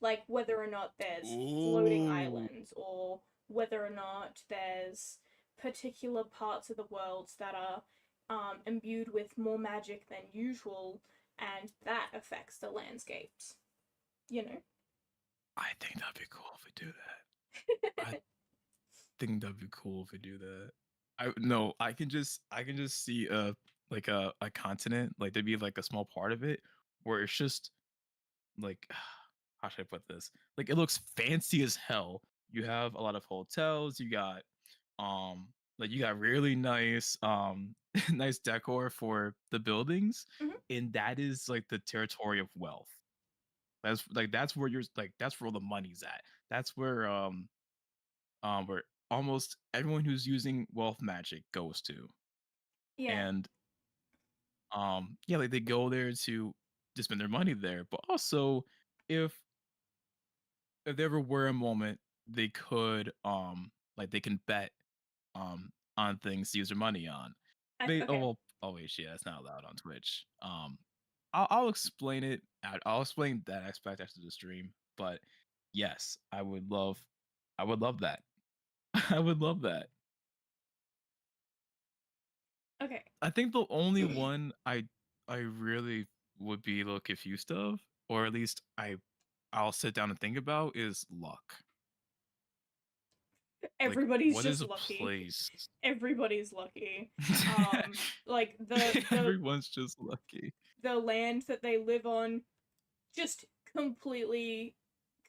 [SPEAKER 2] Like whether or not there's floating
[SPEAKER 1] Ooh.
[SPEAKER 2] islands, or whether or not there's particular parts of the world that are imbued with more magic than usual, and that affects the landscapes. You know?
[SPEAKER 1] I think that'd be cool if we do that. I think that'd be cool if we do that. I no, I can just see a continent, like there'd be like a small part of it where it's just like how should I put this? Like it looks fancy as hell. You have a lot of hotels, you got um you got really nice nice decor for the buildings,
[SPEAKER 2] Mm-hmm.
[SPEAKER 1] and that is like the territory of wealth. That's where you're like that's where all the money's at. That's where almost everyone who's using wealth magic goes to.
[SPEAKER 2] Yeah.
[SPEAKER 1] And yeah, like they go there to spend their money there. But also if there ever were a moment they could like they can bet on things to use their money on. They oh
[SPEAKER 2] Okay.
[SPEAKER 1] well oh wait, yeah, that's not allowed on Twitch. I'll explain it. I'll explain that aspect after the stream. But yes, I would love that. I would love that.
[SPEAKER 2] Okay.
[SPEAKER 1] I think the only one I really would be a little confused of, or at least I'll sit down and think about is luck. Like,
[SPEAKER 2] Everybody's
[SPEAKER 1] what is
[SPEAKER 2] just
[SPEAKER 1] a
[SPEAKER 2] lucky.
[SPEAKER 1] place?
[SPEAKER 2] Everybody's lucky. Like
[SPEAKER 1] Everyone's just lucky.
[SPEAKER 2] the land that they live on, just completely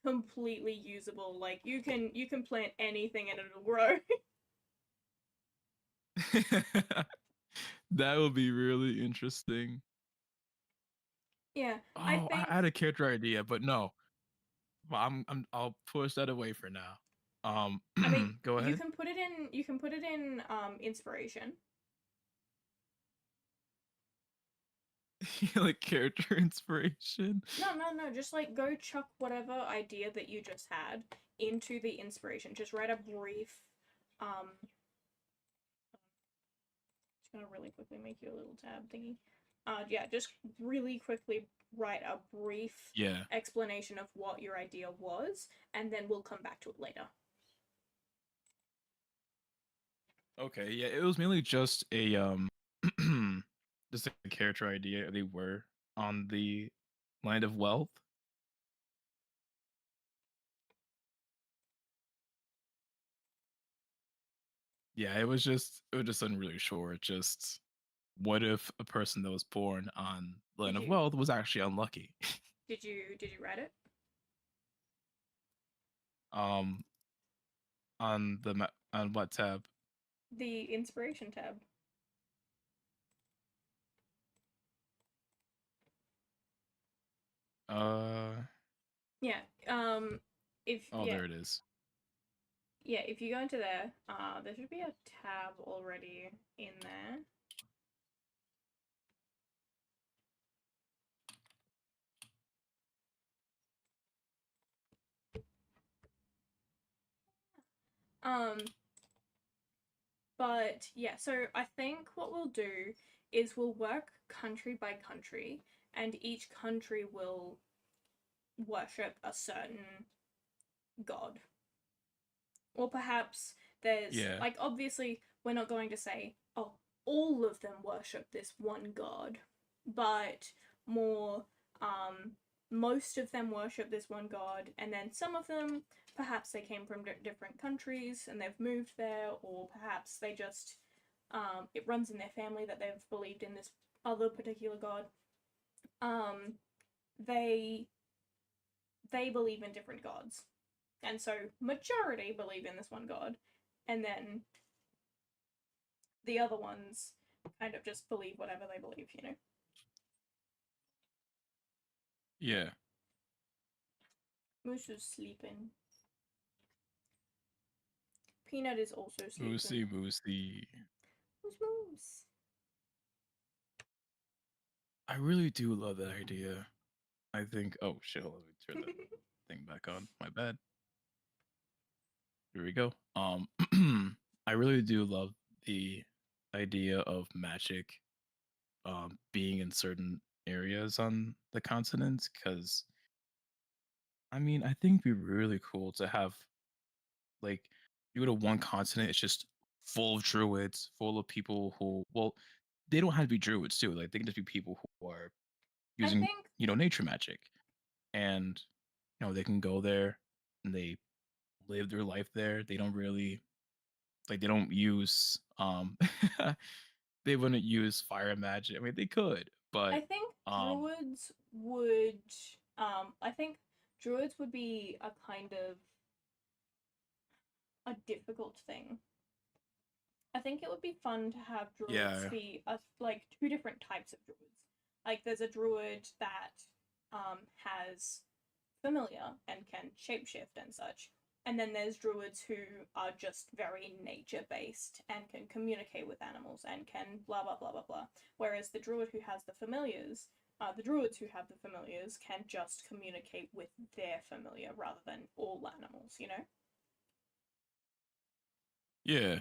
[SPEAKER 2] usable. Like you can plant anything and it'll grow.
[SPEAKER 1] That would be really interesting.
[SPEAKER 2] Yeah, I
[SPEAKER 1] Oh, I
[SPEAKER 2] think.
[SPEAKER 1] had a character idea, but no. Well, I'll push that away for now.
[SPEAKER 2] I mean,
[SPEAKER 1] Go
[SPEAKER 2] you
[SPEAKER 1] ahead.
[SPEAKER 2] can put it in. You can put it in inspiration.
[SPEAKER 1] Like character inspiration.
[SPEAKER 2] No, no, no. Just like go chuck whatever idea that you just had into the inspiration. Just write a brief. Just gonna really quickly make you a little tab thingy. Yeah, just really quickly write a brief
[SPEAKER 1] Yeah.
[SPEAKER 2] explanation of what your idea was, and then we'll come back to it later.
[SPEAKER 1] Okay, yeah, it was mainly just a just a character idea. They were on the land of wealth. Yeah, it was just something really short. Just what if a person that was born on the land
[SPEAKER 2] Did
[SPEAKER 1] of
[SPEAKER 2] you
[SPEAKER 1] wealth was actually unlucky?
[SPEAKER 2] did you write it?
[SPEAKER 1] um on what tab?
[SPEAKER 2] The inspiration tab.
[SPEAKER 1] Uh
[SPEAKER 2] Yeah. If
[SPEAKER 1] oh,
[SPEAKER 2] yeah
[SPEAKER 1] there it is.
[SPEAKER 2] yeah if you go into there, there should be a tab already in there. Um, But yeah, so I think what we'll do is we'll work country by country, and each country will worship a certain god. Or perhaps there's,
[SPEAKER 1] Yeah.
[SPEAKER 2] like, obviously, we're not going to say, oh, all of them worship this one god, but more, most of them worship this one god, and then some of them, perhaps they came from different countries and they've moved there, or perhaps they just, it runs in their family that they've believed in this other particular god. Um, they they believe in different gods. And so majority believe in this one god, and then the other ones kind of just believe whatever they believe, you know.
[SPEAKER 1] Yeah.
[SPEAKER 2] Moose is sleeping. Peanut is also
[SPEAKER 1] Moosey,
[SPEAKER 2] sleeping.
[SPEAKER 1] Moosey.
[SPEAKER 2] Moose, moose.
[SPEAKER 1] I really do love that idea. I think. Oh shit! Hold on, let me turn that thing back on. My bad. Here we go. I really do love the idea of magic being in certain areas on the continent because I mean I think it'd be really cool to have like you go to one continent, it's just full of druids, full of people who well, they don't have to be druids too. Like they can just be people who are
[SPEAKER 2] I
[SPEAKER 1] using,
[SPEAKER 2] think
[SPEAKER 1] nature magic. And they can go there and they live their life there. They don't really like they don't use they wouldn't use fire magic. I mean they could,
[SPEAKER 2] I
[SPEAKER 1] but
[SPEAKER 2] think
[SPEAKER 1] um
[SPEAKER 2] druids would I think druids would be a kind of a difficult thing. I think it would be fun to have druids
[SPEAKER 1] yeah.
[SPEAKER 2] be like two different types of druids. Like there's a druid that has familiar and can shapeshift and such. And then there's druids who are just very nature based and can communicate with animals and can blah blah blah blah blah. Whereas the druid who has the familiars, the druids who have the familiars can just communicate with their familiar rather than all animals, you know?
[SPEAKER 1] Yeah.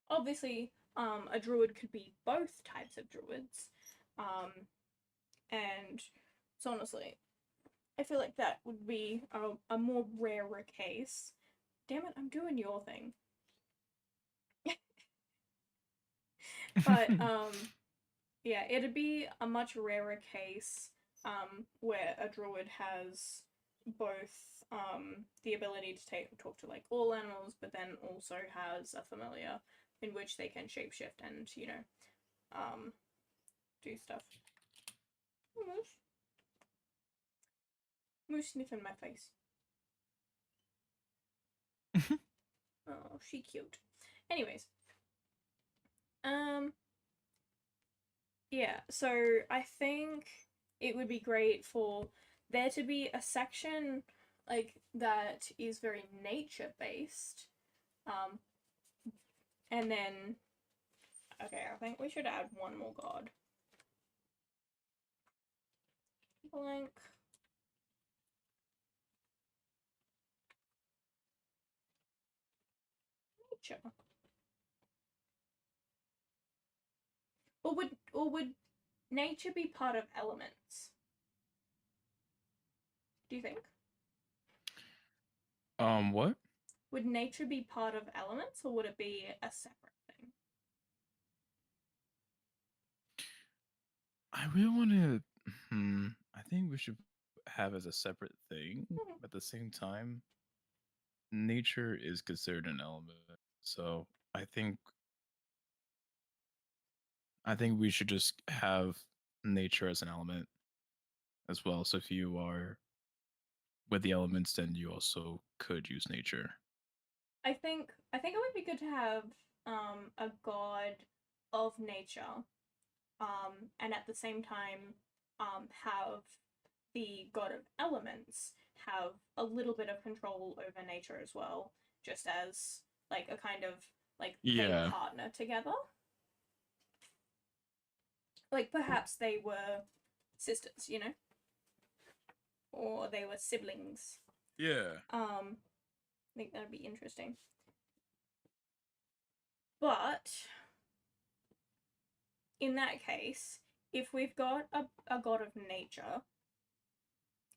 [SPEAKER 2] Obviously, a druid could be both types of druids. Um, and so honestly, I feel like that would be a more rarer case. Damn it, I'm doing your thing. But yeah, it'd be a much rarer case where a druid has both the ability to talk to like all animals, but then also has a familiar in which they can shapeshift and um do stuff. Moose, moose sniffing my face. Oh, she cute. Anyways, um, yeah, so I think it would be great for there to be a section like that is very nature based. Um, and then okay, I think we should add one more god. Blank nature. Or would nature be part of elements? Do you think?
[SPEAKER 1] What?
[SPEAKER 2] Would nature be part of elements or would it be a separate thing?
[SPEAKER 1] I really want to I think we should have as a separate thing.
[SPEAKER 2] Hmm.
[SPEAKER 1] At the same time, nature is considered an element. So I think we should just have nature as an element as well. So if you are with the elements, then you also could use nature.
[SPEAKER 2] I think it would be good to have a god of nature, and at the same time have the god of elements have a little bit of control over nature as well, just as like a kind of like they
[SPEAKER 1] Yeah.
[SPEAKER 2] partner together. Like perhaps they were sisters, you know? or they were siblings.
[SPEAKER 1] Yeah.
[SPEAKER 2] I think that'd be interesting. But in that case, if we've got a god of nature,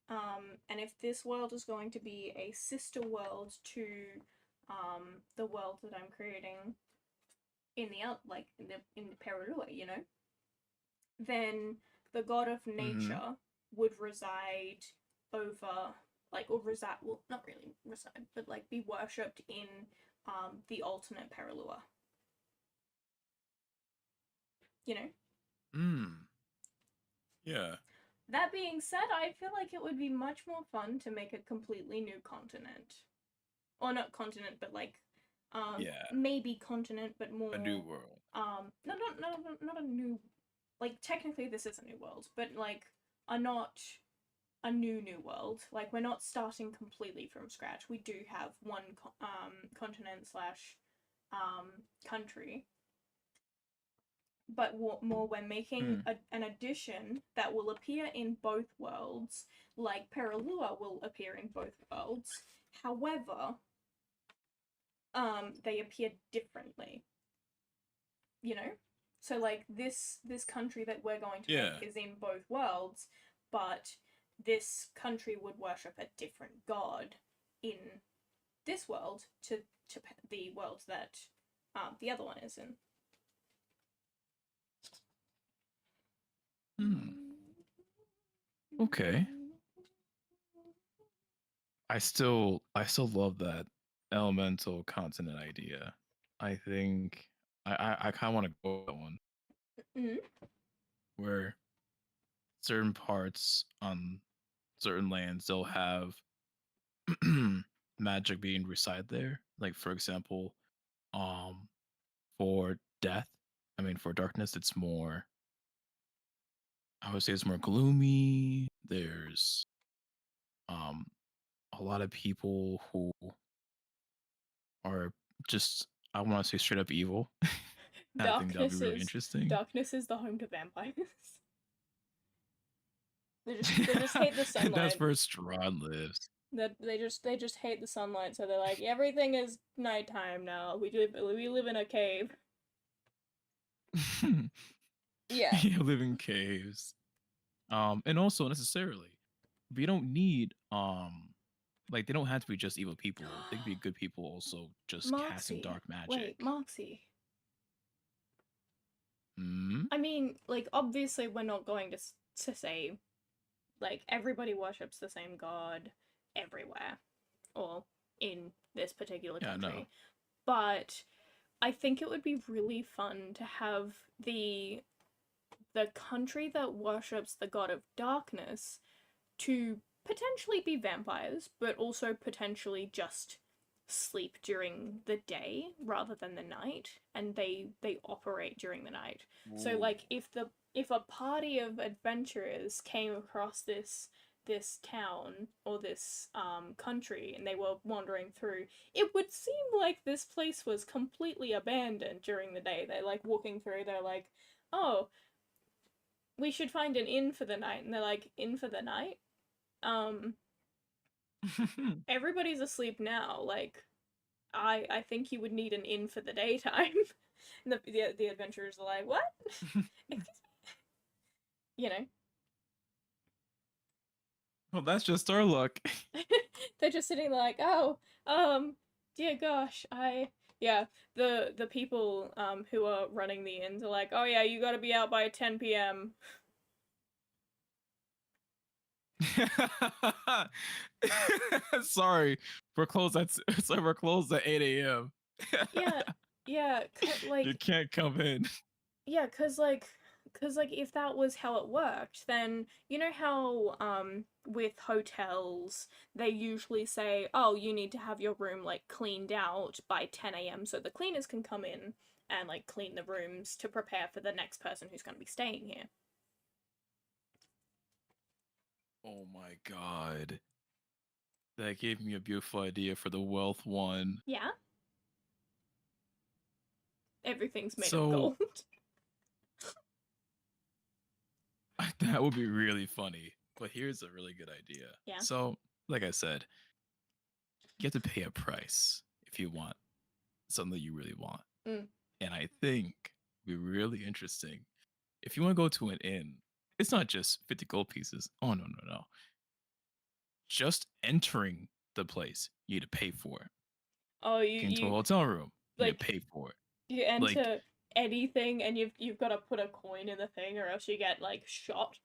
[SPEAKER 2] and if this world is going to be a sister world to the world that I'm creating in the Perulua, then the god of nature would reside over well, not really reside, but like be worshipped in the alternate Perulua. You know?
[SPEAKER 1] Yeah.
[SPEAKER 2] That being said, I feel like it would be much more fun to make a completely new continent. Or not continent, but like
[SPEAKER 1] Yeah.
[SPEAKER 2] maybe continent, but more
[SPEAKER 1] A new world.
[SPEAKER 2] not a new, like technically this is a new world, but like not a new world. Like we're not starting completely from scratch. We do have one continent slash country, but more we're making an addition that will appear in both worlds, like Peralua will appear in both worlds. However, they appear differently. So like this country that we're going to make is in both worlds, but this country would worship a different god in this world to the world that the other one is in.
[SPEAKER 1] Okay. I still love that elemental continent idea. I think I kind of want to go with that one. Where certain parts on certain lands they'll have magic being reside there. Like for example, for death, for darkness, it's more. I would say it's more gloomy. There's a lot of people who are just I want to say straight up evil. I think that'll be really interesting.
[SPEAKER 2] Darkness is the home to vampires. They just hate the sunlight.
[SPEAKER 1] That's where Strahd lives.
[SPEAKER 2] They just hate the sunlight, so they're like, everything is nighttime now. We live in a cave. Yeah.
[SPEAKER 1] You live in caves. And also necessarily, we don't need like they don't have to be just evil people. They can be good people also just
[SPEAKER 2] Marxy.
[SPEAKER 1] casting dark magic.
[SPEAKER 2] Wait, Marxy.
[SPEAKER 1] Mm-hmm.
[SPEAKER 2] I mean, like obviously we're not going to say like everybody worships the same god everywhere or in this particular country. No. But I think it would be really fun to have the country that worships the god of darkness to potentially be vampires, but also potentially just sleep during the day rather than the night, and they operate during the night. Ooh. So like if a party of adventurers came across this town or this country and they were wandering through, it would seem like this place was completely abandoned during the day. They're like walking through, they're like, oh, we should find an inn for the night, and they're like, inn for the night? Everybody's asleep now. Like, I think you would need an inn for the daytime. And the adventurers are like, what? You know.
[SPEAKER 1] Well, that's just our luck.
[SPEAKER 2] They're just sitting there like, oh, dear gosh, the people who are running the inns are like, oh yeah, you gotta be out by 10 p.m.
[SPEAKER 1] Sorry, we're closed at 8 a.m.
[SPEAKER 2] Yeah, like
[SPEAKER 1] you can't come in.
[SPEAKER 2] Yeah, cause if that was how it worked, then you know how with hotels they usually say, oh, you need to have your room like cleaned out by 10 a.m. so the cleaners can come in and like clean the rooms to prepare for the next person who's going to be staying here.
[SPEAKER 1] Oh my god. That gave me a beautiful idea for the wealth one.
[SPEAKER 2] Yeah. Everything's made of gold.
[SPEAKER 1] That would be really funny. But here's a really good idea.
[SPEAKER 2] Yeah.
[SPEAKER 1] So, like I said, you have to pay a price if you want something that you really want.
[SPEAKER 2] Mm.
[SPEAKER 1] And I think it'd be really interesting. If you want to go to an inn, it's not just 50 gold pieces. Oh, no, no, no. Just entering the place, you need to pay for it.
[SPEAKER 2] Oh,
[SPEAKER 1] Getting into a
[SPEAKER 2] you
[SPEAKER 1] hotel room, you need
[SPEAKER 2] like
[SPEAKER 1] to pay for it.
[SPEAKER 2] you
[SPEAKER 1] Like,
[SPEAKER 2] enter anything and you've got to put a coin in the thing or else you get like shot.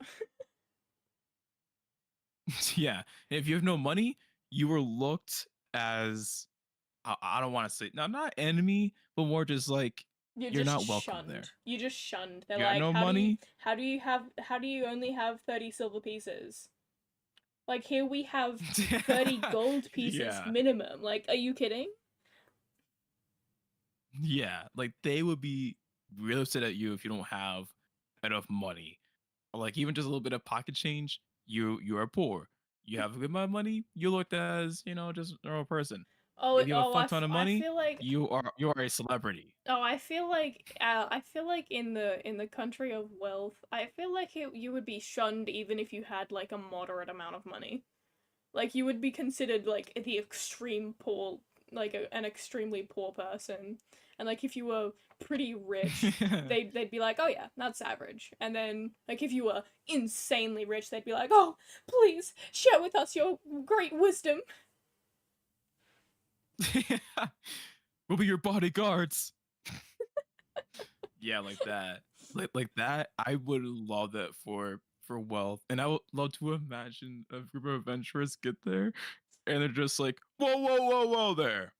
[SPEAKER 1] yeah. And if you have no money, you were looked as, I don't want to say, not enemy, but more just like,
[SPEAKER 2] You're
[SPEAKER 1] you're
[SPEAKER 2] just
[SPEAKER 1] not welcome there.
[SPEAKER 2] shunned. You're just shunned. They're
[SPEAKER 1] You got
[SPEAKER 2] like,
[SPEAKER 1] no money?
[SPEAKER 2] how do you only have 30 silver pieces? Like here we have 30 gold pieces
[SPEAKER 1] Yeah.
[SPEAKER 2] minimum. Like, are you kidding?
[SPEAKER 1] Yeah. Like, they would be real upset at you if you don't have enough money. Or like even just a little bit of pocket change, you are poor. You have a good amount of money, you looked as, just a normal person.
[SPEAKER 2] Oh,
[SPEAKER 1] If you have a fuck ton of
[SPEAKER 2] I
[SPEAKER 1] money,
[SPEAKER 2] feel like
[SPEAKER 1] you are a celebrity.
[SPEAKER 2] I feel like in the country of wealth, I feel like you would be shunned even if you had like a moderate amount of money. Like you would be considered like the extreme poor, like an extremely poor person. And like if you were pretty rich, they'd be like, "Oh yeah, that's average." And then like if you were insanely rich, they'd be like, "Oh, please share with us your great wisdom."
[SPEAKER 1] We'll be your bodyguards. Yeah, like that. Like that. I would love that for wealth. And I would love to imagine a group of adventurers get there and they're just like, whoa, whoa, whoa, whoa there.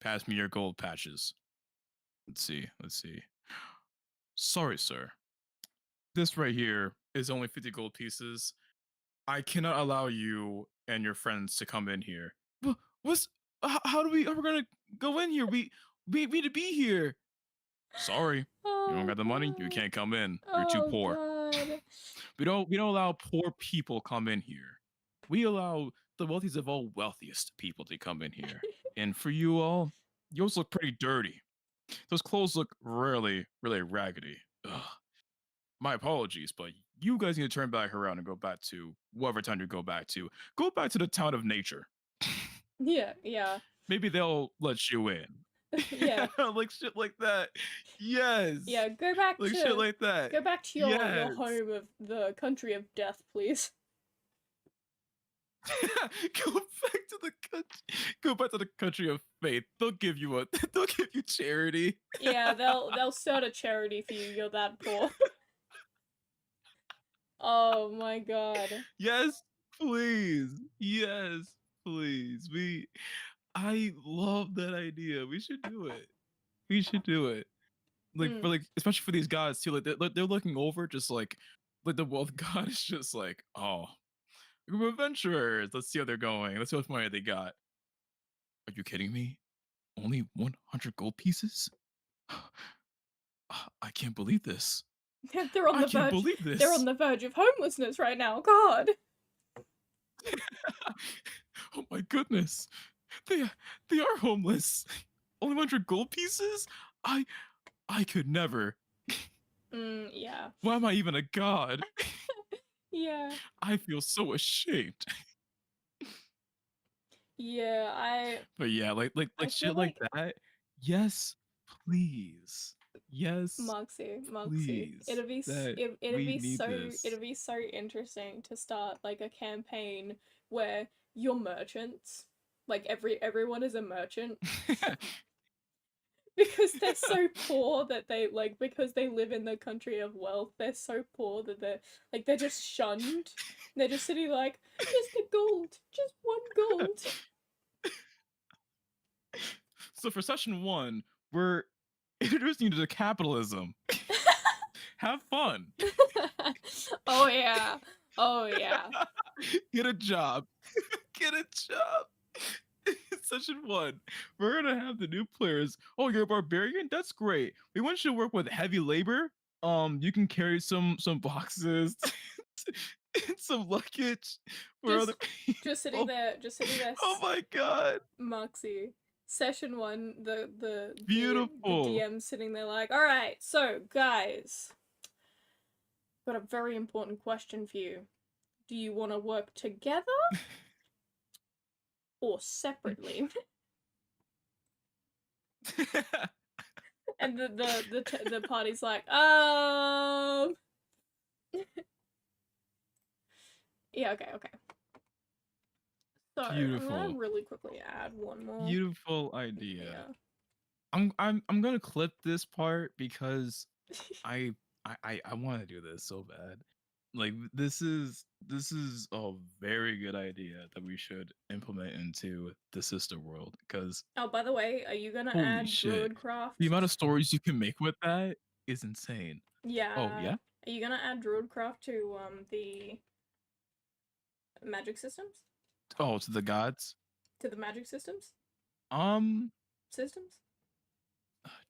[SPEAKER 1] Pass me your gold patches. Let's see. Let's see. Sorry, sir. This right here is only 50 gold pieces. I cannot allow you and your friends to come in here. But what's how do we are we gonna go in here? We need to be here. Sorry. You don't
[SPEAKER 2] Oh
[SPEAKER 1] got the money, you
[SPEAKER 2] god.
[SPEAKER 1] can't come in. You're too
[SPEAKER 2] Oh
[SPEAKER 1] poor.
[SPEAKER 2] god.
[SPEAKER 1] We don't allow poor people come in here. We allow the wealthiest of all wealthiest people to come in here. And for you all, yours look pretty dirty. Those clothes look really, really raggedy. Ugh. My apologies, but you guys need to turn back around and go back to whatever town you go back to. Go back to the town of nature.
[SPEAKER 2] Yeah, yeah.
[SPEAKER 1] Maybe they'll let you in.
[SPEAKER 2] Yeah.
[SPEAKER 1] Like shit like that. Yes.
[SPEAKER 2] Yeah,
[SPEAKER 1] Like shit like that.
[SPEAKER 2] go back to your
[SPEAKER 1] Yes.
[SPEAKER 2] home of the country of death, please.
[SPEAKER 1] Go back to the country of faith. They'll give you they'll give you charity.
[SPEAKER 2] Yeah, they'll start a charity for you. You're that poor. Oh my god.
[SPEAKER 1] Yes, please. Yes, please. I love that idea. We should do it. We should do it. Like
[SPEAKER 2] Mm.
[SPEAKER 1] for like especially for these guys too. Like they're looking over just like the wealth god is just like, oh, a group of adventurers. Let's see how they're going. Let's see how much money they got. Are you kidding me? Only 100 gold pieces? I can't believe this.
[SPEAKER 2] They're on
[SPEAKER 1] I
[SPEAKER 2] the
[SPEAKER 1] can't
[SPEAKER 2] verge.
[SPEAKER 1] believe
[SPEAKER 2] They're on
[SPEAKER 1] this.
[SPEAKER 2] the verge of homelessness right now. God.
[SPEAKER 1] Oh my goodness. They are homeless. Only 100 gold pieces? I could never.
[SPEAKER 2] Yeah.
[SPEAKER 1] Why am I even a god?
[SPEAKER 2] Yeah.
[SPEAKER 1] I feel so ashamed.
[SPEAKER 2] Yeah,
[SPEAKER 1] But yeah,
[SPEAKER 2] I
[SPEAKER 1] like
[SPEAKER 2] feel
[SPEAKER 1] shit like
[SPEAKER 2] like
[SPEAKER 1] that. Yes, please. Yes,
[SPEAKER 2] Moxie.
[SPEAKER 1] please. That
[SPEAKER 2] It'd
[SPEAKER 1] we
[SPEAKER 2] be
[SPEAKER 1] need
[SPEAKER 2] so
[SPEAKER 1] this.
[SPEAKER 2] interesting to start like a campaign where you're merchants. Like everyone is a merchant because they're so poor that because they live in the country of wealth, they're so poor that they're just shunned. They're just sitting like, just a gold, just one gold.
[SPEAKER 1] So for session 1, we're introducing you to capitalism. Have fun.
[SPEAKER 2] Oh yeah. Oh yeah.
[SPEAKER 1] Get a job. Get a job. Session 1. We're gonna have the new players. Oh, you're a barbarian? That's great. We want you to work with heavy labor. You can carry some boxes and some luggage for other people.
[SPEAKER 2] Just sitting there,
[SPEAKER 1] Oh my god.
[SPEAKER 2] Moxie. Session 1, the, the, the, the,
[SPEAKER 1] Beautiful.
[SPEAKER 2] DM sitting there like, all right, so guys, Got a very important question for you. Do you want to work together or separately? And the party's like, yeah, okay. So I'm gonna
[SPEAKER 1] Beautiful.
[SPEAKER 2] really quickly add one more
[SPEAKER 1] Beautiful idea.
[SPEAKER 2] here.
[SPEAKER 1] I'm gonna clip this part because I want to do this so bad. Like this is a very good idea that we should implement into the sister world because
[SPEAKER 2] Oh, by the way, are you gonna
[SPEAKER 1] holy
[SPEAKER 2] add
[SPEAKER 1] shit, the
[SPEAKER 2] Druidcraft?
[SPEAKER 1] amount of stories you can make with that is insane. Oh
[SPEAKER 2] Yeah.
[SPEAKER 1] yeah.
[SPEAKER 2] Are you gonna add Druidcraft to the magic systems?
[SPEAKER 1] Oh, to the gods.
[SPEAKER 2] To the magic systems?
[SPEAKER 1] Um,
[SPEAKER 2] Systems?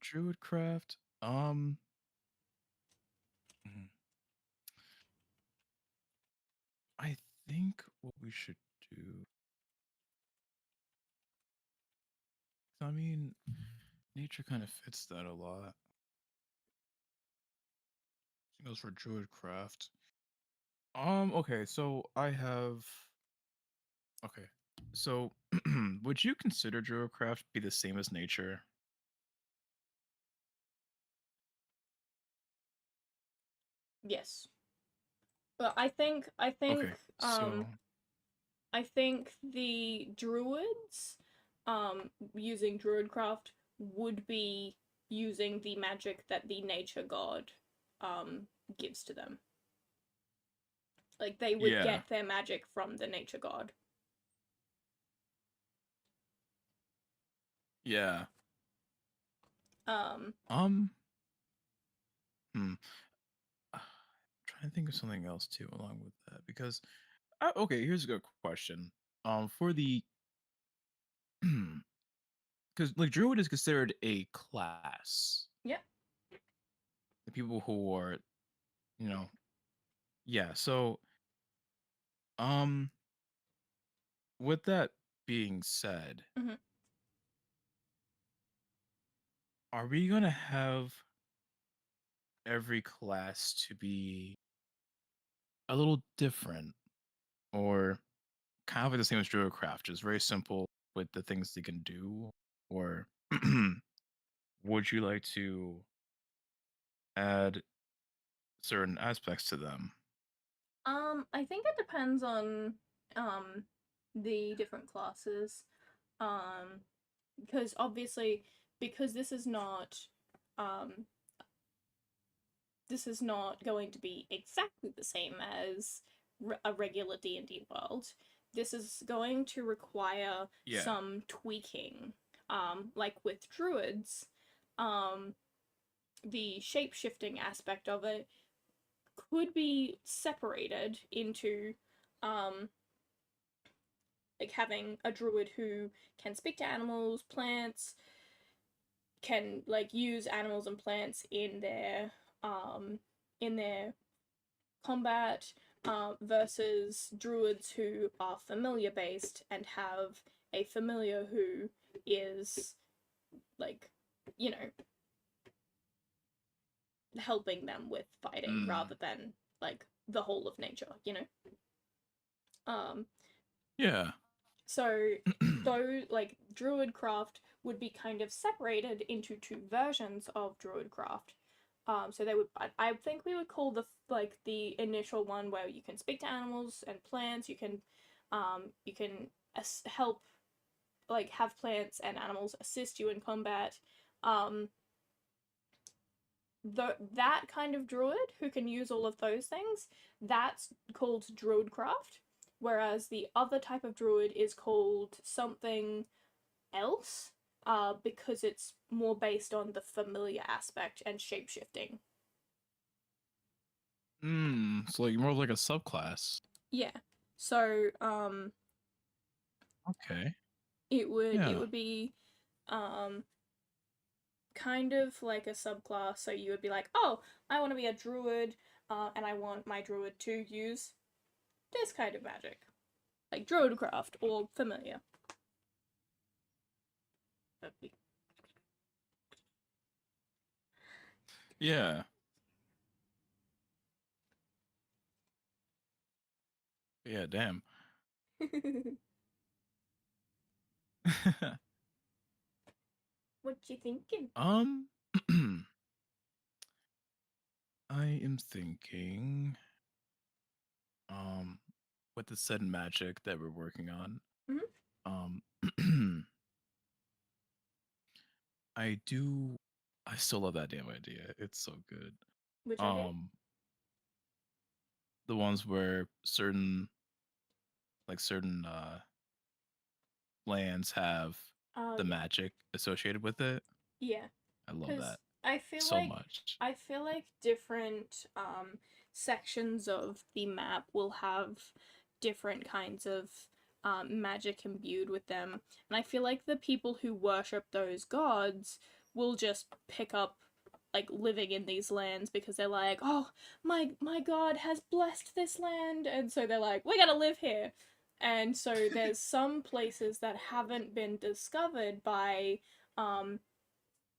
[SPEAKER 1] Druidcraft. Mhm. I think what we should do. I mean, nature kind of fits that a lot. It goes for Druidcraft. Okay, so I have. Okay, so would you consider Druidcraft be the same as nature?
[SPEAKER 2] Yes. But
[SPEAKER 1] Okay, so
[SPEAKER 2] I think the druids using Druidcraft would be using the magic that the nature god gives to them. Like they would
[SPEAKER 1] yeah,
[SPEAKER 2] get their magic from the nature god.
[SPEAKER 1] yeah.
[SPEAKER 2] Um
[SPEAKER 1] Um, hmm. Trying to think of something else too along with that because okay, here's a good question. For the because like Druid is considered a class.
[SPEAKER 2] yeah.
[SPEAKER 1] The people who are, you know, yeah. So, um, with that being said,
[SPEAKER 2] Mm-hmm.
[SPEAKER 1] are we gonna have every class to be a little different, or kind of like the same as Druidcraft, just very simple with the things they can do, or would you like to add certain aspects to them?
[SPEAKER 2] I think it depends on um the different classes. Um because obviously because um this is not going to be exactly the same as a regular D&D world. This is going to require
[SPEAKER 1] Yeah.
[SPEAKER 2] some tweaking. Like with druids, um the shape-shifting aspect of it could be separated into um like having a druid who can speak to animals, plants, can like use animals and plants um in their combat, versus druids who are familiar based and have a familiar who is like, you know, helping them with fighting
[SPEAKER 1] Mm.
[SPEAKER 2] rather than like the whole of nature, you know. Um,
[SPEAKER 1] Yeah.
[SPEAKER 2] so though like Druidcraft would be kind of separated into two versions of Druidcraft. So they would, I think we would call the initial one where you can speak to animals and plants. You can help like have plants and animals assist you in combat. Um, that kind of druid who can use all of those things, that's called Druidcraft. Whereas the other type of druid is called something else, because it's more based on the familiar aspect and shapeshifting.
[SPEAKER 1] So like more of like a subclass.
[SPEAKER 2] Yeah. So
[SPEAKER 1] Okay.
[SPEAKER 2] it
[SPEAKER 1] Yeah.
[SPEAKER 2] would be um kind of like a subclass. So you would be like, oh, I want to be a druid, and I want my druid to use this kind of magic, like druidcraft or familiar.
[SPEAKER 1] Yeah. Yeah, damn.
[SPEAKER 2] What you thinking?
[SPEAKER 1] um, I am thinking, um, with the said magic that we're working on,
[SPEAKER 2] Mhm.
[SPEAKER 1] um, I do, I still love that damn idea. It's so good.
[SPEAKER 2] Which idea?
[SPEAKER 1] Um, the ones where certain lands have
[SPEAKER 2] Oh
[SPEAKER 1] the
[SPEAKER 2] yeah,
[SPEAKER 1] magic associated with it.
[SPEAKER 2] yeah.
[SPEAKER 1] I love
[SPEAKER 2] Because
[SPEAKER 1] that
[SPEAKER 2] I feel
[SPEAKER 1] so
[SPEAKER 2] like
[SPEAKER 1] much.
[SPEAKER 2] different sections of the map will have different kinds of magic imbued with them, and I feel like the people who worship those gods will just pick up like living in these lands because they're like, oh, my god has blessed this land, and so they're like, we're gonna live here. And so there's some places that haven't been discovered by um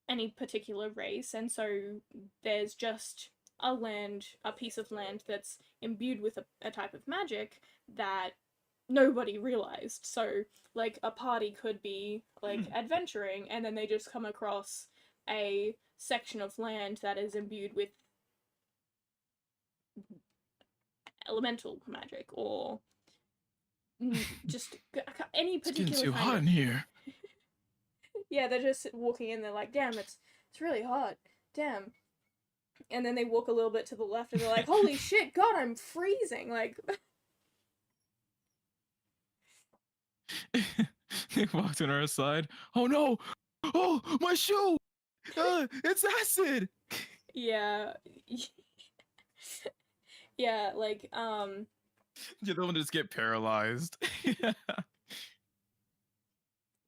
[SPEAKER 2] any particular race, and so there's just a piece of land that's imbued with a type of magic that nobody realized. So, like, a party could be like adventuring, and then they just come across a section of land that is imbued with elemental magic or just any
[SPEAKER 1] It's getting
[SPEAKER 2] particular
[SPEAKER 1] too
[SPEAKER 2] kind
[SPEAKER 1] hot
[SPEAKER 2] of.
[SPEAKER 1] in here.
[SPEAKER 2] Yeah, they're just walking in. They're like, "Damn, it's really hot. Damn." And then they walk a little bit to the left and they're like, holy shit, god, I'm freezing. Like,
[SPEAKER 1] They walked on our side. Oh no! Oh, my shoe! It's acid!
[SPEAKER 2] yeah. Yeah, like,
[SPEAKER 1] You're the one to just get paralyzed.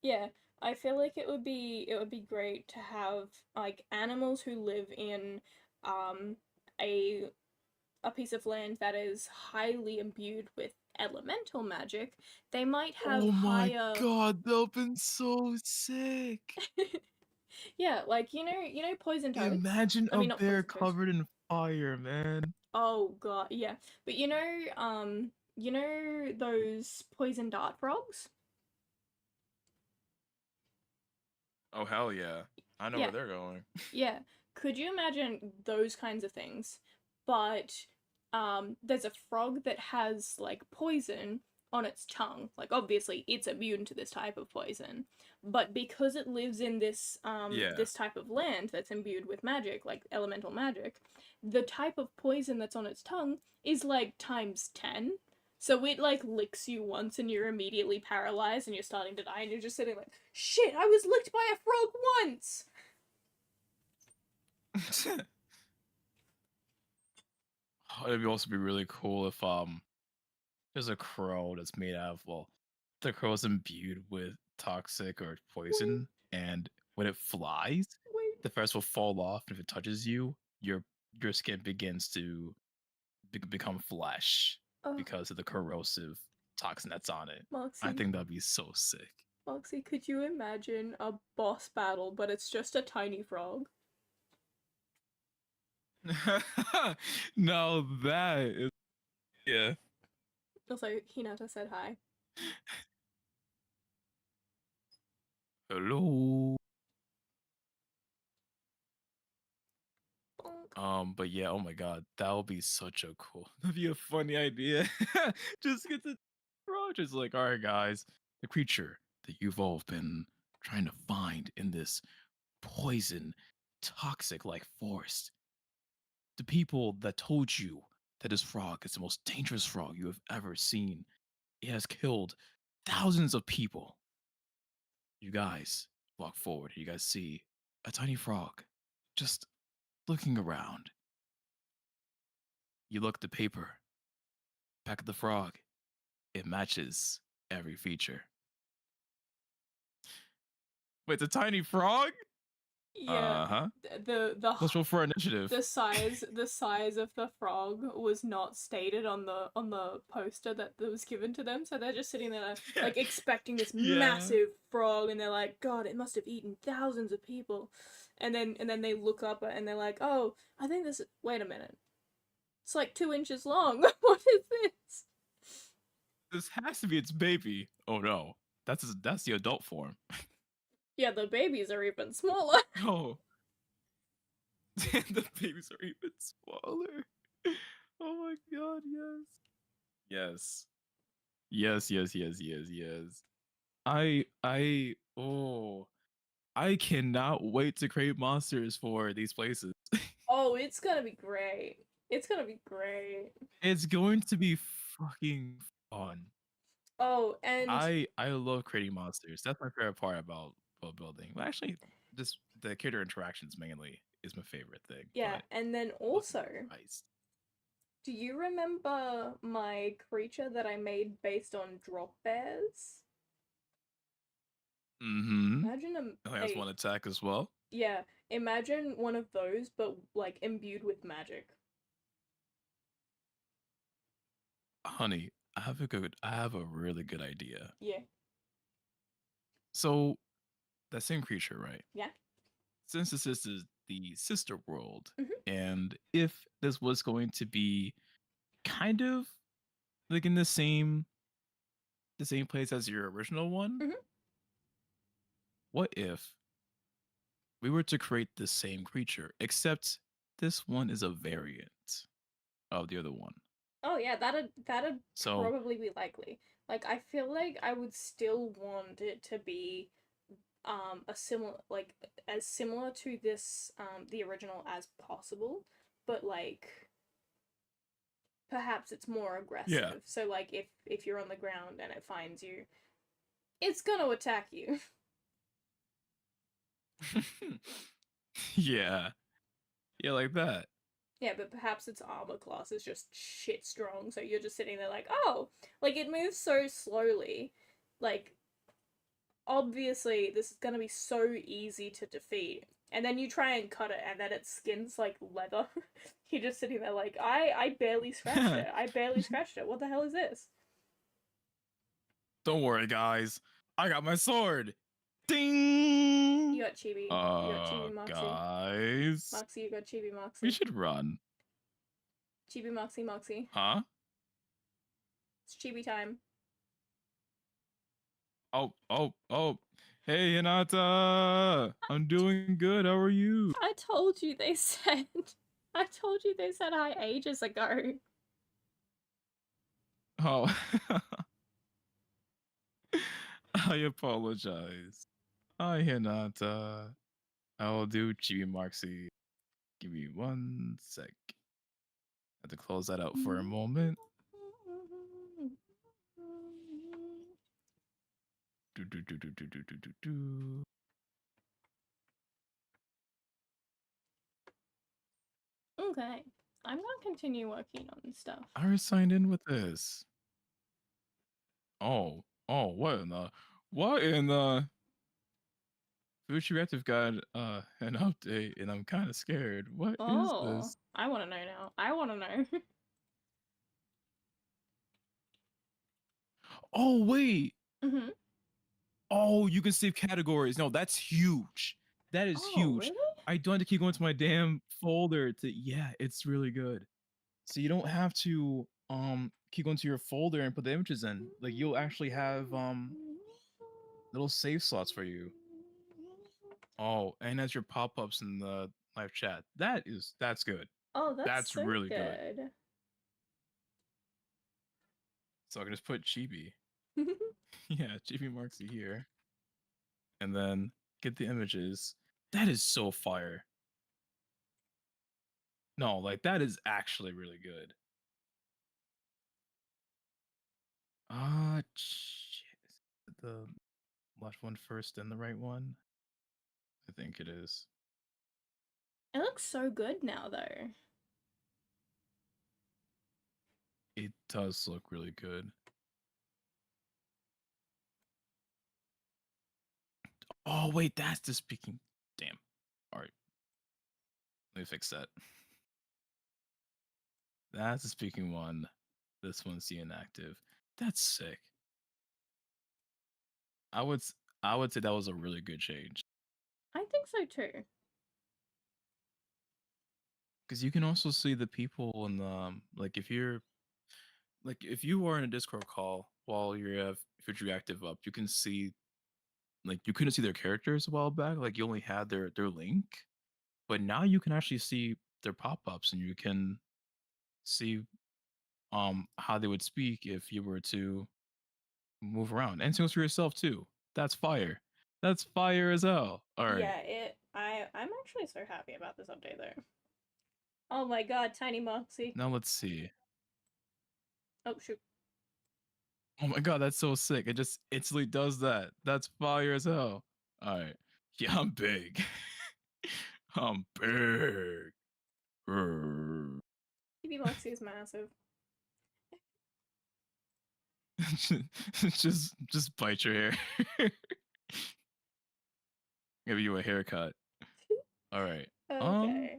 [SPEAKER 2] yeah. I feel like it would be great to have like animals who live in um a a piece of land that is highly imbued with elemental magic. They might have
[SPEAKER 1] Oh my
[SPEAKER 2] higher.
[SPEAKER 1] god, they've been so sick.
[SPEAKER 2] Yeah, like you know poison toads?
[SPEAKER 1] Imagine
[SPEAKER 2] I
[SPEAKER 1] a
[SPEAKER 2] mean not
[SPEAKER 1] bear
[SPEAKER 2] poison toads.
[SPEAKER 1] covered in fire, man.
[SPEAKER 2] Oh god, yeah. But you know those poison dart frogs?
[SPEAKER 1] Oh hell yeah. I know
[SPEAKER 2] Yeah,
[SPEAKER 1] where they're going.
[SPEAKER 2] yeah. Could you imagine those kinds of things? But there's a frog that has like poison on its tongue. Like obviously it's immune to this type of poison. But because it lives in
[SPEAKER 1] Yeah.
[SPEAKER 2] this type of land that's imbued with magic, like elemental magic, the type of poison that's on its tongue is like times 10. So it like licks you once and you're immediately paralyzed and you're starting to die and you're just sitting like, shit, I was licked by a frog once.
[SPEAKER 1] It'd also be really cool if there's a crow that's made out of, well, the crow is imbued with toxic or
[SPEAKER 2] Wait,
[SPEAKER 1] poison, and when it flies,
[SPEAKER 2] wait.
[SPEAKER 1] the feathers will fall off, and if it touches you, your skin begins to become flesh
[SPEAKER 2] Oh,
[SPEAKER 1] because of the corrosive toxin that's on it. I
[SPEAKER 2] Moxie,
[SPEAKER 1] think that'd be so sick.
[SPEAKER 2] Moxie, could you imagine a boss battle, but it's just a tiny frog?
[SPEAKER 1] Now that is, yeah.
[SPEAKER 2] Also, Hinata said hi.
[SPEAKER 1] Hello.
[SPEAKER 2] Bonk.
[SPEAKER 1] But yeah, oh my god, that would be such a cool, that'd be a funny idea. Just get to approach. It's like, all right, guys, the creature that you've all been trying to find in this poison, toxic like forest. The people that told you that this frog is the most dangerous frog you have ever seen. It has killed thousands of people. You guys walk forward. You guys see a tiny frog just looking around. You look at the paper, back at the frog. It matches every feature. Wait, it's a tiny frog?
[SPEAKER 2] Yeah,
[SPEAKER 1] Uh huh.
[SPEAKER 2] the
[SPEAKER 1] Let's roll for initiative.
[SPEAKER 2] the size of the frog was not stated on the poster that was given to them, so they're just sitting there like expecting this
[SPEAKER 1] Yeah.
[SPEAKER 2] massive frog, and they're like, God, it must have eaten thousands of people, and then they look up and they're like, oh, I think this. Wait a minute, it's like 2 inches long. What is this?
[SPEAKER 1] This has to be its baby. Oh no, that's the adult form.
[SPEAKER 2] Yeah, the babies are even smaller.
[SPEAKER 1] Oh, the babies are even smaller. Oh my god, yes. Yes. Yes. Oh, I cannot wait to create monsters for these places.
[SPEAKER 2] Oh, it's gonna be great. It's gonna be great.
[SPEAKER 1] It's going to be fucking fun.
[SPEAKER 2] Oh, and
[SPEAKER 1] I love creating monsters. That's my favorite part about world building. Well, actually, just the character interactions mainly is my favorite thing.
[SPEAKER 2] yeah,
[SPEAKER 1] But
[SPEAKER 2] and then
[SPEAKER 1] fucking
[SPEAKER 2] also,
[SPEAKER 1] Christ.
[SPEAKER 2] do you remember my creature that I made based on drop bears?
[SPEAKER 1] Mm-hmm.
[SPEAKER 2] Imagine
[SPEAKER 1] Only has one attack as well.
[SPEAKER 2] yeah, imagine one of those, but like imbued with magic.
[SPEAKER 1] Honey, I have a really good idea.
[SPEAKER 2] Yeah.
[SPEAKER 1] So that same creature, right?
[SPEAKER 2] Yeah.
[SPEAKER 1] Since this is the sister world,
[SPEAKER 2] Mhm.
[SPEAKER 1] and if this was going to be kind of like in the same place as your original one,
[SPEAKER 2] Mhm.
[SPEAKER 1] what if we were to create the same creature, except this one is a variant of the other one?
[SPEAKER 2] Oh yeah, that'd
[SPEAKER 1] So
[SPEAKER 2] probably be likely. Like I feel like I would still want it to be a similar like as similar to this the original as possible, but like perhaps it's more
[SPEAKER 1] yeah.
[SPEAKER 2] aggressive. So like if you're on the ground and it finds you, it's gonna attack you.
[SPEAKER 1] Yeah. Yeah, like that.
[SPEAKER 2] Yeah, but perhaps its armor class is just shit strong, so you're just sitting there like, oh, like it moves so slowly. Like obviously this is gonna be so easy to defeat. And then you try and cut it and then its skin's like leather. You're just sitting there like, I barely scratched it. I barely scratched it. What the hell is this?
[SPEAKER 1] Don't worry, guys. I got my sword.
[SPEAKER 2] You
[SPEAKER 1] Ding!
[SPEAKER 2] got Chibi. You got Chibi Moxie.
[SPEAKER 1] Guys.
[SPEAKER 2] Moxie, you got Chibi
[SPEAKER 1] We
[SPEAKER 2] Moxie.
[SPEAKER 1] should run.
[SPEAKER 2] Chibi Moxie Moxie.
[SPEAKER 1] Huh?
[SPEAKER 2] It's Chibi time.
[SPEAKER 1] Oh. Hey, Hinata. I'm doing good. How are you?
[SPEAKER 2] I told you they said I told you they said hi ages ago.
[SPEAKER 1] Oh. I apologize. Hi, Hinata. I'll do Chibi Marxy. Give me one sec. Have to close that out for a moment. Do.
[SPEAKER 2] Okay. I'm gonna continue working on stuff.
[SPEAKER 1] I already signed in with this. Oh, what in the Future Reactive got an update and I'm kinda scared. What is
[SPEAKER 2] Oh,
[SPEAKER 1] this?
[SPEAKER 2] I wanna know now. I wanna know.
[SPEAKER 1] Oh wait.
[SPEAKER 2] Mhm.
[SPEAKER 1] Oh, you can save categories. No, that's huge. That is
[SPEAKER 2] Oh,
[SPEAKER 1] huge.
[SPEAKER 2] really?
[SPEAKER 1] I don't have to keep going to my damn folder to yeah, it's really good. So you don't have to keep going to your folder and put the images in. Like you'll actually have little save slots for you. Oh, and as your pop-ups in the live chat. That's good.
[SPEAKER 2] Oh, that's
[SPEAKER 1] That's
[SPEAKER 2] so
[SPEAKER 1] really good.
[SPEAKER 2] good.
[SPEAKER 1] So I can just put Chibi. Yeah, Chibi Marksy here. And then get the images. That is so fire. No, like that is actually really good. Shit. Is it the left one first and the right one? I think it is.
[SPEAKER 2] It looks so good now, though.
[SPEAKER 1] It does look really good. Oh, wait, that's the speaking. Damn. All right. Let me fix that. That's the speaking one. This one's the inactive. That's sick. I would I would say that was a really good change.
[SPEAKER 2] I think so too.
[SPEAKER 1] Because you can also see the people in the like if you are in a Discord call while you have Future Active up, you can see like you couldn't see their characters a while back. Like you only had their link, but now you can actually see their pop ups and you can see how they would speak if you were to move around and sing for yourself too. That's fire. That's fire as hell. All right.
[SPEAKER 2] Yeah, I'm actually so happy about this update though. Oh my god, Tiny Moxie.
[SPEAKER 1] Now let's see.
[SPEAKER 2] Oh shoot.
[SPEAKER 1] Oh my god, that's so sick. It just instantly does that. That's fire as hell. All right. Yeah, I'm big. I'm big. Brr.
[SPEAKER 2] TV Moxie is massive.
[SPEAKER 1] just bite your hair. Give you a haircut. All right.
[SPEAKER 2] Okay.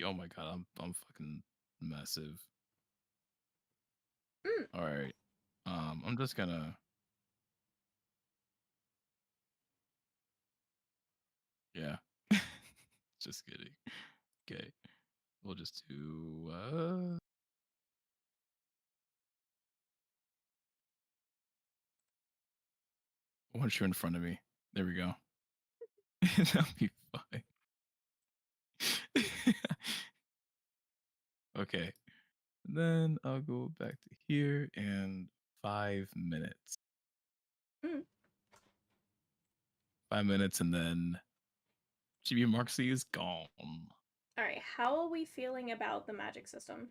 [SPEAKER 1] Oh my god, I'm fucking massive.
[SPEAKER 2] Mm.
[SPEAKER 1] All right. I'm just gonna. Yeah. Just kidding. Okay. We'll just do. Once you're in front of me, there we go. That'll be fine. Okay. Then I'll go back to here and 5 minutes.
[SPEAKER 2] Mm.
[SPEAKER 1] 5 minutes and then GB Marxy is gone.
[SPEAKER 2] Alright, how are we feeling about the magic system?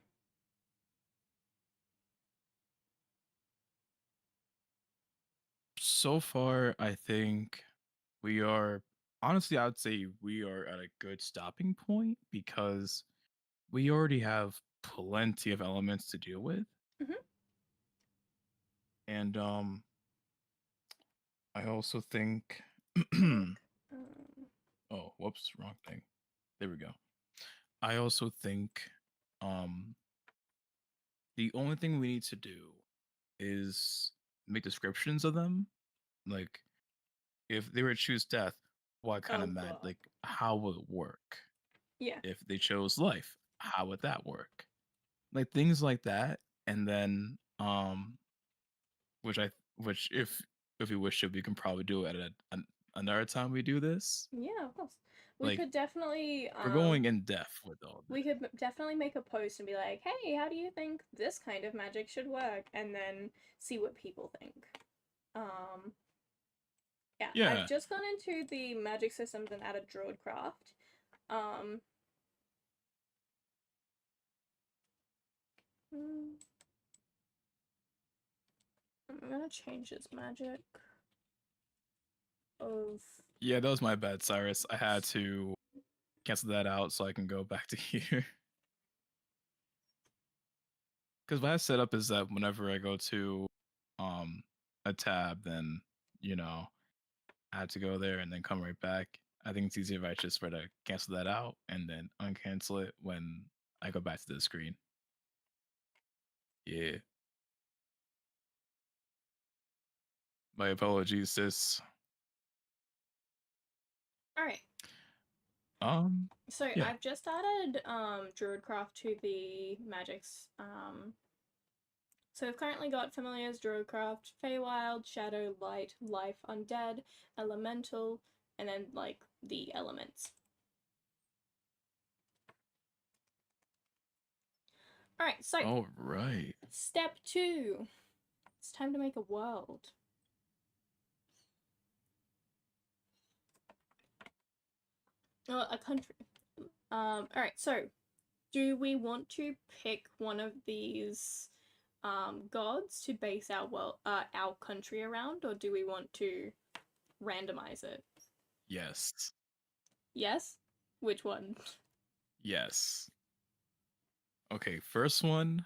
[SPEAKER 1] So far, I think we are honestly, I would say we are at a good stopping point because we already have plenty of elements to deal with.
[SPEAKER 2] Mm-hmm.
[SPEAKER 1] And I also think oh, whoops, wrong thing. There we go. I also think the only thing we need to do is make descriptions of them. Like if they were to choose death, what kind
[SPEAKER 2] Oh
[SPEAKER 1] of mad
[SPEAKER 2] god.
[SPEAKER 1] like how would it work?
[SPEAKER 2] Yeah.
[SPEAKER 1] If they chose life, how would that work? Like things like that. And then which if we wish to, we can probably do it at another time we do this.
[SPEAKER 2] Yeah, of course. We
[SPEAKER 1] Like
[SPEAKER 2] could definitely
[SPEAKER 1] we're going in depth with all
[SPEAKER 2] we
[SPEAKER 1] this.
[SPEAKER 2] could definitely make a post and be like, hey, how do you think this kind of magic should work? And then see what people think. Yeah, I've
[SPEAKER 1] Yeah.
[SPEAKER 2] just gone into the magic systems and added Druidcraft. Um, I'm gonna change this magic of.
[SPEAKER 1] Yeah, that was my bad, Cyrus. I had to cancel that out so I can go back to here. Because what I set up is that whenever I go to a tab, then I had to go there and then come right back. I think it's easier if I just try to cancel that out and then uncancel it when I go back to the screen. Yeah. My apologies, sis.
[SPEAKER 2] All right. So
[SPEAKER 1] Yeah.
[SPEAKER 2] I've just added Druidcraft to the magics. So we've currently got Familiars, Druidcraft, Feywild, Shadow, Light, Life, Undead, Elemental, and then like the elements. Alright, so
[SPEAKER 1] All right.
[SPEAKER 2] step 2. It's time to make a world. A country. Alright, so do we want to pick one of these gods to base our country around, or do we want to randomize it?
[SPEAKER 1] Yes.
[SPEAKER 2] Yes? Which one?
[SPEAKER 1] Yes. Okay, first one.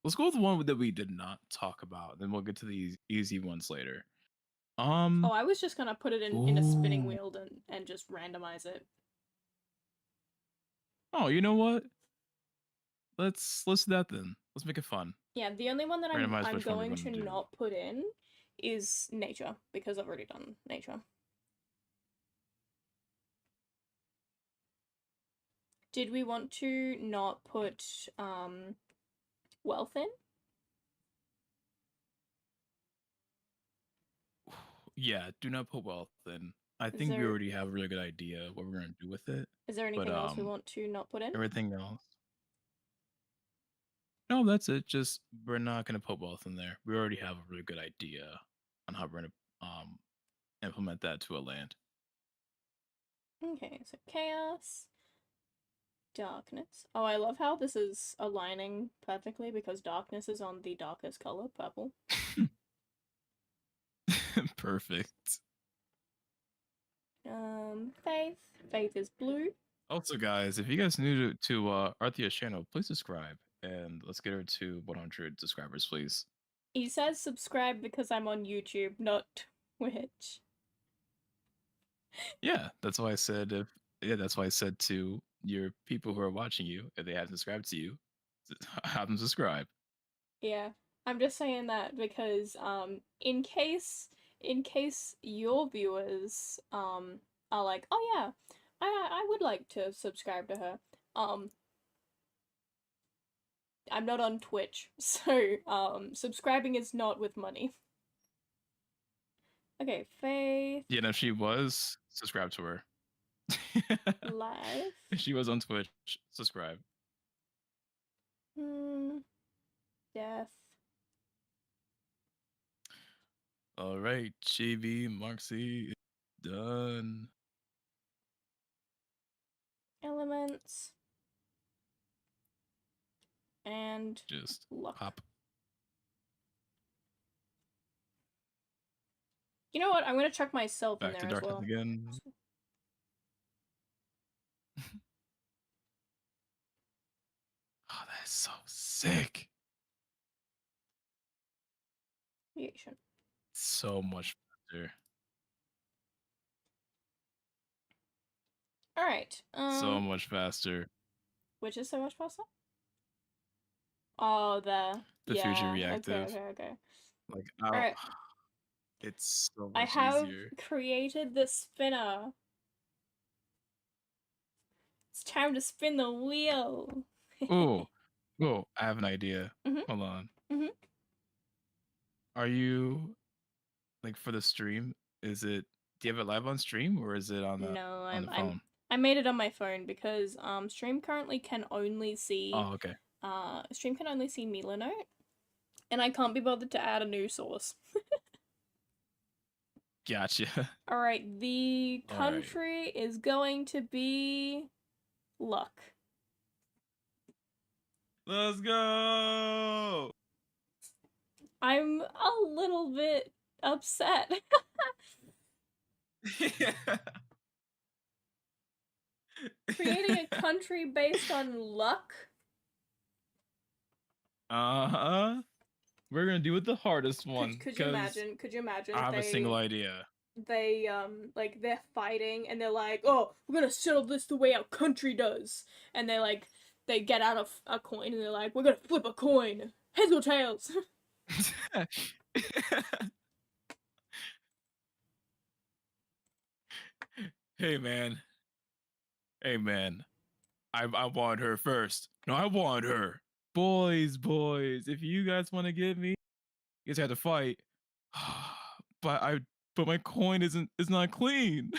[SPEAKER 1] Let's go with the one that we did not talk about. Then we'll get to the easy ones later.
[SPEAKER 2] Oh, I was just gonna put it in a spinning wheel and just randomize it.
[SPEAKER 1] Oh, you know what? Let's do that then. Let's make it fun.
[SPEAKER 2] Yeah, the only one that
[SPEAKER 1] Randomize
[SPEAKER 2] I'm
[SPEAKER 1] which one we're
[SPEAKER 2] going
[SPEAKER 1] gonna
[SPEAKER 2] to
[SPEAKER 1] do.
[SPEAKER 2] not put in is nature, because I've already done nature. Did we want to not put wealth in?
[SPEAKER 1] Yeah, do not put wealth in. I
[SPEAKER 2] Is
[SPEAKER 1] think we
[SPEAKER 2] there
[SPEAKER 1] already have a really good idea what we're gonna do with it.
[SPEAKER 2] is there
[SPEAKER 1] But
[SPEAKER 2] anything else we want to not put in?
[SPEAKER 1] everything else. No, that's it. Just we're not gonna put wealth in there. We already have a really good idea on how we're gonna implement that to a land.
[SPEAKER 2] Okay, so chaos, darkness. Oh, I love how this is aligning perfectly because darkness is on the darkest color, purple.
[SPEAKER 1] Perfect.
[SPEAKER 2] Faith. Faith is blue.
[SPEAKER 1] Also, guys, if you guys new to Arthia's channel, please subscribe and let's get her to 100 subscribers, please.
[SPEAKER 2] He says subscribe because I'm on YouTube, not Twitch.
[SPEAKER 1] Yeah, that's why I said that's why I said to your people who are watching you, if they haven't subscribed to you, have them subscribe.
[SPEAKER 2] Yeah, I'm just saying that because in case your viewers are like, oh yeah, I would like to subscribe to her. I'm not on Twitch, so subscribing is not with money. Okay, Faith.
[SPEAKER 1] Yeah, no, she was subscribe to her.
[SPEAKER 2] Live.
[SPEAKER 1] She was on Twitch. Subscribe.
[SPEAKER 2] Death.
[SPEAKER 1] All right, JB Marxy is done.
[SPEAKER 2] Elements. And
[SPEAKER 1] Just
[SPEAKER 2] luck.
[SPEAKER 1] hop.
[SPEAKER 2] You know what? I'm gonna chuck myself in
[SPEAKER 1] Back to
[SPEAKER 2] there as
[SPEAKER 1] darkness
[SPEAKER 2] well.
[SPEAKER 1] again. Oh, that is so sick.
[SPEAKER 2] Creation.
[SPEAKER 1] So much better.
[SPEAKER 2] All right.
[SPEAKER 1] So much faster.
[SPEAKER 2] Which is so much faster? Oh, the
[SPEAKER 1] future
[SPEAKER 2] yeah.
[SPEAKER 1] reactive.
[SPEAKER 2] Okay.
[SPEAKER 1] Like,
[SPEAKER 2] All right.
[SPEAKER 1] it's so
[SPEAKER 2] I
[SPEAKER 1] much
[SPEAKER 2] have
[SPEAKER 1] easier.
[SPEAKER 2] created the spinner. It's time to spin the wheel.
[SPEAKER 1] Oh, I have an idea.
[SPEAKER 2] Mhm.
[SPEAKER 1] Hold on.
[SPEAKER 2] Mhm.
[SPEAKER 1] Are you like for the stream? Is it? Do you have it live on stream or is it on the
[SPEAKER 2] No,
[SPEAKER 1] phone?
[SPEAKER 2] I made it on my phone because stream currently can only see
[SPEAKER 1] Oh, okay.
[SPEAKER 2] stream can only see milanote, and I can't be bothered to add a new source.
[SPEAKER 1] Gotcha.
[SPEAKER 2] All right, the
[SPEAKER 1] All right.
[SPEAKER 2] country is going to be luck.
[SPEAKER 1] Let's go.
[SPEAKER 2] I'm a little bit upset. Creating a country based on luck?
[SPEAKER 1] Uh-huh. We're gonna do it the hardest one.
[SPEAKER 2] Could you imagine? Could you imagine?
[SPEAKER 1] I have a single idea.
[SPEAKER 2] They like they're fighting and they're like, oh, we're gonna settle this the way our country does, and they get out of a coin and they're like, we're gonna flip a coin, heads or tails.
[SPEAKER 1] Hey man. I want her first. No, I want her. Boys, if you guys want to get me, you guys have to fight. But my coin is not clean.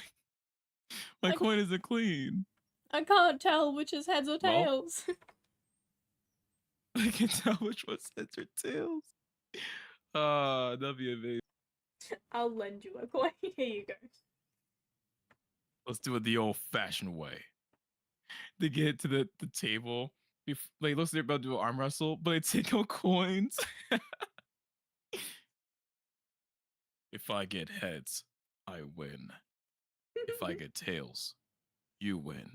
[SPEAKER 1] My coin isn't clean.
[SPEAKER 2] I can't tell which is heads or
[SPEAKER 1] Well,
[SPEAKER 2] tails.
[SPEAKER 1] I can tell which one's heads or tails. That'd be amazing.
[SPEAKER 2] I'll lend you a coin. Here you go.
[SPEAKER 1] Let's do it the old-fashioned way. They get to the table. Like, looks like they're about to do an arm wrestle, but they take out coins. If I get heads, I win. If I get tails, you win.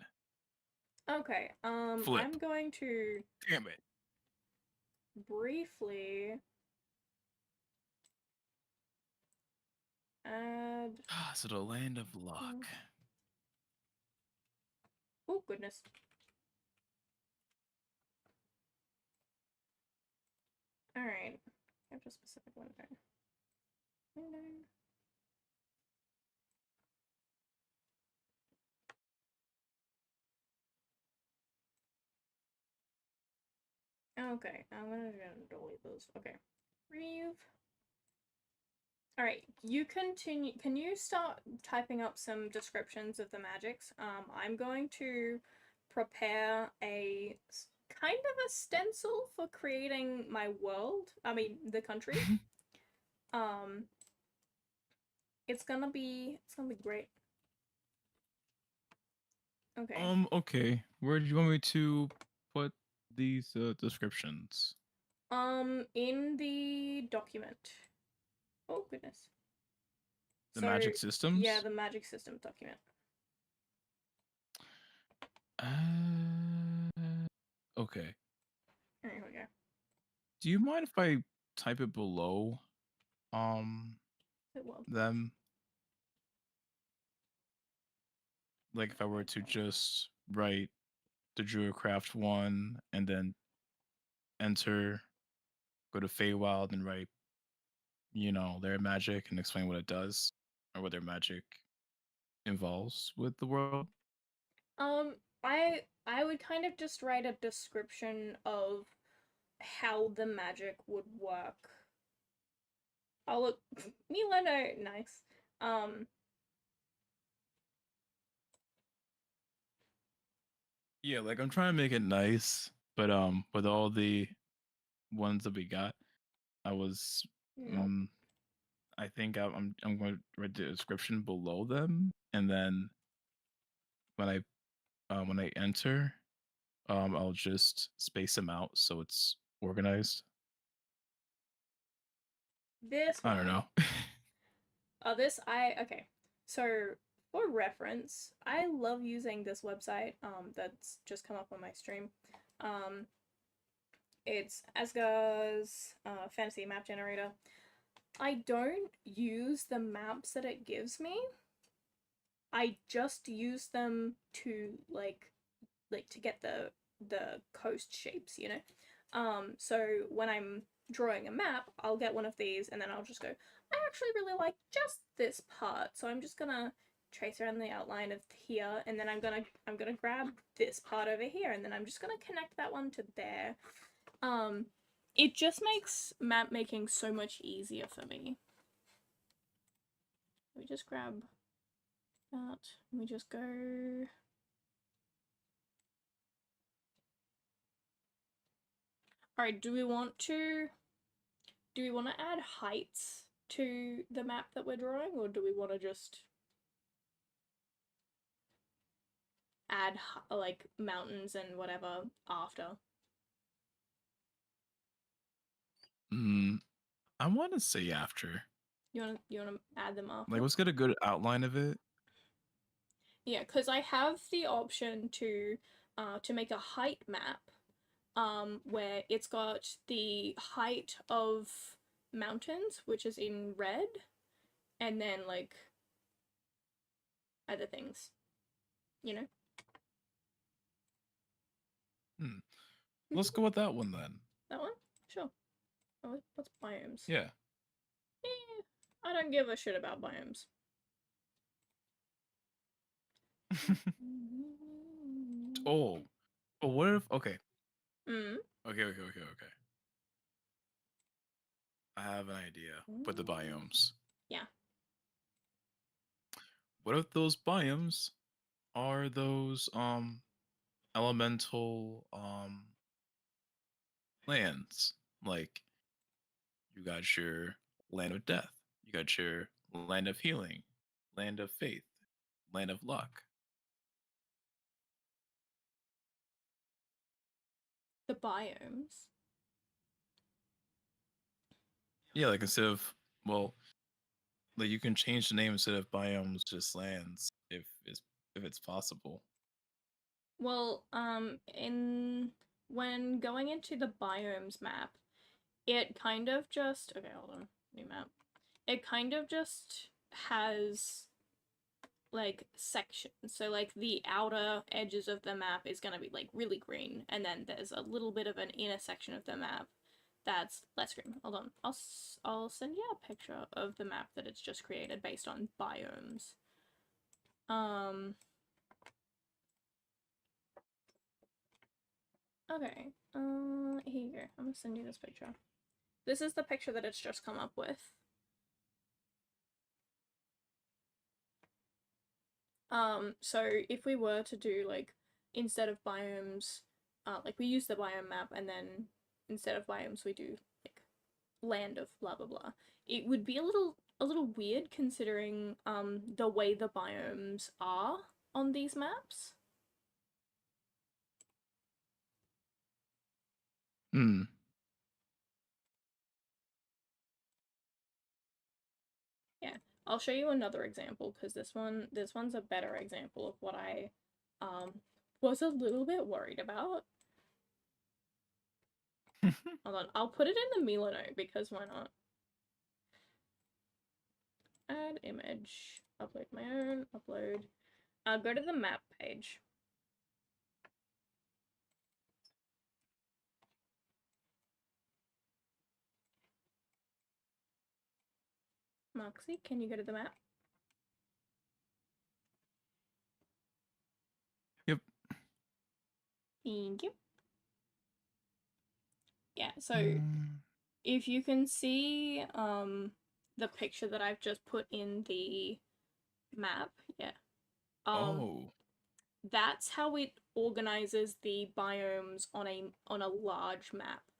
[SPEAKER 2] Okay,
[SPEAKER 1] Flip.
[SPEAKER 2] I'm going to
[SPEAKER 1] Damn it.
[SPEAKER 2] briefly add.
[SPEAKER 1] So the land of luck.
[SPEAKER 2] Oh goodness. All right, I have a specific one there. Okay, I'm gonna delete those. Okay, remove. Alright, you continue. Can you start typing up some descriptions of the magics? I'm going to prepare a kind of a stencil for creating my world. I mean, the country. Um, it's gonna be great. Okay.
[SPEAKER 1] Okay. Where do you want me to put these descriptions?
[SPEAKER 2] In the document. Oh goodness.
[SPEAKER 1] The
[SPEAKER 2] So
[SPEAKER 1] magic
[SPEAKER 2] yeah,
[SPEAKER 1] systems?
[SPEAKER 2] the magic system document.
[SPEAKER 1] Okay.
[SPEAKER 2] There we go.
[SPEAKER 1] Do you mind if I type it below um
[SPEAKER 2] It will.
[SPEAKER 1] them? Like if I were to just write the Druidcraft one and then enter, go to Feywild and write, their magic and explain what it does or what their magic involves with the world.
[SPEAKER 2] Um, I would kind of just write a description of how the magic would work. Oh look, milanote, nice. Um,
[SPEAKER 1] Yeah, like I'm trying to make it nice, but with all the ones that we got, I was
[SPEAKER 2] nope.
[SPEAKER 1] mm, I think I'm going to write the description below them, and then when I enter, I'll just space them out so it's organized.
[SPEAKER 2] This
[SPEAKER 1] I don't
[SPEAKER 2] one.
[SPEAKER 1] know.
[SPEAKER 2] Okay. So for reference, I love using this website. That's just come up on my stream. Um, it's Asgar's fantasy map generator. I don't use the maps that it gives me. I just use them to like to get the coast shapes, you know. So when I'm drawing a map, I'll get one of these and then I'll just go, I actually really like just this part. So I'm just gonna trace around the outline of here and then I'm gonna grab this part over here and then I'm just gonna connect that one to there. It just makes map making so much easier for me. Let me just grab that. Let me just go. Alright, do we want to add heights to the map that we're drawing, or do we want to just add like mountains and whatever after?
[SPEAKER 1] I want to say after.
[SPEAKER 2] You wanna add them after?
[SPEAKER 1] Like, let's get a good outline of it.
[SPEAKER 2] Yeah, because I have the option to make a height map, where it's got the height of mountains, which is in red, and then like other things, you know.
[SPEAKER 1] Hmm. Let's go with that one then.
[SPEAKER 2] That one, sure. Oh, what's biomes?
[SPEAKER 1] Yeah.
[SPEAKER 2] I don't give a shit about biomes.
[SPEAKER 1] Oh. But what if? Okay.
[SPEAKER 2] Mm.
[SPEAKER 1] Okay. I have an idea with the biomes.
[SPEAKER 2] Yeah.
[SPEAKER 1] What if those biomes are those elemental lands? Like you got your land of death, you got your land of healing, land of faith, land of luck.
[SPEAKER 2] The biomes.
[SPEAKER 1] Yeah, like instead of well, like you can change the name instead of biomes, just lands if it's possible.
[SPEAKER 2] Well, in when going into the biomes map, it kind of just okay, hold on, new map. It kind of just has like sections. So like the outer edges of the map is gonna be like really green, and then there's a little bit of an inner section of the map that's less green. Hold on, I'll send you a picture of the map that it's just created based on biomes. Okay. Here you go. I'm gonna send you this picture. This is the picture that it's just come up with. So if we were to do like instead of biomes, like we use the biome map and then instead of biomes we do like land of blah blah blah. It would be a little weird considering the way the biomes are on these maps.
[SPEAKER 1] Hmm.
[SPEAKER 2] Yeah, I'll show you another example because this one's a better example of what I was a little bit worried about. Hold on, I'll put it in the milanote because why not? Add image, upload my own, upload. Go to the map page. Marxy, can you go to the map?
[SPEAKER 1] Yep.
[SPEAKER 2] Thank you. Yeah, so
[SPEAKER 1] Mm.
[SPEAKER 2] if you can see the picture that I've just put in the map, yeah.
[SPEAKER 1] Oh.
[SPEAKER 2] That's how it organizes the biomes on a large map.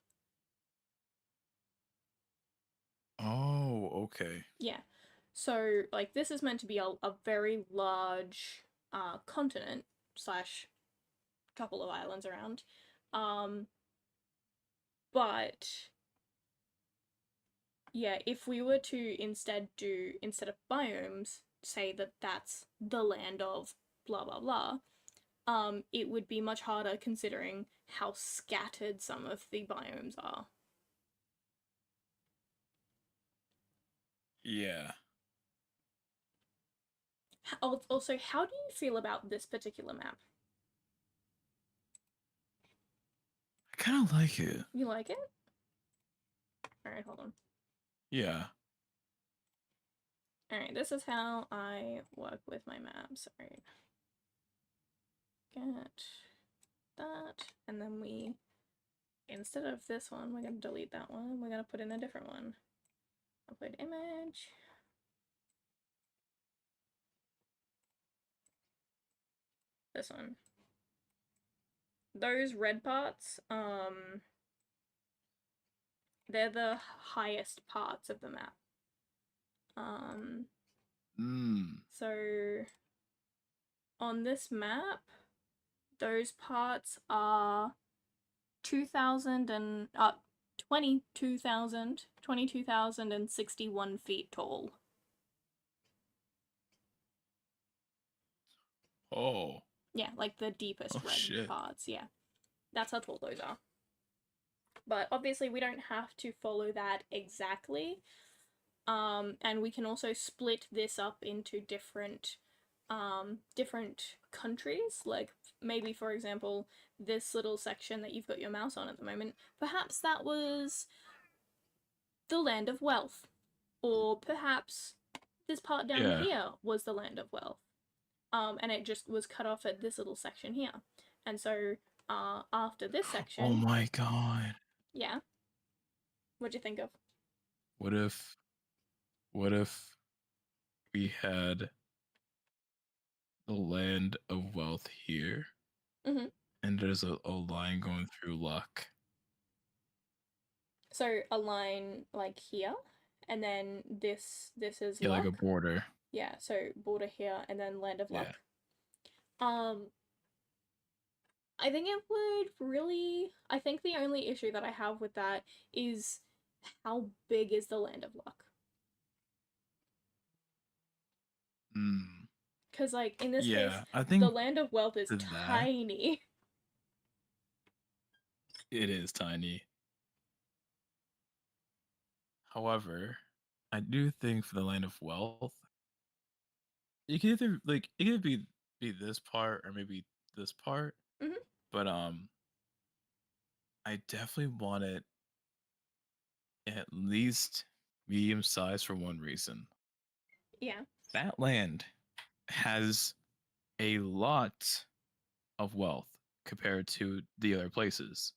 [SPEAKER 1] Oh, okay.
[SPEAKER 2] Yeah. So like this is meant to be a very large continent slash couple of islands around. But yeah, if we were to instead of biomes, say that that's the land of blah blah blah, it would be much harder considering how scattered some of the biomes are.
[SPEAKER 1] Yeah.
[SPEAKER 2] Also, how do you feel about this particular map?
[SPEAKER 1] I kind of like it.
[SPEAKER 2] You like it? Alright, hold on.
[SPEAKER 1] Yeah.
[SPEAKER 2] Alright, this is how I work with my maps. Alright. Get that, and then we, instead of this one, we're gonna delete that one, we're gonna put in a different one. Upload image. This one. Those red parts, they're the highest parts of the map. So on this map, those parts are 2,000 and 22,061 feet tall.
[SPEAKER 1] Oh.
[SPEAKER 2] Yeah, like the deepest
[SPEAKER 1] Oh
[SPEAKER 2] red
[SPEAKER 1] shit.
[SPEAKER 2] parts. Yeah, that's how tall those are. But obviously, we don't have to follow that exactly. And we can also split this up into different countries. Like maybe, for example, this little section that you've got your mouse on at the moment, perhaps that was the land of wealth, or perhaps this part down
[SPEAKER 1] Yeah.
[SPEAKER 2] here was the land of wealth. And it just was cut off at this little section here. And so after this section,
[SPEAKER 1] Oh my god.
[SPEAKER 2] yeah, what'd you think of?
[SPEAKER 1] What if what if we had the land of wealth here
[SPEAKER 2] Mm-hmm.
[SPEAKER 1] and there's a line going through luck?
[SPEAKER 2] So a line like here, and then this is
[SPEAKER 1] Yeah, like a
[SPEAKER 2] luck.
[SPEAKER 1] border.
[SPEAKER 2] Yeah, so border here, and then land of
[SPEAKER 1] Yeah.
[SPEAKER 2] luck. Um, I think it would really. I think the only issue that I have with that is how big is the land of luck?
[SPEAKER 1] Hmm.
[SPEAKER 2] Because like in this case,
[SPEAKER 1] Yeah, I
[SPEAKER 2] the
[SPEAKER 1] think
[SPEAKER 2] land of wealth is
[SPEAKER 1] that
[SPEAKER 2] tiny.
[SPEAKER 1] it is tiny. However, I do think for the land of wealth, it could either it could be this part or maybe this part,
[SPEAKER 2] Mm-hmm.
[SPEAKER 1] but I definitely want it at least medium size for one reason.
[SPEAKER 2] Yeah.
[SPEAKER 1] That land has a lot of wealth compared to the other places.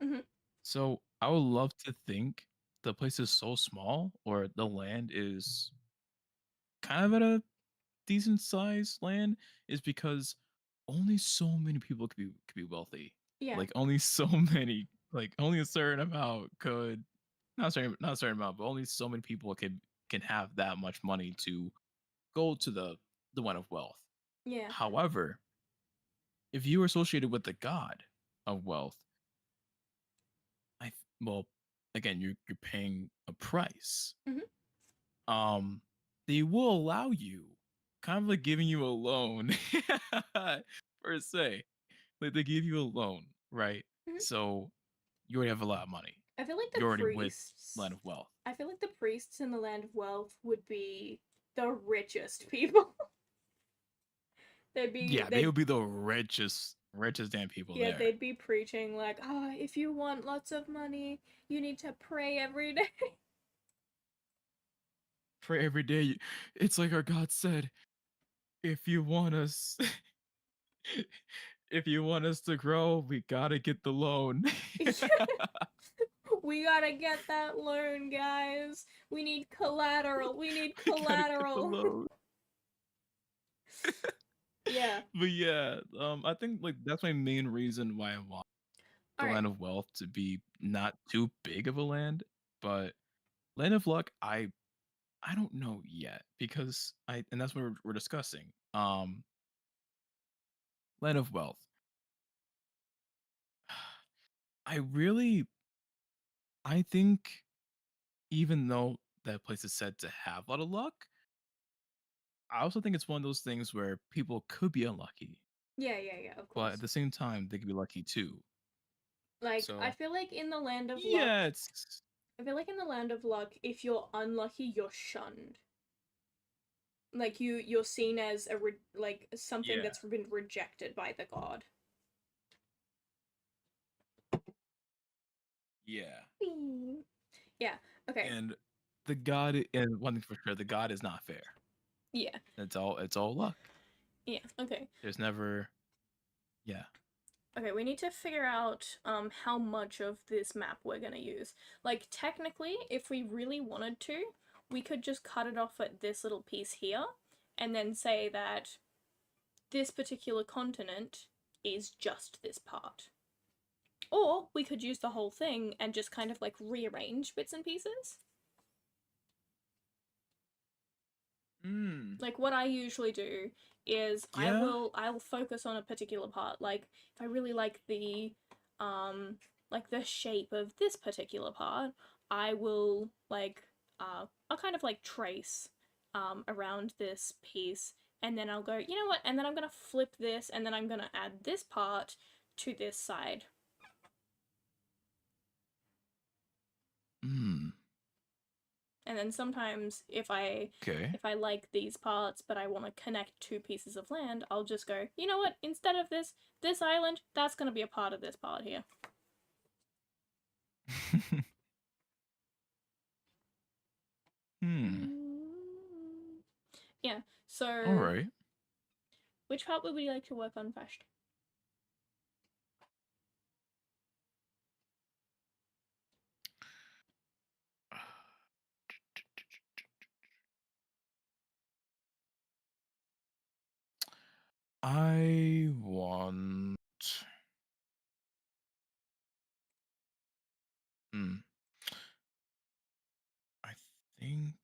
[SPEAKER 2] Mm-hmm.
[SPEAKER 1] So I would love to think the place is so small or the land is kind of at a decent sized land is because only so many people could be wealthy.
[SPEAKER 2] Yeah.
[SPEAKER 1] Like only so many, like only a certain amount could not a certain amount, but only so many people can have that much money to go to the one of wealth.
[SPEAKER 2] Yeah.
[SPEAKER 1] However, if you are associated with the god of wealth, well, again, you're paying a price.
[SPEAKER 2] Mhm.
[SPEAKER 1] Um, they will allow you, kind of like giving you a loan, per se. Like they give you a loan, right?
[SPEAKER 2] Mhm.
[SPEAKER 1] So you already have a lot of money.
[SPEAKER 2] I feel like the
[SPEAKER 1] You're already with
[SPEAKER 2] priests.
[SPEAKER 1] land of wealth.
[SPEAKER 2] I feel like the priests in the land of wealth would be the richest people. they'd be
[SPEAKER 1] Yeah, they
[SPEAKER 2] they
[SPEAKER 1] would be the richest damn people
[SPEAKER 2] yeah,
[SPEAKER 1] there.
[SPEAKER 2] they'd be preaching like, "Ah, if you want lots of money, you need to pray every day."
[SPEAKER 1] For every day, it's like our God said, if you want us, if you want us to grow, we gotta get the loan.
[SPEAKER 2] We gotta get that loan, guys. We need collateral. We need
[SPEAKER 1] We gotta get the
[SPEAKER 2] collateral.
[SPEAKER 1] loan.
[SPEAKER 2] Yeah.
[SPEAKER 1] But yeah, I think like that's my main reason why I want the
[SPEAKER 2] All right.
[SPEAKER 1] land of wealth to be not too big of a land, but land of luck, I don't know yet because I and that's what we're discussing. Land of wealth. I really I think even though that place is said to have a lot of luck, I also think it's one of those things where people could be unlucky,
[SPEAKER 2] Yeah, yeah, yeah, of
[SPEAKER 1] but at
[SPEAKER 2] course.
[SPEAKER 1] the same time they could be lucky too.
[SPEAKER 2] Like, I
[SPEAKER 1] So
[SPEAKER 2] feel like in the land of luck,
[SPEAKER 1] yeah, it's
[SPEAKER 2] I feel like in the land of luck, if you're unlucky, you're shunned. Like you're seen as like something
[SPEAKER 1] yeah,
[SPEAKER 2] that's been rejected by the god.
[SPEAKER 1] yeah.
[SPEAKER 2] Whee! Yeah. Okay.
[SPEAKER 1] And the god and one thing for sure, the god is not fair.
[SPEAKER 2] Yeah.
[SPEAKER 1] It's all luck.
[SPEAKER 2] Yeah. Okay.
[SPEAKER 1] There's never yeah.
[SPEAKER 2] Okay, we need to figure out how much of this map we're gonna use. Like technically, if we really wanted to, we could just cut it off at this little piece here, and then say that this particular continent is just this part. Or we could use the whole thing and just kind of like rearrange bits and pieces.
[SPEAKER 1] Mm.
[SPEAKER 2] Like what I usually do is
[SPEAKER 1] Yeah.
[SPEAKER 2] I'll focus on a particular part. Like if I really like the shape of this particular part, I will I'll kind of like trace around this piece, and then I'll go, you know what, and then I'm gonna flip this, and then I'm gonna add this part to this side.
[SPEAKER 1] Mm.
[SPEAKER 2] And then sometimes
[SPEAKER 1] Okay.
[SPEAKER 2] if I like these parts but I want to connect two pieces of land, I'll just go, you know what, instead of this island, that's going to be a part of this part here.
[SPEAKER 1] Hmm.
[SPEAKER 2] Yeah.
[SPEAKER 1] All
[SPEAKER 2] So
[SPEAKER 1] right.
[SPEAKER 2] which part would we like to work on first?
[SPEAKER 1] I want. Hmm. I think.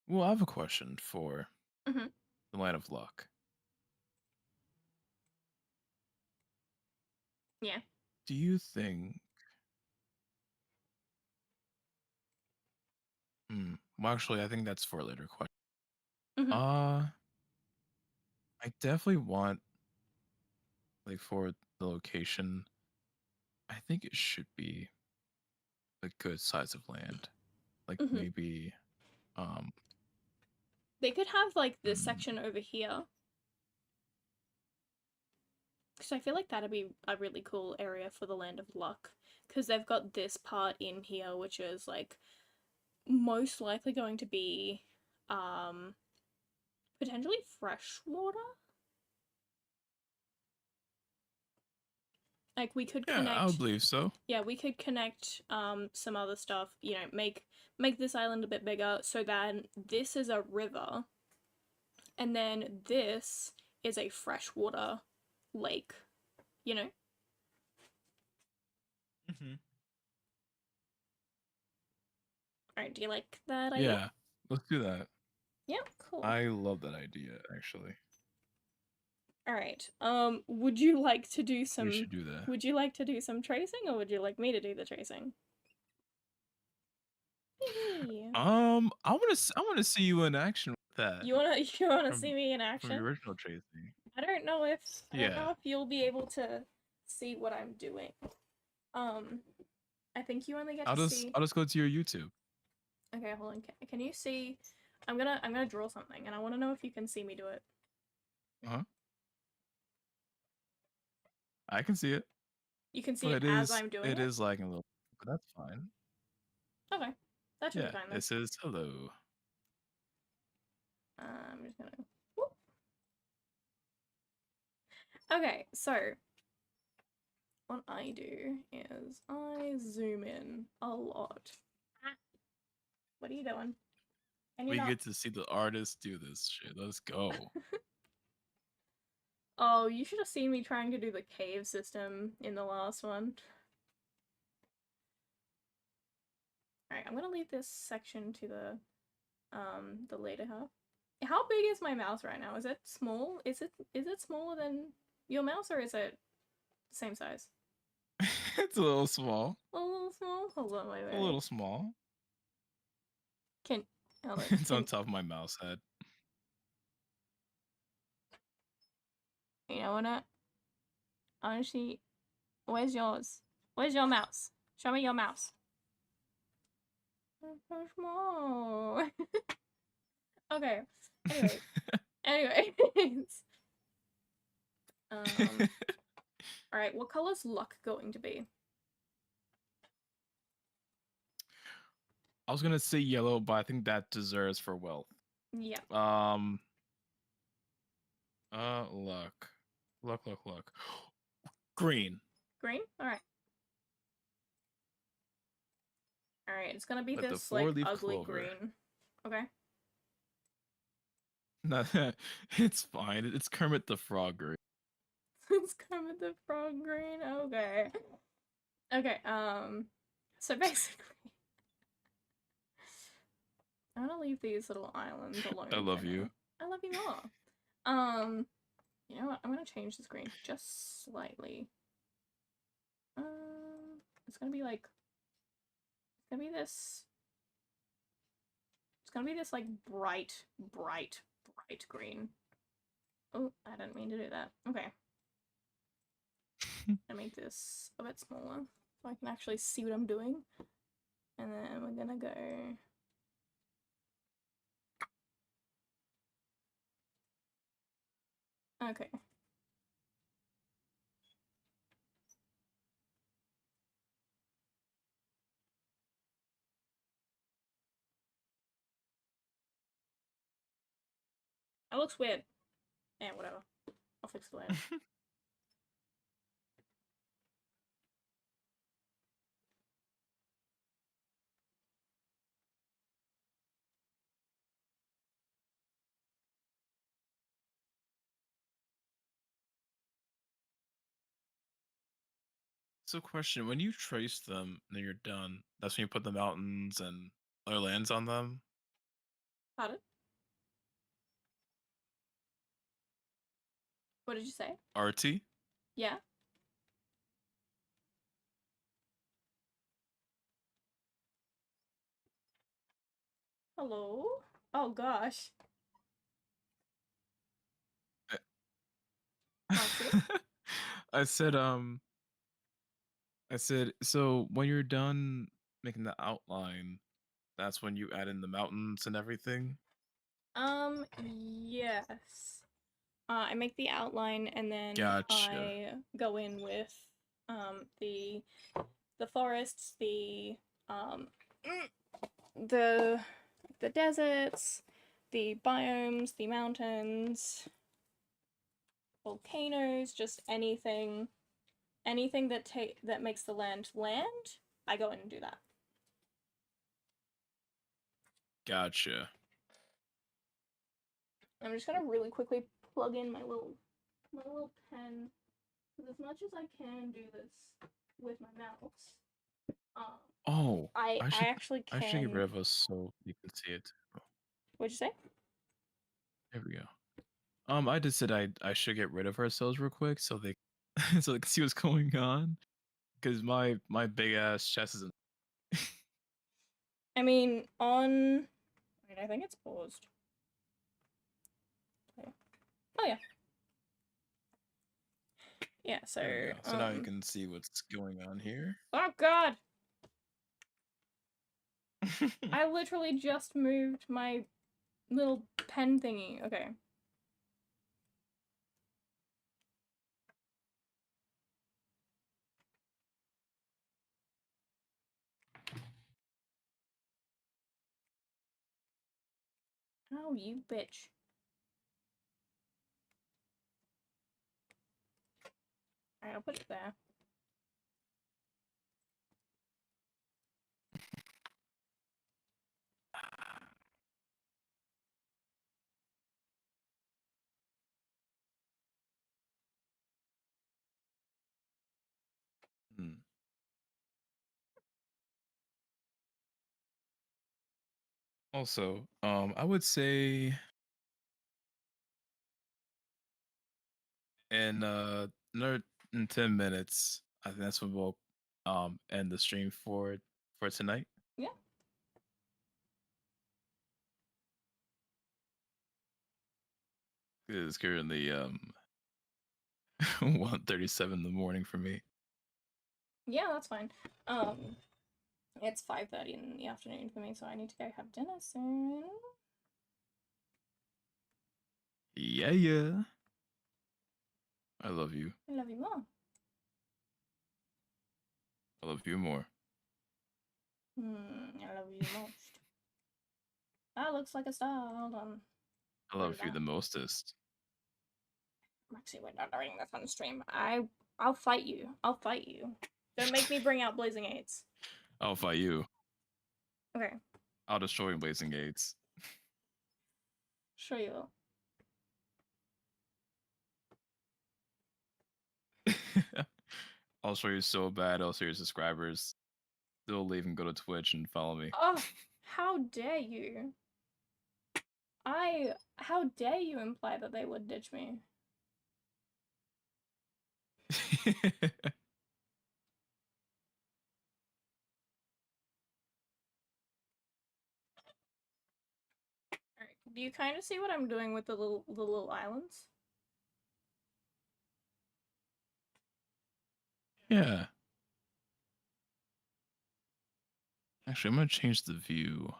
[SPEAKER 1] Well, I have a question for
[SPEAKER 2] Mm-hmm.
[SPEAKER 1] the Land of Luck.
[SPEAKER 2] Yeah.
[SPEAKER 1] Do you think? Well, actually, I think that's for a later question.
[SPEAKER 2] Mm-hmm.
[SPEAKER 1] Uh, I definitely want like for the location. I think it should be a good size of land. Like
[SPEAKER 2] Mm-hmm.
[SPEAKER 1] maybe. Um.
[SPEAKER 2] They could have like this
[SPEAKER 1] mm,
[SPEAKER 2] section over here, because I feel like that'd be a really cool area for the Land of Luck, because they've got this part in here which is like most likely going to be um potentially fresh water. Like we could
[SPEAKER 1] Yeah,
[SPEAKER 2] connect.
[SPEAKER 1] I would believe so.
[SPEAKER 2] Yeah, we could connect some other stuff. You know, make this island a bit bigger so that this is a river, and then this is a freshwater lake. You know.
[SPEAKER 1] Mm-hmm.
[SPEAKER 2] All right. Do you like that idea?
[SPEAKER 1] Yeah, let's do that.
[SPEAKER 2] Yeah. Cool.
[SPEAKER 1] I love that idea, actually.
[SPEAKER 2] All right. Would you like to do some?
[SPEAKER 1] We should do that.
[SPEAKER 2] Would you like to do some tracing, or would you like me to do the tracing?
[SPEAKER 1] I want to see you in action with that
[SPEAKER 2] You wanna
[SPEAKER 1] from
[SPEAKER 2] see me in
[SPEAKER 1] from the
[SPEAKER 2] action?
[SPEAKER 1] original tracing.
[SPEAKER 2] I don't know if
[SPEAKER 1] Yeah,
[SPEAKER 2] you'll be able to see what I'm doing. Um, I think you only get to see.
[SPEAKER 1] I'll just go to your YouTube.
[SPEAKER 2] Okay, hold on. Can you see? I'm gonna draw something, and I want to know if you can see me do it.
[SPEAKER 1] Uh-huh. I can see it,
[SPEAKER 2] You can see
[SPEAKER 1] but
[SPEAKER 2] it as I'm doing
[SPEAKER 1] it
[SPEAKER 2] it.
[SPEAKER 1] is lagging a little, but that's fine.
[SPEAKER 2] Okay, that should be
[SPEAKER 1] Yeah,
[SPEAKER 2] fine then.
[SPEAKER 1] it says hello.
[SPEAKER 2] I'm just gonna. Whoop. Okay, so what I do is I zoom in a lot. What are you doing? Can you
[SPEAKER 1] We
[SPEAKER 2] not?
[SPEAKER 1] get to see the artist do this shit. Let's go.
[SPEAKER 2] Oh, you should have seen me trying to do the cave system in the last one. Alright, I'm gonna leave this section to the later half. How big is my mouse right now? Is it small? Is it smaller than your mouse, or is it the same size?
[SPEAKER 1] It's a little small.
[SPEAKER 2] A little small? Hold on, wait.
[SPEAKER 1] A little small.
[SPEAKER 2] Can hold on.
[SPEAKER 1] It's on top of my mouse head.
[SPEAKER 2] You know what? Honestly, where's yours? Where's your mouse? Show me your mouse. It's so small. Okay. Anyways. Alright, what color's luck going to be?
[SPEAKER 1] I was gonna say yellow, but I think that deserves for wealth.
[SPEAKER 2] Yeah.
[SPEAKER 1] Luck. Luck. Green.
[SPEAKER 2] Green? Alright. Alright, it's gonna be
[SPEAKER 1] With the
[SPEAKER 2] this, like,
[SPEAKER 1] four-leaf
[SPEAKER 2] ugly
[SPEAKER 1] clover.
[SPEAKER 2] green. Okay.
[SPEAKER 1] No, it's fine. It's Kermit the Frog green.
[SPEAKER 2] It's Kermit the Frog green. Okay. Okay, so basically I'm gonna leave these little islands alone.
[SPEAKER 1] I love you.
[SPEAKER 2] I love you more. You know what? I'm gonna change the screen just slightly. It's gonna be like it's gonna be this like bright green. Oh, I didn't mean to do that. Okay. I make this a bit smaller so I can actually see what I'm doing. And then we're gonna go. Okay. That looks weird. Yeah, whatever. I'll fix it later.
[SPEAKER 1] So, question: when you trace them and then you're done, that's when you put the mountains and other lands on them.
[SPEAKER 2] Pardon? What did you say?
[SPEAKER 1] Arty.
[SPEAKER 2] Yeah? Hello? Oh gosh. Marxy?
[SPEAKER 1] I said, so when you're done making the outline, that's when you add in the mountains and everything.
[SPEAKER 2] Yes. I make the outline and then
[SPEAKER 1] Gotcha.
[SPEAKER 2] I go in with the forests, the deserts, the biomes, the mountains, volcanoes, just anything anything that makes the land, I go in and do that.
[SPEAKER 1] Gotcha.
[SPEAKER 2] I'm just gonna really quickly plug in my little pen, because as much as I can do this with my mouse,
[SPEAKER 1] Oh,
[SPEAKER 2] I
[SPEAKER 1] I should
[SPEAKER 2] actually
[SPEAKER 1] I should get
[SPEAKER 2] can.
[SPEAKER 1] rid of us so you can see it.
[SPEAKER 2] What'd you say?
[SPEAKER 1] There we go. I just said I should get rid of ourselves real quick so they so they can see what's going on. Because my big ass chest is.
[SPEAKER 2] I mean, on. Wait, I think it's paused. Okay. Oh yeah. Yeah. So.
[SPEAKER 1] There we go. So now you can see what's going on here.
[SPEAKER 2] Oh God! I literally just moved my little pen thingy. Okay. Oh, you bitch. Alright, I'll put it there.
[SPEAKER 1] Hmm. Also, I would say in another in 10 minutes, I think that's when we'll end the stream for tonight.
[SPEAKER 2] Yeah.
[SPEAKER 1] It's currently 1:37 in the morning for me.
[SPEAKER 2] Yeah, that's fine. It's 5:30 in the afternoon for me, so I need to go have dinner soon.
[SPEAKER 1] Yeah, yeah. I love you.
[SPEAKER 2] I love you more.
[SPEAKER 1] I love you more.
[SPEAKER 2] I love you the most. That looks like a star. Hold on.
[SPEAKER 1] I love you the mostest.
[SPEAKER 2] Maxie, we're not doing this on stream. I'll fight you. I'll fight you. Don't make me bring out blazing eights.
[SPEAKER 1] I'll fight you.
[SPEAKER 2] Okay.
[SPEAKER 1] I'll destroy blazing gates.
[SPEAKER 2] Sure you will.
[SPEAKER 1] I'll show you so bad. I'll show your subscribers. They'll leave and go to Twitch and follow me.
[SPEAKER 2] Oh, how dare you? How dare you imply that they would ditch me? Alright, do you kind of see what I'm doing with the little islands?
[SPEAKER 1] Yeah. Actually, I'm gonna change the view.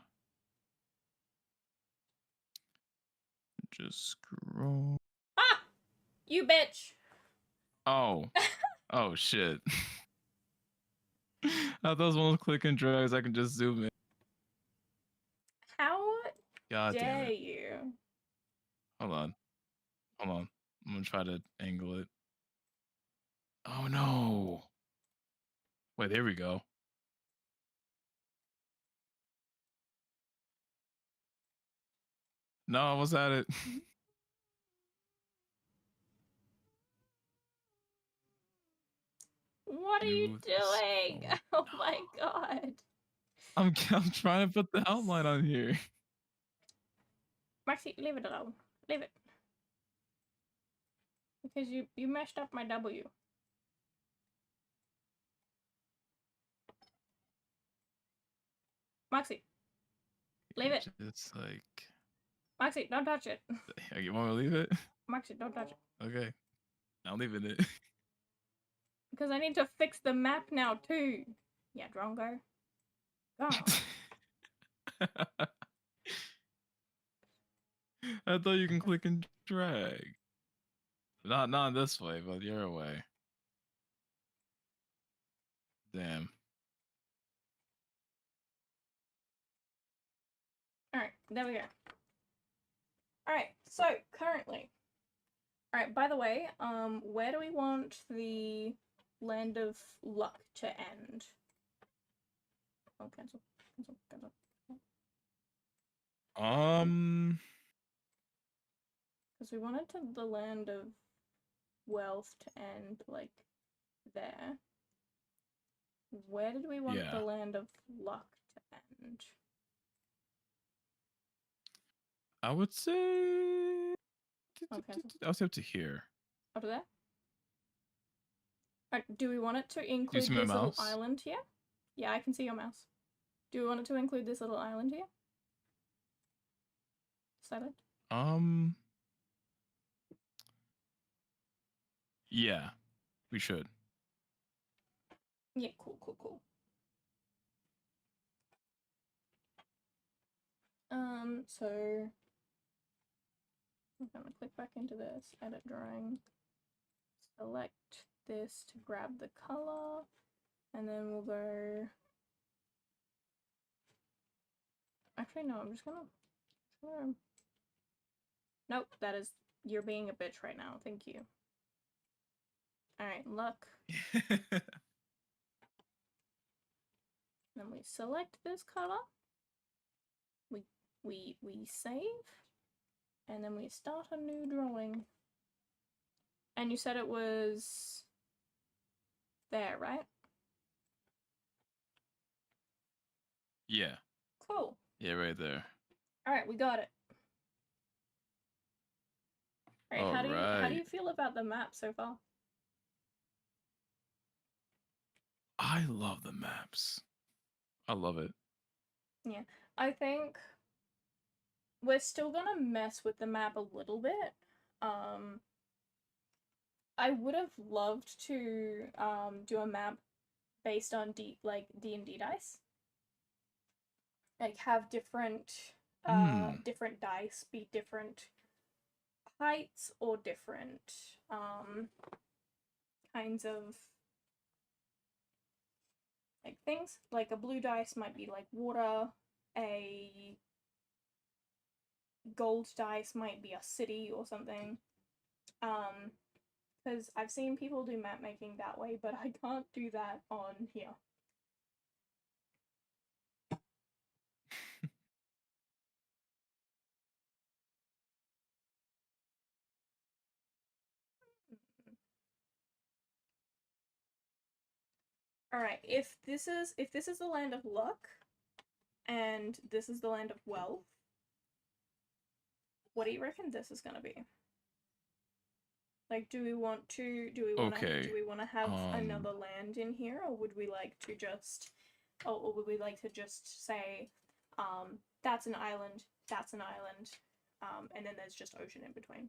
[SPEAKER 1] Just scroll.
[SPEAKER 2] Ah! You bitch!
[SPEAKER 1] Oh. Oh shit. I thought those ones click and drags. I can just zoom in.
[SPEAKER 2] How
[SPEAKER 1] God damn
[SPEAKER 2] dare
[SPEAKER 1] it.
[SPEAKER 2] you?
[SPEAKER 1] Hold on. Hold on. I'm gonna try to angle it. Oh no. Wait, there we go. No, I was at it.
[SPEAKER 2] What are you doing? Oh my god.
[SPEAKER 1] I'm trying to put the outline on here.
[SPEAKER 2] Maxie, leave it alone. Leave it. Because you messed up my W. Maxie. Leave it.
[SPEAKER 1] It's like.
[SPEAKER 2] Maxie, don't touch it.
[SPEAKER 1] You want me to leave it?
[SPEAKER 2] Maxie, don't touch it.
[SPEAKER 1] Okay. I'm leaving it.
[SPEAKER 2] Because I need to fix the map now too. Yeah, Drongo. Go on.
[SPEAKER 1] I thought you can click and drag. Not this way, but your way. Damn.
[SPEAKER 2] Alright, there we go. Alright, so currently. Alright, by the way, where do we want the land of luck to end? Oh, cancel. Because we wanted the land of wealth to end, like, there. Where did we want the land of luck to end?
[SPEAKER 1] I would say.
[SPEAKER 2] Okay.
[SPEAKER 1] I would say up to here.
[SPEAKER 2] Up to there? Right, do we want it to include
[SPEAKER 1] this
[SPEAKER 2] little island here? Yeah, I can see your mouse. Do we want it to include this little island here? Silent?
[SPEAKER 1] Yeah, we should.
[SPEAKER 2] Yeah, cool. So I'm gonna click back into this, edit drawing, select this to grab the color, and then we'll go. Actually, no, I'm just gonna. Nope, that is. You're being a bitch right now. Thank you. Alright, luck. Then we select this color. We save. And then we start a new drawing. And you said it was there, right?
[SPEAKER 1] Yeah.
[SPEAKER 2] Cool.
[SPEAKER 1] Yeah, right there.
[SPEAKER 2] Alright, we got it. Alright, how do you feel about the map so far?
[SPEAKER 1] I love the maps. I love it.
[SPEAKER 2] Yeah. I think we're still gonna mess with the map a little bit. I would have loved to do a map based on D&D dice. Like have different different dice be different heights or different kinds of like things. Like a blue dice might be like water, a gold dice might be a city or something. Because I've seen people do map making that way, but I can't do that on here. Alright, if this is the land of luck, and this is the land of wealth, what do you reckon this is gonna be? Like, do we want to have another land in here, or would we like to just, or would we like to just say, that's an island, and then there's just ocean in between?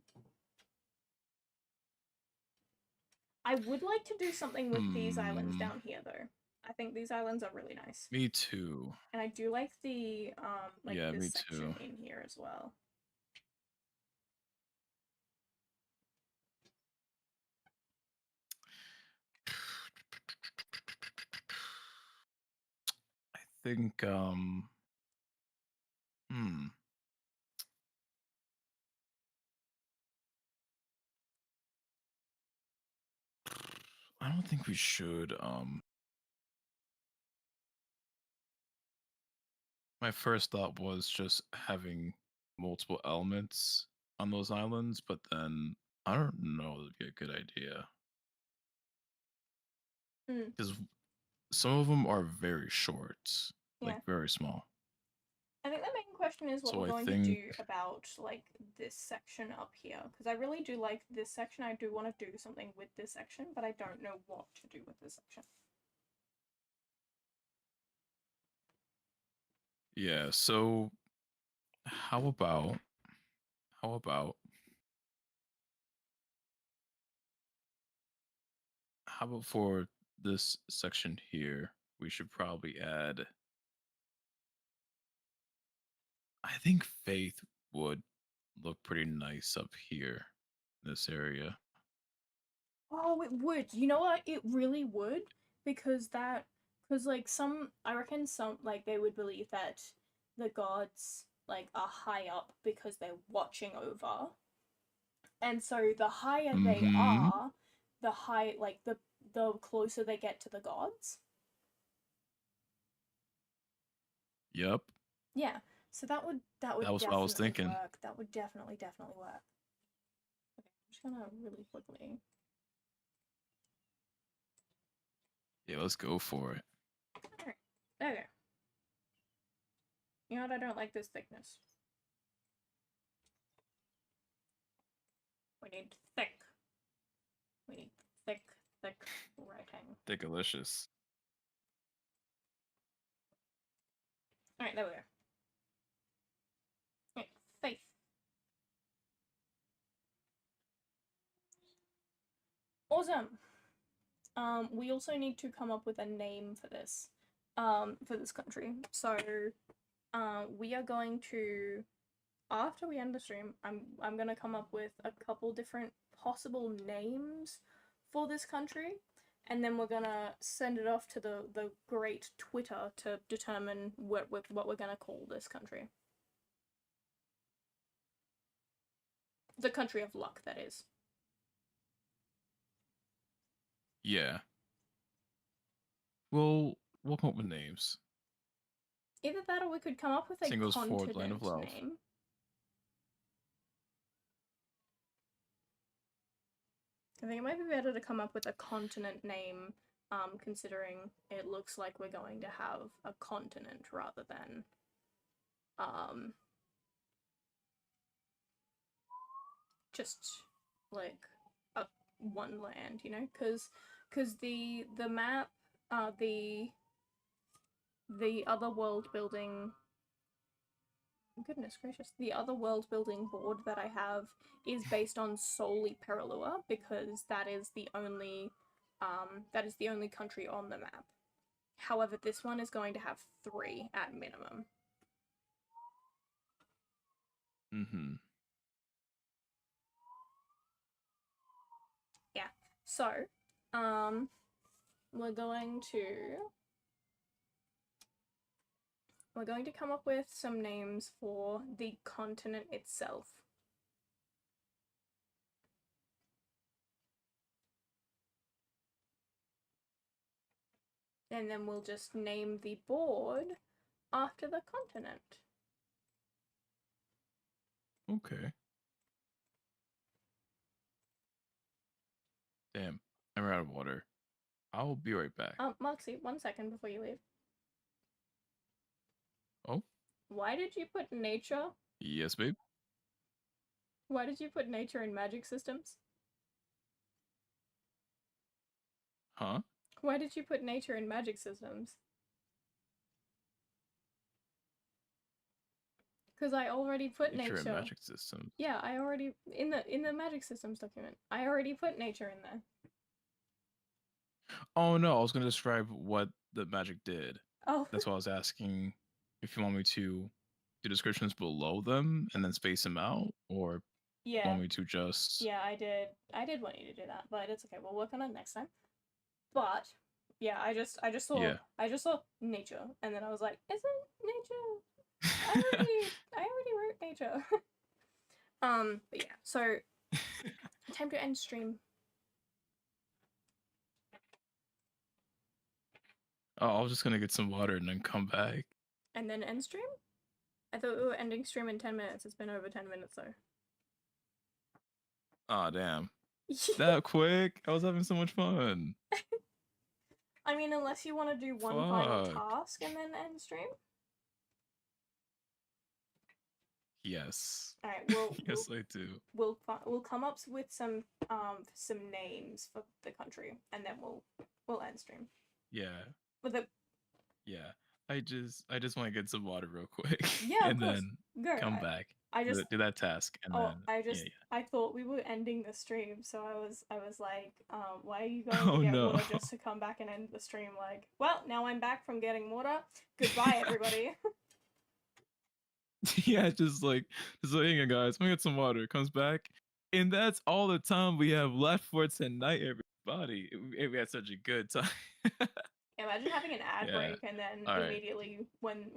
[SPEAKER 2] I would like to do something with these islands down here, though. I think these islands are really nice.
[SPEAKER 1] Me too.
[SPEAKER 2] And I do like the this section
[SPEAKER 1] too.
[SPEAKER 2] in here as well.
[SPEAKER 1] I think I don't think we should my first thought was just having multiple elements on those islands, but then I don't know, it'd be a good idea. Because some of them are very short, like very small.
[SPEAKER 2] I think the main question is what we're going to do about like this section up here, because I really do like this section. I do want to do something with this section, but I don't know what to do with this section.
[SPEAKER 1] Yeah, so how about for this section here, we should probably add, I think faith would look pretty nice up here in this area.
[SPEAKER 2] Oh, it would. You know what? It really would, because like I reckon some, like, they would believe that the gods like are high up because they're watching over. And so the higher they are, the the closer they get to the gods.
[SPEAKER 1] Yep.
[SPEAKER 2] Yeah. So that would
[SPEAKER 1] That was what I was
[SPEAKER 2] definitely
[SPEAKER 1] thinking.
[SPEAKER 2] work. That would definitely work. Okay, I'm just gonna really quickly.
[SPEAKER 1] Yeah, let's go for it.
[SPEAKER 2] Alright, there we go. You know what? I don't like this thickness. We need thick. We need thick writing.
[SPEAKER 1] Thickalicious.
[SPEAKER 2] Alright, there we go. Alright, faith. Awesome. We also need to come up with a name for this country. So, we are going to, after we end the stream, I'm gonna come up with a couple different possible names for this country, and then we're gonna send it off to the great Twitter to determine what we're gonna call this country. The country of luck, that is.
[SPEAKER 1] Yeah. We'll come up with names.
[SPEAKER 2] Either that, or we could come up with a
[SPEAKER 1] Singles forward,
[SPEAKER 2] continent
[SPEAKER 1] land of love.
[SPEAKER 2] name. I think it might be better to come up with a continent name, considering it looks like we're going to have a continent rather than, just like one land, you know? Because the map, the other world building. Goodness gracious, the other world building board that I have is based on solely Peralua, because that is the only country on the map. However, this one is going to have 3 at minimum.
[SPEAKER 1] Mm-hmm.
[SPEAKER 2] Yeah. So, we're going to come up with some names for the continent itself. And then we'll just name the board after the continent.
[SPEAKER 1] Okay. Damn, I'm out of water. I'll be right back.
[SPEAKER 2] Marxy, 1 second before you leave.
[SPEAKER 1] Oh?
[SPEAKER 2] Why did you put nature?
[SPEAKER 1] Yes, babe?
[SPEAKER 2] Why did you put nature in magic systems?
[SPEAKER 1] Huh?
[SPEAKER 2] Why did you put nature in magic systems? Because I already put nature.
[SPEAKER 1] In magic systems.
[SPEAKER 2] Yeah, I already in the magic systems document. I already put nature in there.
[SPEAKER 1] Oh no, I was gonna describe what the magic did.
[SPEAKER 2] Oh.
[SPEAKER 1] That's why I was asking if you want me to do descriptions below them and then space them out, or
[SPEAKER 2] Yeah.
[SPEAKER 1] want me to just.
[SPEAKER 2] Yeah, I did want you to do that, but it's okay. We'll work on it next time. But yeah, I just saw nature, and then I was like, isn't nature? I already wrote nature. But yeah, so time to end stream.
[SPEAKER 1] Oh, I was just gonna get some water and then come back.
[SPEAKER 2] And then end stream? I thought we were ending stream in 10 minutes. It's been over 10 minutes though.
[SPEAKER 1] Aw, damn. That quick? I was having so much fun.
[SPEAKER 2] I mean, unless you want to do one final task and then end stream.
[SPEAKER 1] Yes.
[SPEAKER 2] All right. Well,
[SPEAKER 1] yes, I do.
[SPEAKER 2] We'll come up with some names for the country, and then we'll end stream.
[SPEAKER 1] Yeah.
[SPEAKER 2] With a.
[SPEAKER 1] Yeah. I just want to get some water real quick.
[SPEAKER 2] Yeah,
[SPEAKER 1] and then come back.
[SPEAKER 2] I just
[SPEAKER 1] do that task and then.
[SPEAKER 2] I thought we were ending the stream, so I was like, why are you going to get water just to come back and end the stream? Like, well, now I'm back from getting water. Goodbye, everybody.
[SPEAKER 1] Yeah, just like, hang on, guys. I'm gonna get some water. Comes back, and that's all the time we have left for tonight, everybody. We had such a good time.
[SPEAKER 2] Imagine having an ad break and then immediately when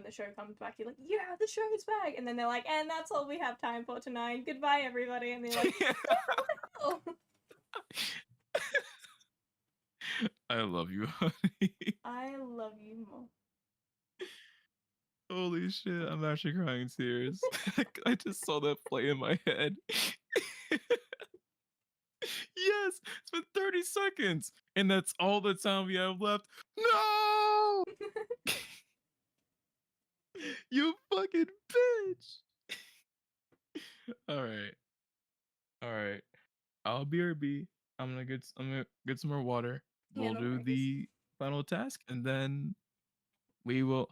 [SPEAKER 2] the show comes back, you're like, yeah, the show is back, and then they're like, and that's all we have time for tonight. Goodbye, everybody, and they're like, oh.
[SPEAKER 1] you, honey.
[SPEAKER 2] I love you more.
[SPEAKER 1] Holy shit, I'm actually crying tears. I just saw that play in my head. Yes, it's been 30 seconds, and that's all the time we have left. No! You fucking bitch! Alright. Alright. I'll BRB. I'm gonna get some more water.
[SPEAKER 2] Yeah,
[SPEAKER 1] We'll
[SPEAKER 2] no
[SPEAKER 1] do
[SPEAKER 2] worries.
[SPEAKER 1] the final task, and then we will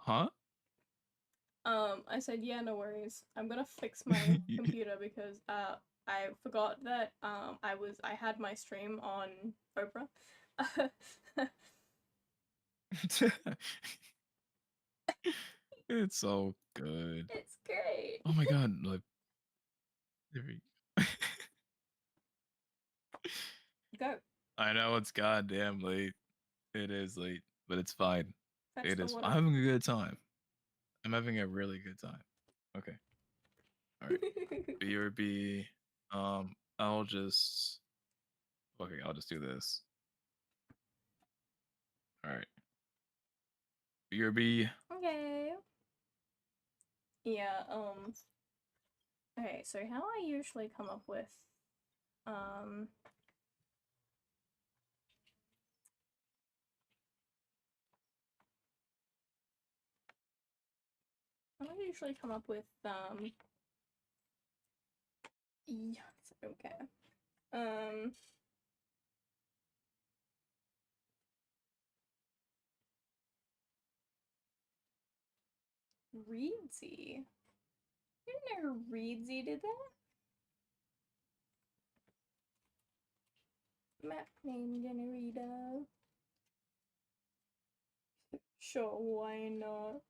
[SPEAKER 2] I said, yeah, no worries. I'm gonna fix my computer because I forgot that I had my stream on Oprah.
[SPEAKER 1] It's so good.
[SPEAKER 2] It's great.
[SPEAKER 1] Oh my god, like there we-
[SPEAKER 2] Go.
[SPEAKER 1] I know it's goddamn late. It is late, but it's fine.
[SPEAKER 2] Fetch
[SPEAKER 1] It
[SPEAKER 2] the
[SPEAKER 1] is.
[SPEAKER 2] water.
[SPEAKER 1] I'm having a good time. I'm having a really good time. Okay. All right. BRB. I'll just. Okay, I'll just do this. All right. BRB.
[SPEAKER 2] Okay. Yeah, okay, so how I usually come up with um how I usually come up with yes, okay. Reedsy. Didn't know Reedsy did that. Map name generator. Sure, why not?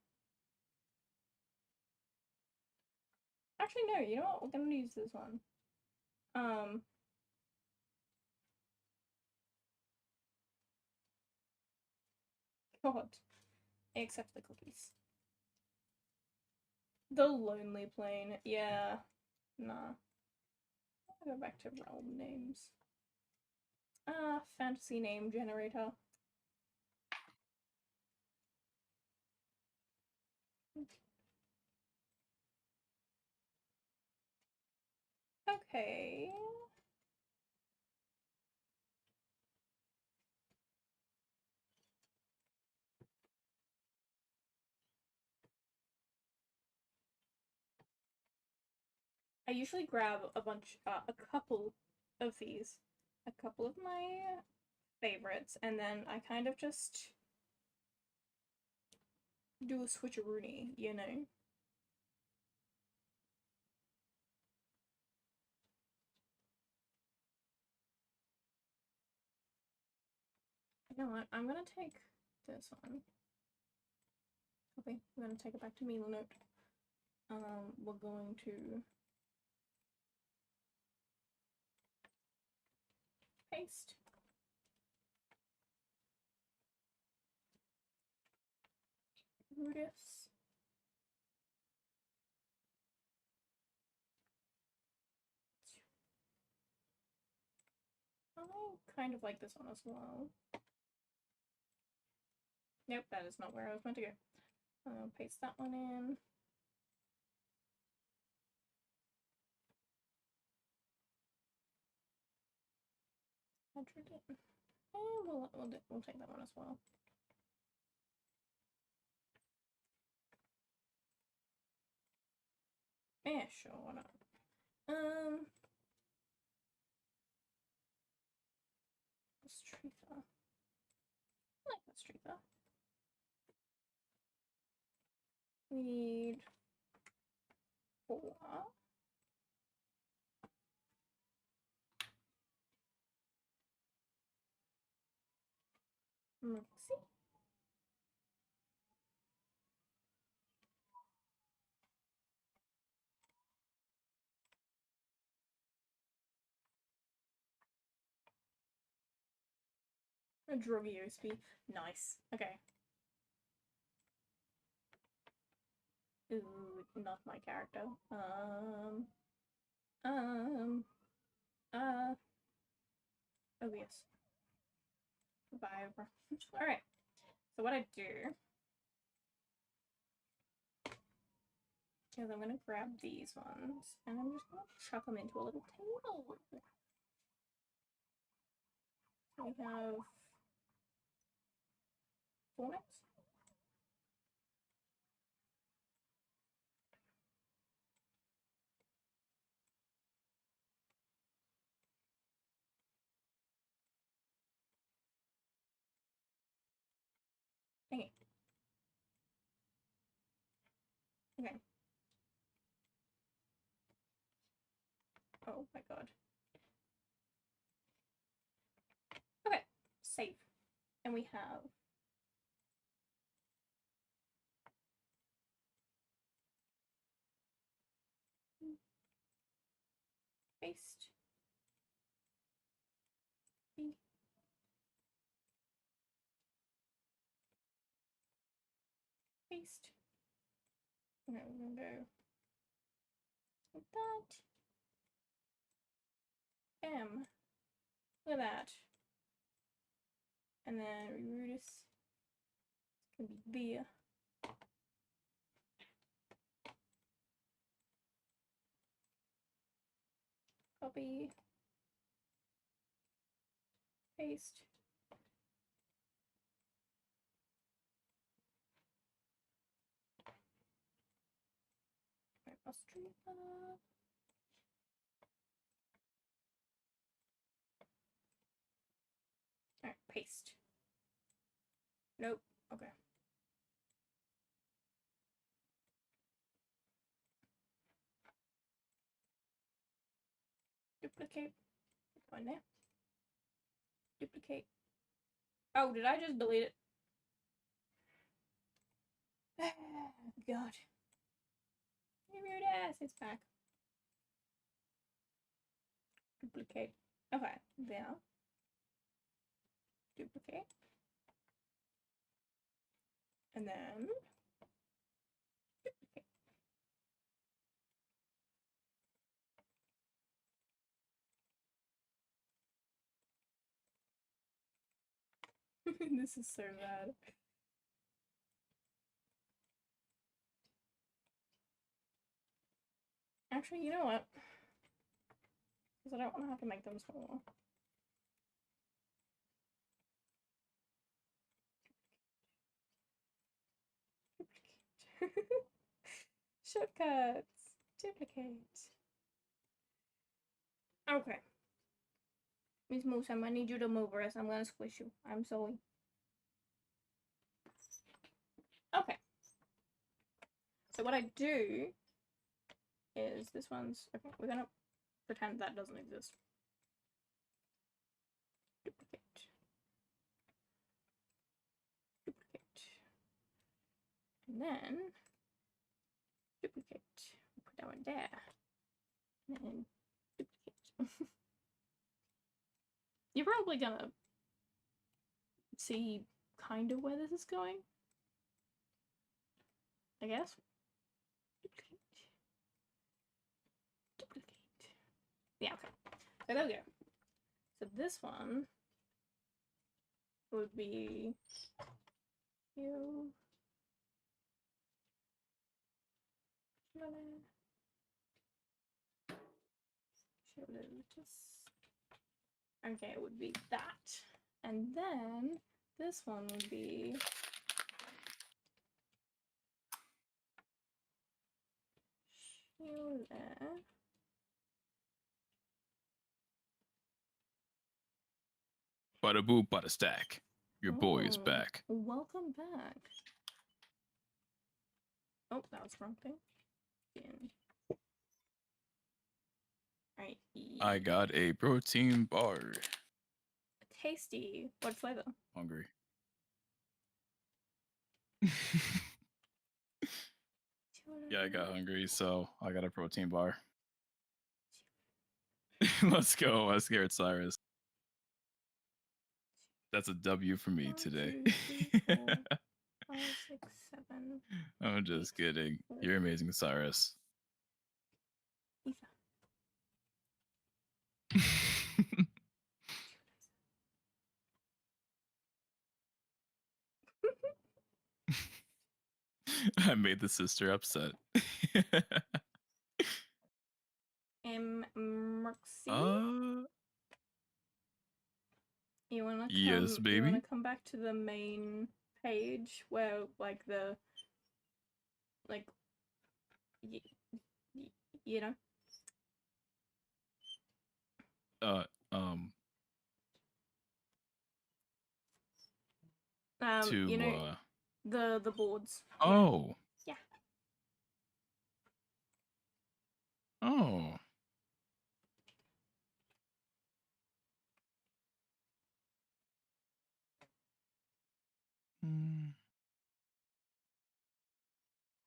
[SPEAKER 2] Actually, no, you know what? We're gonna use this one. God. Except the cookies. The Lonely Plane. Yeah. Nah. I'll go back to realm names. Fantasy name generator. Okay. I usually grab a couple of these, a couple of my favorites, and then I kind of just do a switcheroony, you know? You know what? I'm gonna take this one. Okay, we're gonna take it back to milanote. We're going to paste. Rudis. I kind of like this one as well. Nope, that is not where I was meant to go. Paste that one in. Hydrogen. And we'll take that one as well. Yeah, sure, why not? Streether. I like that Streether. We need 4. Maxi. A Drogiospi. Nice. Okay. Ooh, not my character. Uh, oh yes. Vibe. Alright. So what I do is I'm going to grab these ones and I'm just going to chuck them into a little table. We have 4 notes. Okay. Okay. Oh my god. Okay. Save. And we have paste. B. Paste. Okay, we're gonna go like that. M. Look at that. And then reroute this. It's gonna be there. Copy. Paste. Austria. Alright, paste. Nope. Okay. Duplicate. Go in there. Duplicate. Oh, did I just delete it? God. You weird ass. It's back. Duplicate. Okay. There. Duplicate. And then duplicate. This is so bad. Actually, you know what? Because I don't want to have to make them smaller. Duplicate. Shortcuts. Duplicate. Okay. Miss Musam, I need you to move or else I'm gonna squish you. I'm sorry. Okay. So what I do is this one's okay, we're gonna pretend that doesn't exist. Duplicate. Duplicate. And then duplicate. Put that one there. And then duplicate. You're probably gonna see kind of where this is going. I guess. Duplicate. Duplicate. Yeah, okay. So there we go. So this one would be you. Okay, it would be that. And then this one would be there.
[SPEAKER 1] Bada boop, bada stack. Your boy is back.
[SPEAKER 2] Welcome back. Oh, that was the wrong thing. Alright.
[SPEAKER 1] I got a protein bar.
[SPEAKER 2] Tasty. What flavor?
[SPEAKER 1] Hungry. Yeah, I got hungry, so I got a protein bar. Let's go. I scared Cyrus. That's a W for me today.
[SPEAKER 2] 1, 2, 3, 4, 5, 6, 7.
[SPEAKER 1] I'm just kidding. You're amazing, Cyrus. I made the sister upset.
[SPEAKER 2] Marxy? You wanna come?
[SPEAKER 1] Yes,
[SPEAKER 2] You
[SPEAKER 1] baby.
[SPEAKER 2] wanna come back to the main page where like the like you know. You know
[SPEAKER 1] To
[SPEAKER 2] the boards.
[SPEAKER 1] oh.
[SPEAKER 2] Yeah.
[SPEAKER 1] Oh. Hmm.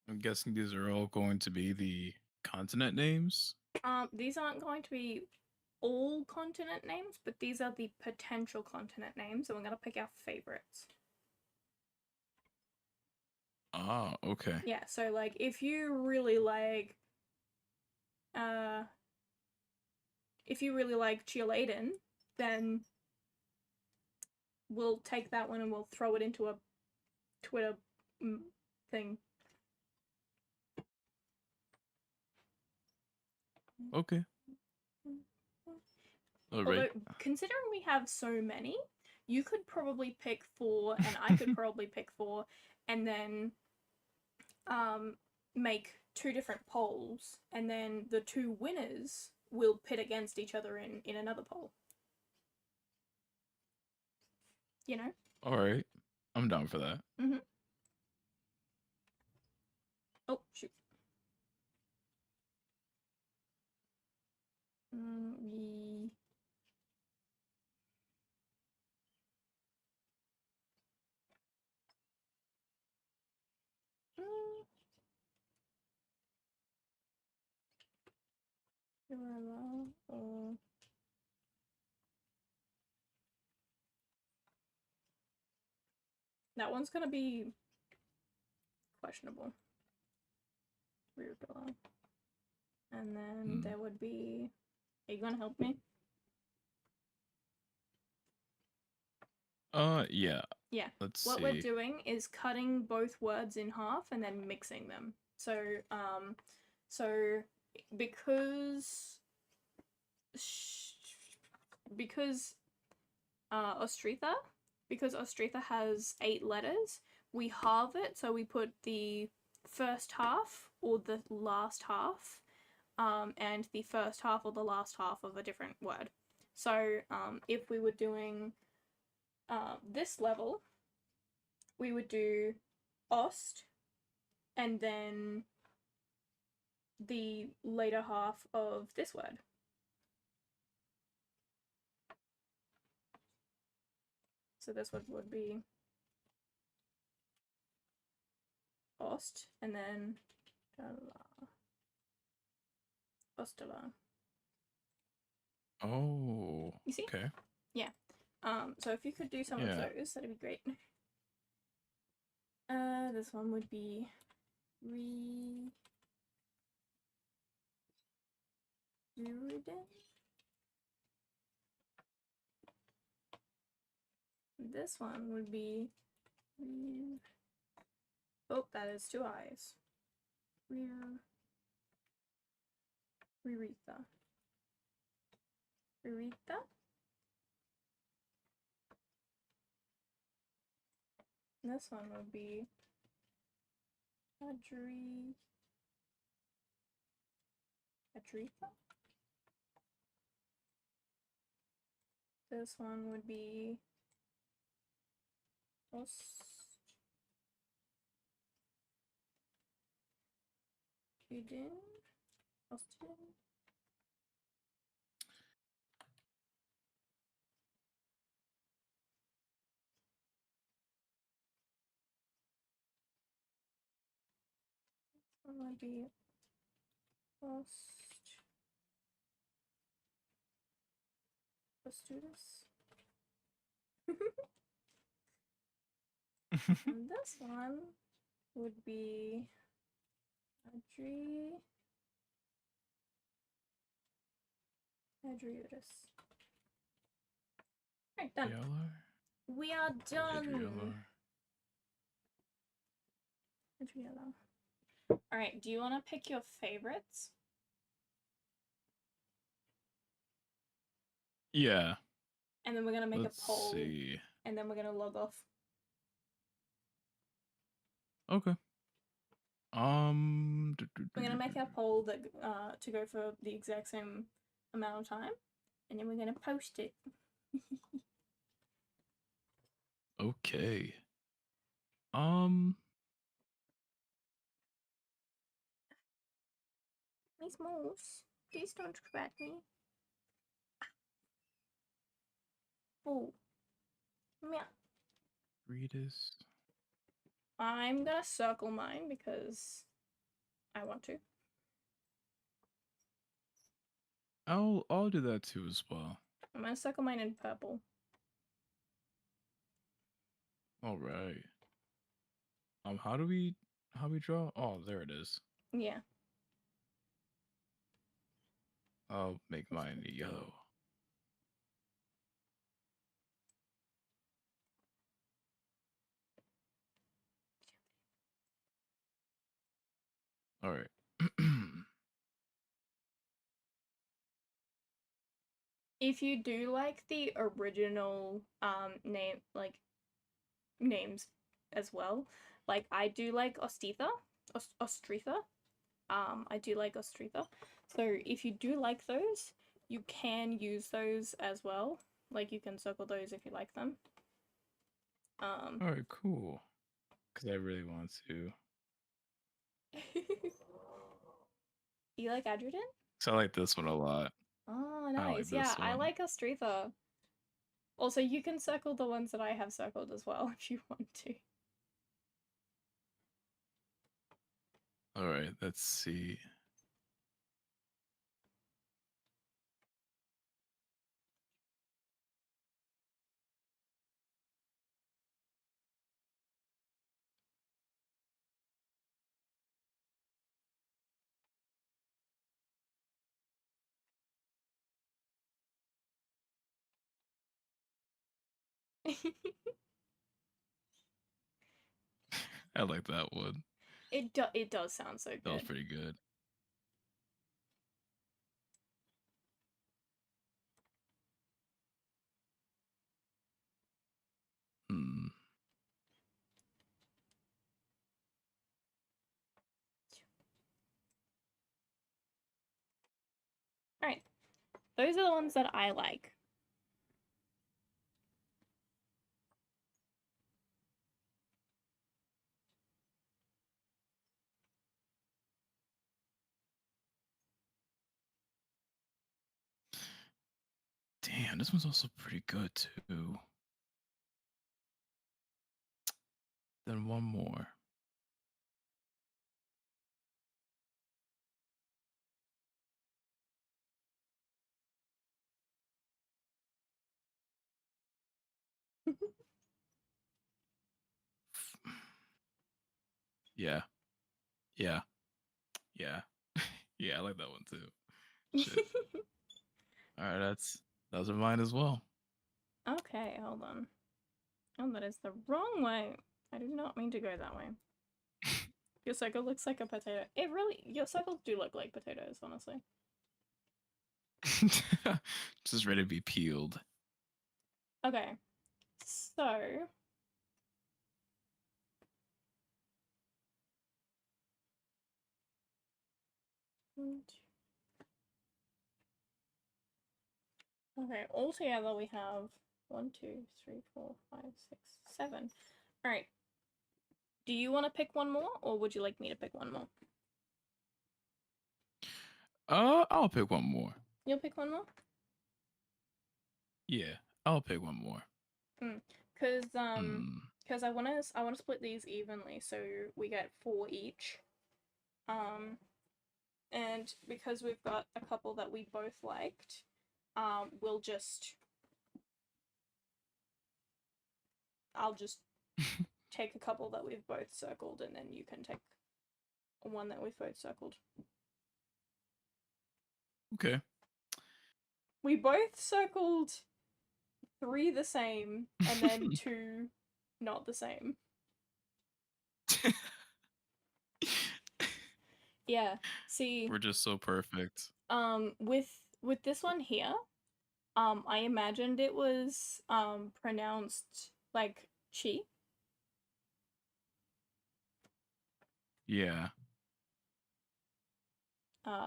[SPEAKER 1] I'm guessing these are all going to be the continent names.
[SPEAKER 2] These aren't going to be all continent names, but these are the potential continent names, and we're gonna pick our favorites.
[SPEAKER 1] Ah, okay.
[SPEAKER 2] Yeah, so like if you really like Cheerleading, then we'll take that one and we'll throw it into a Twitter thing.
[SPEAKER 1] Okay. All
[SPEAKER 2] Although,
[SPEAKER 1] right.
[SPEAKER 2] considering we have so many, you could probably pick 4, and I could probably pick 4, and then make 2 different polls, and then the 2 winners will pit against each other in another poll. You know?
[SPEAKER 1] All right. I'm down for that.
[SPEAKER 2] Mm-hmm. Oh, shoot. We... That one's gonna be questionable. And then there would be... Are you gonna help me?
[SPEAKER 1] Yeah.
[SPEAKER 2] Yeah.
[SPEAKER 1] Let's see.
[SPEAKER 2] What we're doing is cutting both words in half and then mixing them. So because Ostritha has 8 letters, we halve it, so we put the first half or the last half, and the first half or the last half of a different word. So if we were doing this level, we would do Ost and then the later half of this word. So this word would be Ost and then Ostala.
[SPEAKER 1] Oh.
[SPEAKER 2] You see?
[SPEAKER 1] Okay.
[SPEAKER 2] Yeah. So if you could do some of those, that'd be great. This one would be This one would be oh, that is 2 eyes. Ririta. This one would be Adrita. This one would be Ostiden. This one would be Ostudis. And this one would be Adriutis. Alright, done. We are done. Adriella. Alright, do you want to pick your favorites?
[SPEAKER 1] Yeah.
[SPEAKER 2] And then we're going to make
[SPEAKER 1] Let's
[SPEAKER 2] a poll.
[SPEAKER 1] see.
[SPEAKER 2] And then we're going to log off.
[SPEAKER 1] Okay.
[SPEAKER 2] We're going to make our poll that to go for the exact same amount of time. And then we're going to post it.
[SPEAKER 1] Okay.
[SPEAKER 2] Miss Moose, please don't scratch me. Oh. Yeah.
[SPEAKER 1] Readus.
[SPEAKER 2] I'm gonna circle mine because I want to.
[SPEAKER 1] I'll do that too as well.
[SPEAKER 2] I'm gonna circle mine in purple.
[SPEAKER 1] All right. How do we draw? Oh, there it is.
[SPEAKER 2] Yeah.
[SPEAKER 1] I'll make mine yellow. All right.
[SPEAKER 2] If you do like the original name names as well, like I do like Ostitha. Ostritha. I do like Ostritha. So if you do like those, you can use those as well. Like you can circle those if you like them.
[SPEAKER 1] All right, cool. Because I really want to.
[SPEAKER 2] You like Adrian?
[SPEAKER 1] So I like this one a lot.
[SPEAKER 2] Oh,
[SPEAKER 1] I like
[SPEAKER 2] nice. Yeah,
[SPEAKER 1] this
[SPEAKER 2] I
[SPEAKER 1] one.
[SPEAKER 2] like Ostritha. Also, you can circle the ones that I have circled as well if you want to.
[SPEAKER 1] All right, let's see. I like that one.
[SPEAKER 2] It does sound so
[SPEAKER 1] That was
[SPEAKER 2] good.
[SPEAKER 1] pretty good. Hmm.
[SPEAKER 2] Alright. Those are the ones that I like.
[SPEAKER 1] Damn, this one's also pretty good too. Then one more. Yeah. Yeah. Yeah. Yeah, I like that one too. Shit. All right, those are mine as well.
[SPEAKER 2] Okay, hold on. Oh, that is the wrong way. I did not mean to go that way. Your circle looks like a potato. Your circles do look like potatoes, honestly.
[SPEAKER 1] Just ready to be peeled.
[SPEAKER 2] Okay, so okay, altogether we have 1, 2, 3, 4, 5, 6, 7. Alright. Do you want to pick one more, or would you like me to pick one more?
[SPEAKER 1] I'll pick one more.
[SPEAKER 2] You'll pick one more?
[SPEAKER 1] Yeah, I'll pick one more.
[SPEAKER 2] Because I wanna split these evenly, so we get 4 each. And because we've got a couple that we both liked, we'll just I'll just take a couple that we've both circled, and then you can take one that we've both circled.
[SPEAKER 1] Okay.
[SPEAKER 2] We both circled 3 the same, and then 2 not the same. Yeah. See,
[SPEAKER 1] We're just so perfect.
[SPEAKER 2] with this one here, I imagined it was pronounced like chi.
[SPEAKER 1] Yeah.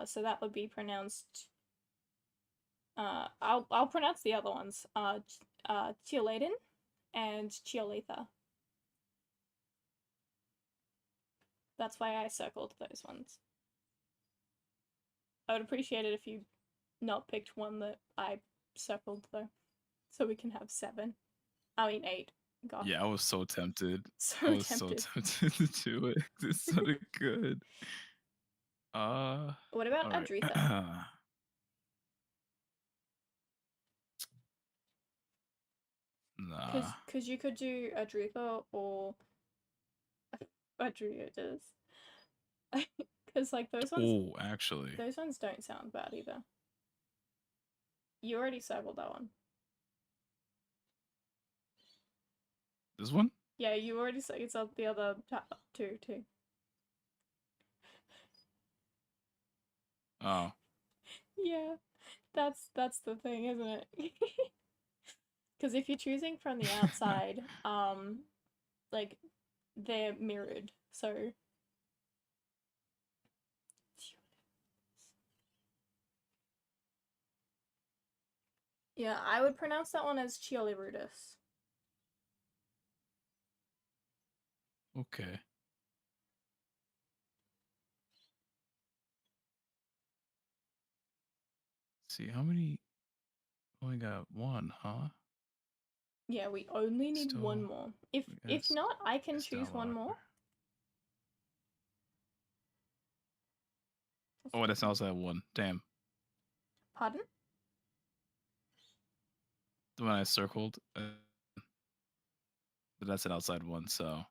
[SPEAKER 2] So that would be pronounced. I'll pronounce the other ones. Chioladen and Chiolitha. That's why I circled those ones. I would appreciate it if you not picked one that I circled though, so we can have 7. I mean 8. Gosh,
[SPEAKER 1] Yeah, I was so tempted. I
[SPEAKER 2] so
[SPEAKER 1] was so
[SPEAKER 2] tempted.
[SPEAKER 1] tempted to do it. It sounded good.
[SPEAKER 2] What about
[SPEAKER 1] All right.
[SPEAKER 2] Adritha?
[SPEAKER 1] Nah.
[SPEAKER 2] Cause you could do Adritha or Adriatas. Cause like
[SPEAKER 1] Oh, actually.
[SPEAKER 2] those ones don't sound bad either. You already circled that one.
[SPEAKER 1] This one?
[SPEAKER 2] Yeah, you already circled the other two too.
[SPEAKER 1] Oh.
[SPEAKER 2] Yeah, that's the thing, isn't it? Because if you're choosing from the outside, like they're mirrored, so yeah, I would pronounce that one as Chiolirudis.
[SPEAKER 1] Okay. See, how many? Only got one, huh?
[SPEAKER 2] Yeah, we only need one
[SPEAKER 1] Still,
[SPEAKER 2] more. If
[SPEAKER 1] it's
[SPEAKER 2] not, I can choose one
[SPEAKER 1] Stellar.
[SPEAKER 2] more.
[SPEAKER 1] Oh, that's also that one. Damn.
[SPEAKER 2] Pardon?
[SPEAKER 1] The one I circled. But that's an outside one, so.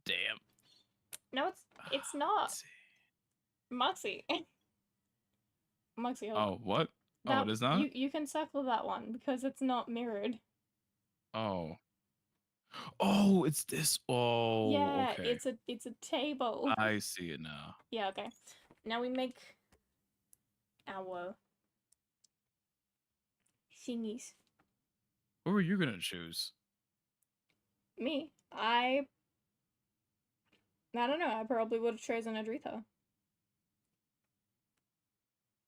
[SPEAKER 1] Damn.
[SPEAKER 2] No, it's not.
[SPEAKER 1] Let's see.
[SPEAKER 2] Moxie. Moxie, hold on.
[SPEAKER 1] Oh, what? Oh,
[SPEAKER 2] That
[SPEAKER 1] it is not?
[SPEAKER 2] you can circle that one because it's not mirrored.
[SPEAKER 1] Oh. Oh, it's this. Oh,
[SPEAKER 2] Yeah,
[SPEAKER 1] okay.
[SPEAKER 2] it's a table.
[SPEAKER 1] I see it now.
[SPEAKER 2] Yeah, okay. Now we make our thingies.
[SPEAKER 1] What were you gonna choose?
[SPEAKER 2] Me, I don't know. I probably would have chosen Adritha.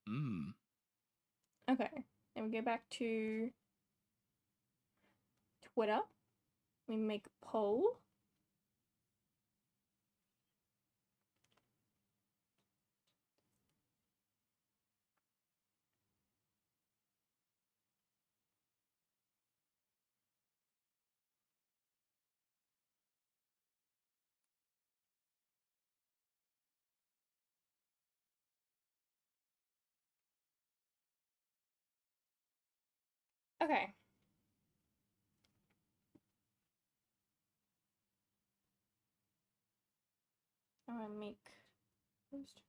[SPEAKER 1] Hmm.
[SPEAKER 2] Okay, then we go back to Twitter. We make a poll. Okay. I'm gonna make post.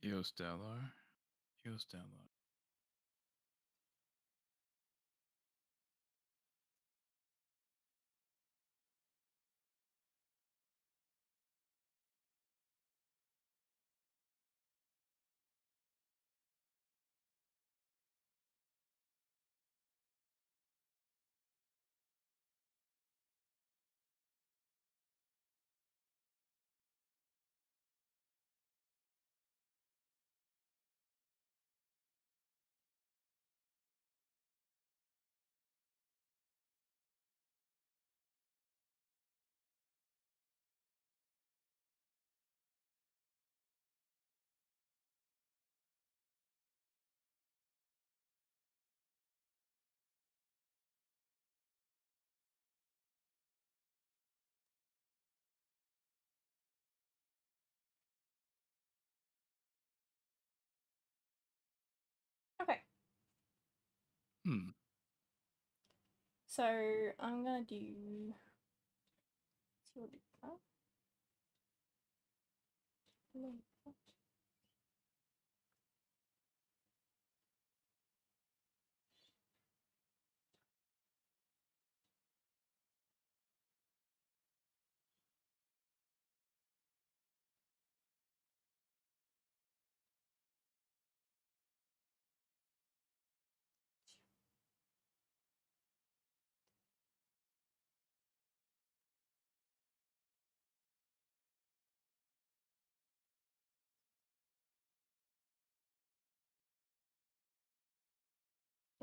[SPEAKER 1] Yo, Stellar. Yo, Stellar.
[SPEAKER 2] Okay.
[SPEAKER 1] Hmm.
[SPEAKER 2] So I'm gonna do.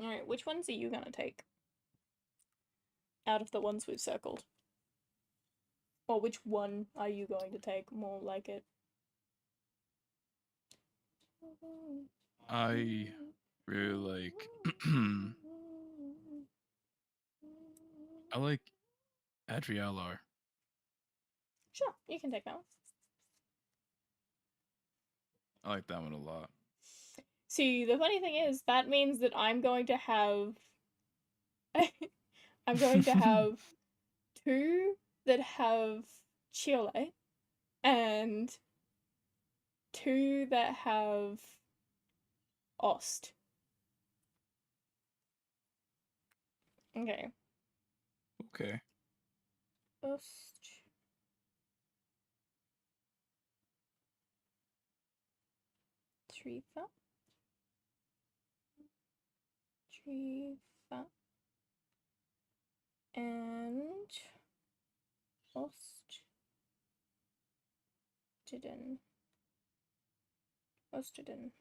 [SPEAKER 2] Alright, which ones are you gonna take? Out of the ones we've circled. Or which one are you going to take? More like it.
[SPEAKER 1] I really like. I like Adrialar.
[SPEAKER 2] Sure, you can take that one.
[SPEAKER 1] I like that one a lot.
[SPEAKER 2] See, the funny thing is, that means that I'm going to have. I'm going to have two that have Chile and two that have Ost. Okay.
[SPEAKER 1] Okay.
[SPEAKER 2] Ost. Trifa. Trifa. And Ostiden. Ostiden.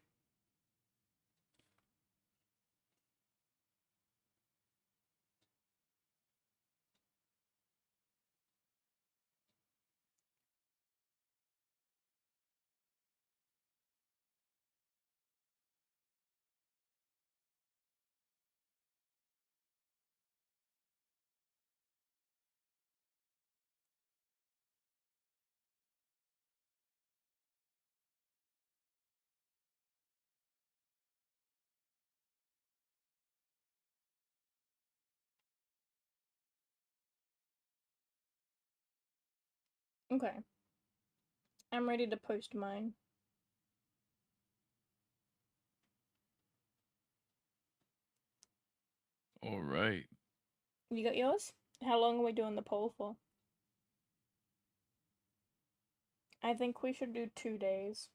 [SPEAKER 2] Okay. I'm ready to post mine.
[SPEAKER 1] All right.
[SPEAKER 2] You got yours? How long are we doing the poll for? I think we should do 2 days.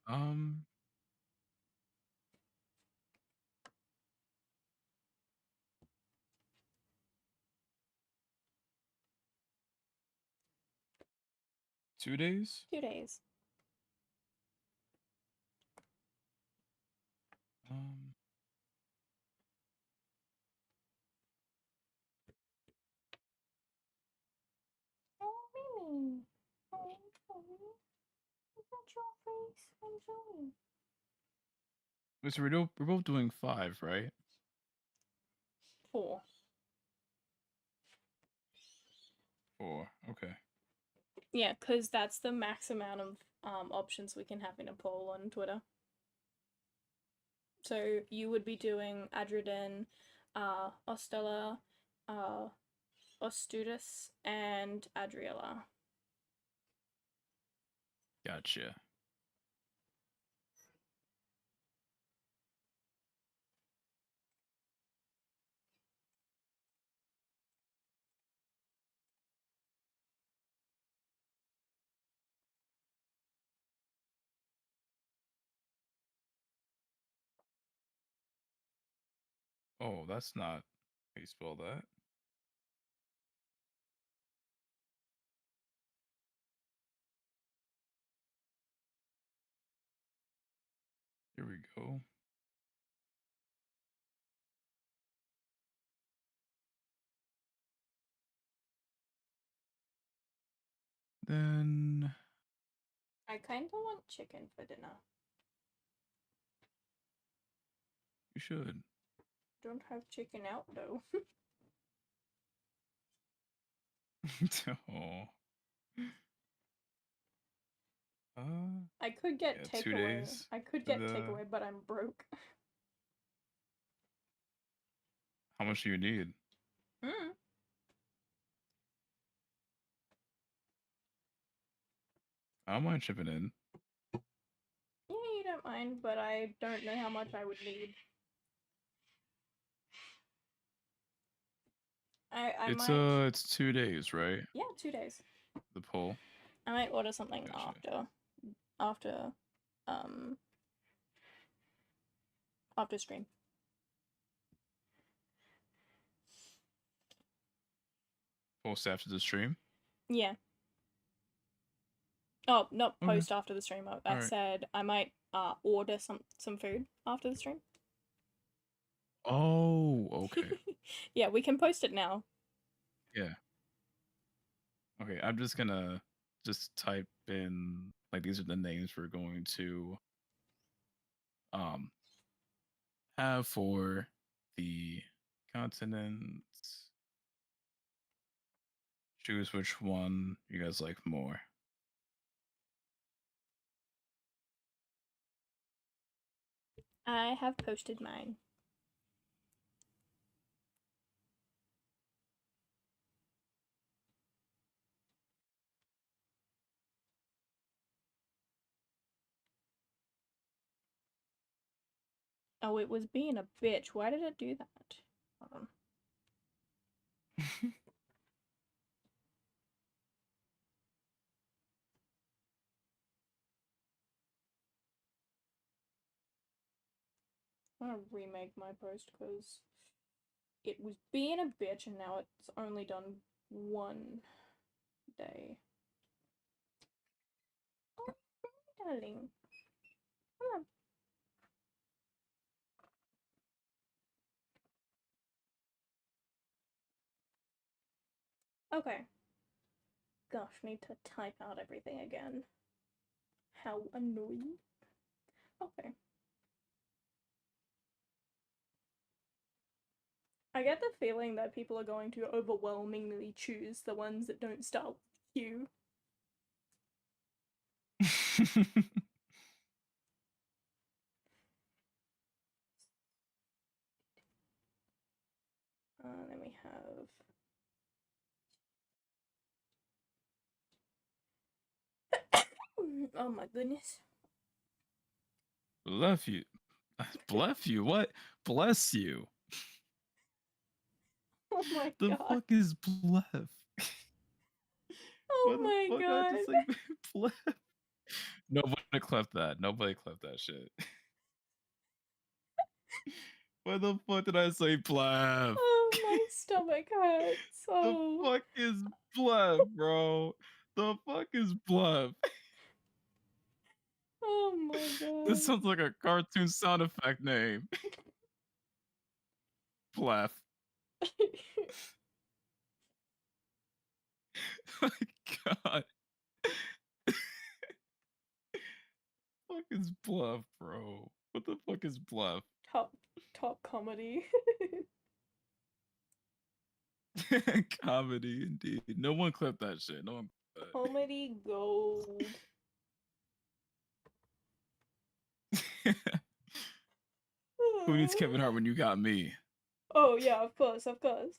[SPEAKER 1] 2 days.
[SPEAKER 2] 2 days.
[SPEAKER 1] Um.
[SPEAKER 2] Oh, Mimi. Oh, sorry. Is that your face? I'm sorry.
[SPEAKER 1] So we're both doing 5, right?
[SPEAKER 2] 4.
[SPEAKER 1] 4. Okay.
[SPEAKER 2] Yeah, because that's the max amount of options we can have in a poll on Twitter. So you would be doing Adridan, Ostella, Ostudis, and Adriela.
[SPEAKER 1] Gotcha. Oh, that's not how you spell that. Here we go. Then
[SPEAKER 2] I kind of want chicken for dinner.
[SPEAKER 1] you should.
[SPEAKER 2] Don't have chicken out though.
[SPEAKER 1] Oh.
[SPEAKER 2] I could get
[SPEAKER 1] Yeah, 2
[SPEAKER 2] takeaway.
[SPEAKER 1] days.
[SPEAKER 2] I could
[SPEAKER 1] for
[SPEAKER 2] get
[SPEAKER 1] the-
[SPEAKER 2] takeaway, but I'm broke.
[SPEAKER 1] How much do you need?
[SPEAKER 2] Mm.
[SPEAKER 1] I don't mind chipping in.
[SPEAKER 2] Yeah, you don't mind, but I don't know how much I would need. I might.
[SPEAKER 1] It's 2 days, right?
[SPEAKER 2] Yeah, 2 days.
[SPEAKER 1] The poll.
[SPEAKER 2] I might order something
[SPEAKER 1] Gotcha.
[SPEAKER 2] after um after stream.
[SPEAKER 1] Post after the stream.
[SPEAKER 2] Yeah. Oh, not
[SPEAKER 1] Okay.
[SPEAKER 2] post after the stream. I
[SPEAKER 1] Alright.
[SPEAKER 2] said I might order some food after the stream.
[SPEAKER 1] Oh, okay.
[SPEAKER 2] Yeah, we can post it now.
[SPEAKER 1] Yeah. Okay, I'm just gonna just type in like these are the names we're going to um have for the continents. Choose which one you guys like more.
[SPEAKER 2] I have posted mine. Oh, it was being a bitch. Why did it do that? Hold on. I'm gonna remake my post because it was being a bitch and now it's only done one day. Oh, darling. Come on. Okay. Gosh, need to type out everything again. How annoying. Okay. I get the feeling that people are going to overwhelmingly choose the ones that don't start with Q. Then we have. Oh my goodness.
[SPEAKER 1] Bless you. Bless you. What? Bless you.
[SPEAKER 2] Oh my
[SPEAKER 1] The
[SPEAKER 2] god.
[SPEAKER 1] fuck is blef?
[SPEAKER 2] Oh
[SPEAKER 1] What the
[SPEAKER 2] my
[SPEAKER 1] fuck? I just
[SPEAKER 2] god.
[SPEAKER 1] say blef. Nobody clipped that. Nobody clipped that shit. Why the fuck did I say blef?
[SPEAKER 2] Oh, my stomach hurts.
[SPEAKER 1] The
[SPEAKER 2] Oh.
[SPEAKER 1] fuck is blef, bro? The fuck is blef?
[SPEAKER 2] Oh my god.
[SPEAKER 1] This sounds like a cartoon sound effect name. Blef. My god. Fuck is bluff, bro? What the fuck is bluff?
[SPEAKER 2] top comedy.
[SPEAKER 1] Comedy indeed. No one clipped that shit. No one clipped
[SPEAKER 2] Comedy gold.
[SPEAKER 1] that. Who needs Kevin Hart when you got me?
[SPEAKER 2] Oh yeah, of course, of course.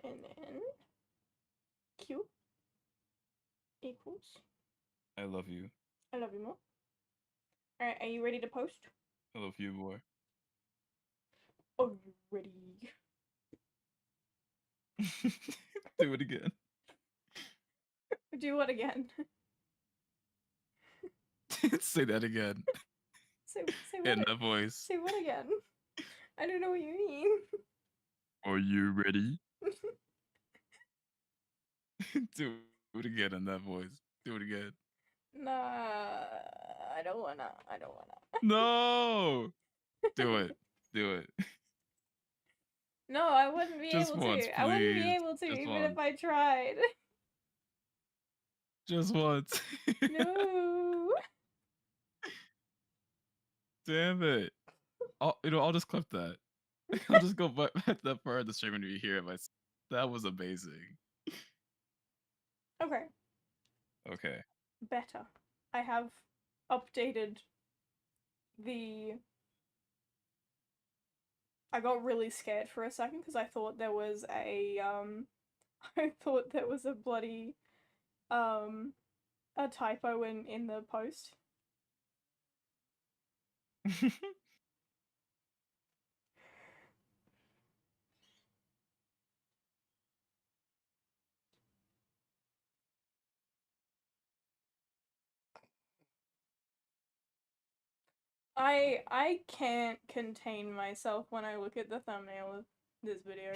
[SPEAKER 2] And then Q equals.
[SPEAKER 1] I love you.
[SPEAKER 2] I love you more. Alright, are you ready to post?
[SPEAKER 1] I love you more.
[SPEAKER 2] Are you ready?
[SPEAKER 1] Do it again.
[SPEAKER 2] Do what again?
[SPEAKER 1] Say that again.
[SPEAKER 2] say
[SPEAKER 1] In
[SPEAKER 2] what?
[SPEAKER 1] that voice.
[SPEAKER 2] Say what again? I don't know what you mean.
[SPEAKER 1] Are you ready? Do it again in that voice. Do it again.
[SPEAKER 2] Nah, I don't wanna. I don't wanna.
[SPEAKER 1] No. Do it. Do it.
[SPEAKER 2] No, I wouldn't be
[SPEAKER 1] Just
[SPEAKER 2] able
[SPEAKER 1] once,
[SPEAKER 2] to. I wouldn't be
[SPEAKER 1] please.
[SPEAKER 2] able to
[SPEAKER 1] Just
[SPEAKER 2] even
[SPEAKER 1] once.
[SPEAKER 2] if I tried.
[SPEAKER 1] Just once.
[SPEAKER 2] No.
[SPEAKER 1] Damn it. I'll just clip that. I'll just go back to that part of the stream and you hear it myself. That was amazing.
[SPEAKER 2] Okay,
[SPEAKER 1] Okay.
[SPEAKER 2] better. I have updated the. I got really scared for a second because I thought there was a I thought there was a bloody um a typo in the post. I can't contain myself when I look at the thumbnail of this video.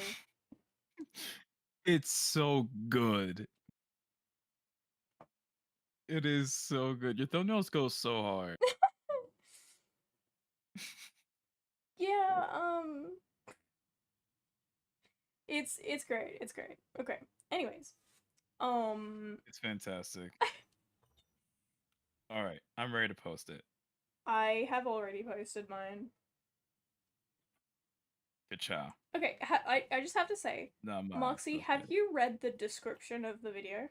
[SPEAKER 1] It's so good. It is so good. Your thumbnails go so hard.
[SPEAKER 2] Yeah, it's great. It's great. Okay. Anyways, um,
[SPEAKER 1] It's fantastic. All right, I'm ready to post it.
[SPEAKER 2] I have already posted mine.
[SPEAKER 1] Good job.
[SPEAKER 2] Okay, I just have to say,
[SPEAKER 1] No, mine
[SPEAKER 2] Moxie,
[SPEAKER 1] feels
[SPEAKER 2] have
[SPEAKER 1] good.
[SPEAKER 2] you read the description of the video?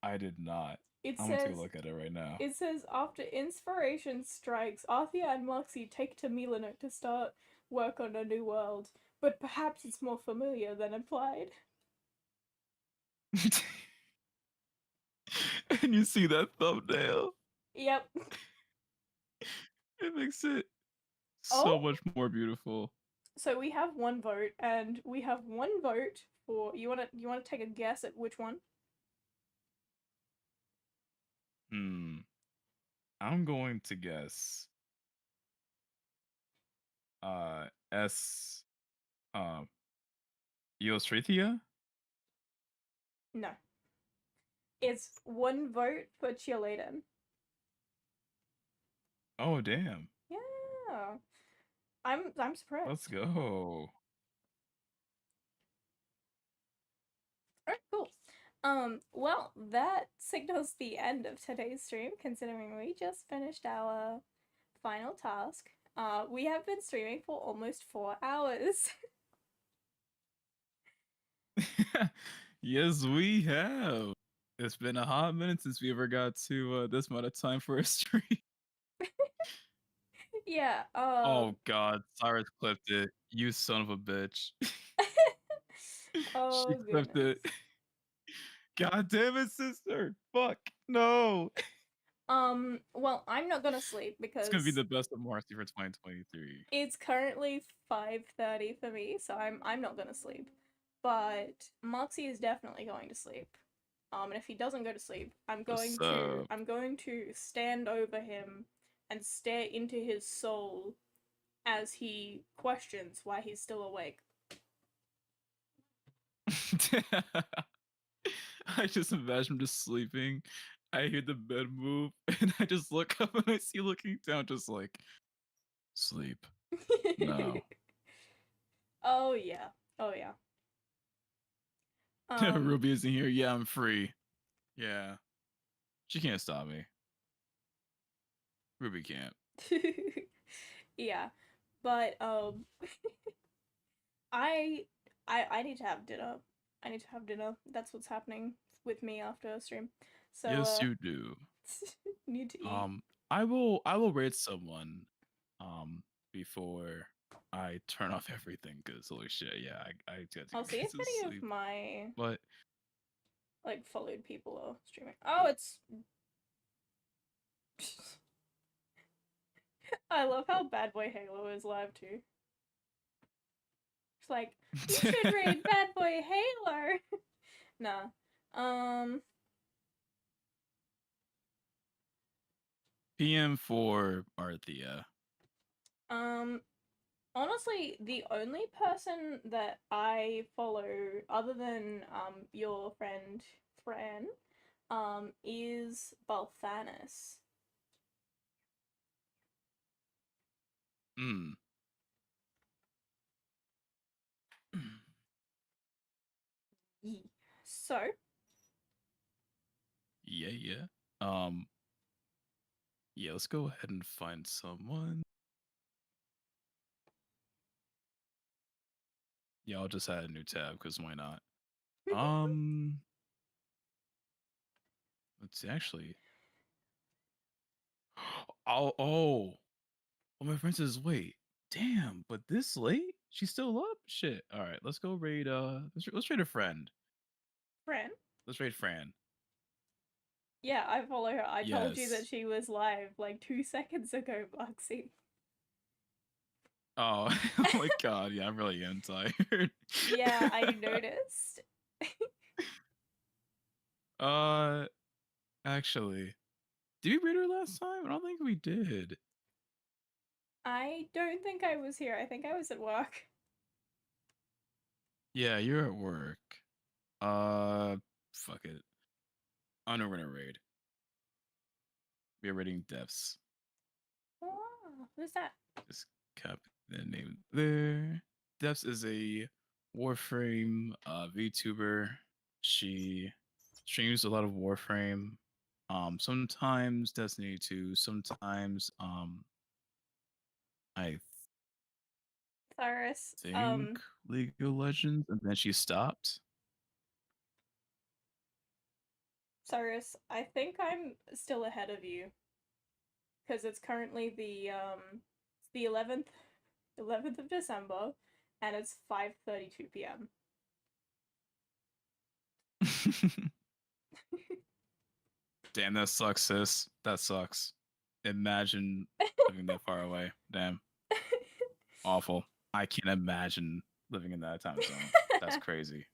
[SPEAKER 1] I did not.
[SPEAKER 2] It
[SPEAKER 1] I'm gonna take a
[SPEAKER 2] says
[SPEAKER 1] look at it right now.
[SPEAKER 2] it says after inspiration strikes, Arthia and Marxy take to milanote to start work on a new world, but perhaps it's more familiar than implied.
[SPEAKER 1] And you see that thumbnail?
[SPEAKER 2] Yep.
[SPEAKER 1] It makes it
[SPEAKER 2] Oh,
[SPEAKER 1] so much more beautiful.
[SPEAKER 2] so we have one vote, and we have one vote for you wanna take a guess at which one?
[SPEAKER 1] Hmm. I'm going to guess S um Eostrathia?
[SPEAKER 2] No. It's one vote for cheerleading.
[SPEAKER 1] Oh damn.
[SPEAKER 2] Yeah. I'm
[SPEAKER 1] Let's
[SPEAKER 2] surprised.
[SPEAKER 1] go.
[SPEAKER 2] Alright, cool. Well, that signals the end of today's stream, considering we just finished our final task. We have been streaming for almost 4 hours.
[SPEAKER 1] Yes, we have. It's been a hot minute since we ever got to this amount of time for a stream.
[SPEAKER 2] Yeah,
[SPEAKER 1] Oh god, Cyrus clipped it. You son of a bitch. She
[SPEAKER 2] oh
[SPEAKER 1] clipped
[SPEAKER 2] goodness.
[SPEAKER 1] it. God damn it, sister. Fuck. No.
[SPEAKER 2] Well, I'm not gonna sleep
[SPEAKER 1] It's gonna be
[SPEAKER 2] because
[SPEAKER 1] the best of Marcy for 2023.
[SPEAKER 2] it's currently 5:30 for me, so I'm not gonna sleep. But Moxie is definitely going to sleep. And if he doesn't go to sleep,
[SPEAKER 1] What's up?
[SPEAKER 2] I'm going to stand over him and stare into his soul as he questions why he's still awake.
[SPEAKER 1] I just imagine him just sleeping. I hear the bed move, and I just look up and I see looking down, just like sleep. No.
[SPEAKER 2] Oh yeah. Oh yeah. Um
[SPEAKER 1] Ruby isn't here. Yeah, I'm free. Yeah. She can't stop me. Ruby can't.
[SPEAKER 2] yeah. But I I need to have dinner. I need to have dinner. That's what's happening with me after a stream. So
[SPEAKER 1] Yes, you do.
[SPEAKER 2] need to eat.
[SPEAKER 1] Um, I will rate someone before I turn off everything because holy shit, yeah, I got to
[SPEAKER 2] I'll see
[SPEAKER 1] get
[SPEAKER 2] if
[SPEAKER 1] to
[SPEAKER 2] any of
[SPEAKER 1] sleep.
[SPEAKER 2] my
[SPEAKER 1] But
[SPEAKER 2] like followed people are streaming. Oh, it's I love how Bad Boy Halo is live too. It's like you should raid Bad Boy Halo. Nah. Um
[SPEAKER 1] PM for Arthia.
[SPEAKER 2] um honestly, the only person that I follow other than your friend Fran is Balthanis.
[SPEAKER 1] Mm.
[SPEAKER 2] Yee. So,
[SPEAKER 1] Yeah, yeah. Um, yeah, let's go ahead and find someone. Yeah, I'll just add a new tab because why not? Um, let's see, actually. Oh, my friend says, wait, damn, but this late? She's still up? Shit. All right, let's go raid. Let's raid a friend.
[SPEAKER 2] Fran?
[SPEAKER 1] Let's raid Fran.
[SPEAKER 2] Yeah, I follow her. I told you that
[SPEAKER 1] Yes.
[SPEAKER 2] she was live like 2 seconds ago, Bugsy.
[SPEAKER 1] Oh, oh my god. Yeah, I really am tired.
[SPEAKER 2] Yeah, I noticed.
[SPEAKER 1] uh, actually, did we raid her last time? I don't think we did.
[SPEAKER 2] I don't think I was here. I think I was at work.
[SPEAKER 1] Yeah, you're at work. Fuck it. I know we're gonna raid. We're raiding Depths.
[SPEAKER 2] Oh, who's that?
[SPEAKER 1] Just copy the name there. Depths is a Warframe VTuber. She streams a lot of Warframe. Sometimes Destiny 2, sometimes I
[SPEAKER 2] Cyrus.
[SPEAKER 1] think League of Legends, and then she stopped.
[SPEAKER 2] Cyrus, I think I'm still ahead of you. Because it's currently the 11th of December, and it's 5:32 p.m.
[SPEAKER 1] Damn, that sucks, sis. That sucks. Imagine living that far away. Damn, awful. I can't imagine living in that time zone. That's crazy.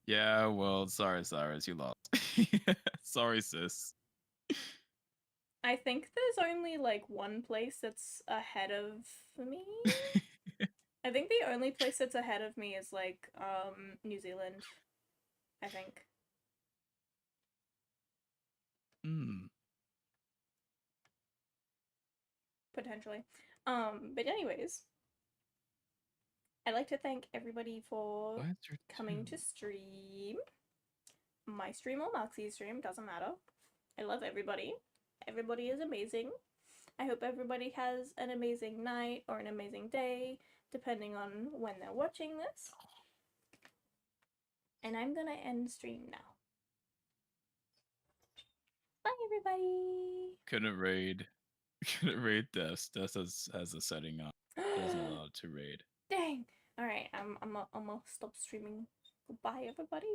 [SPEAKER 1] Yeah, well, sorry, Cyrus, you lost. Sorry, sis.
[SPEAKER 2] I think there's only like one place that's ahead of me. I think the only place that's ahead of me is like New Zealand. I think.
[SPEAKER 1] Hmm.
[SPEAKER 2] Potentially. But anyways, I'd like to thank everybody for
[SPEAKER 1] Why is there
[SPEAKER 2] coming to
[SPEAKER 1] two?
[SPEAKER 2] stream. My stream or Marxy's stream, doesn't matter. I love everybody. Everybody is amazing. I hope everybody has an amazing night or an amazing day, depending on when they're watching this. And I'm gonna end stream now. Bye, everybody.
[SPEAKER 1] Couldn't raid. Couldn't raid Deaths. Deaths has a setting up. Doesn't allow it to raid.
[SPEAKER 2] Dang. All right, I'm gonna stop streaming. Goodbye, everybody.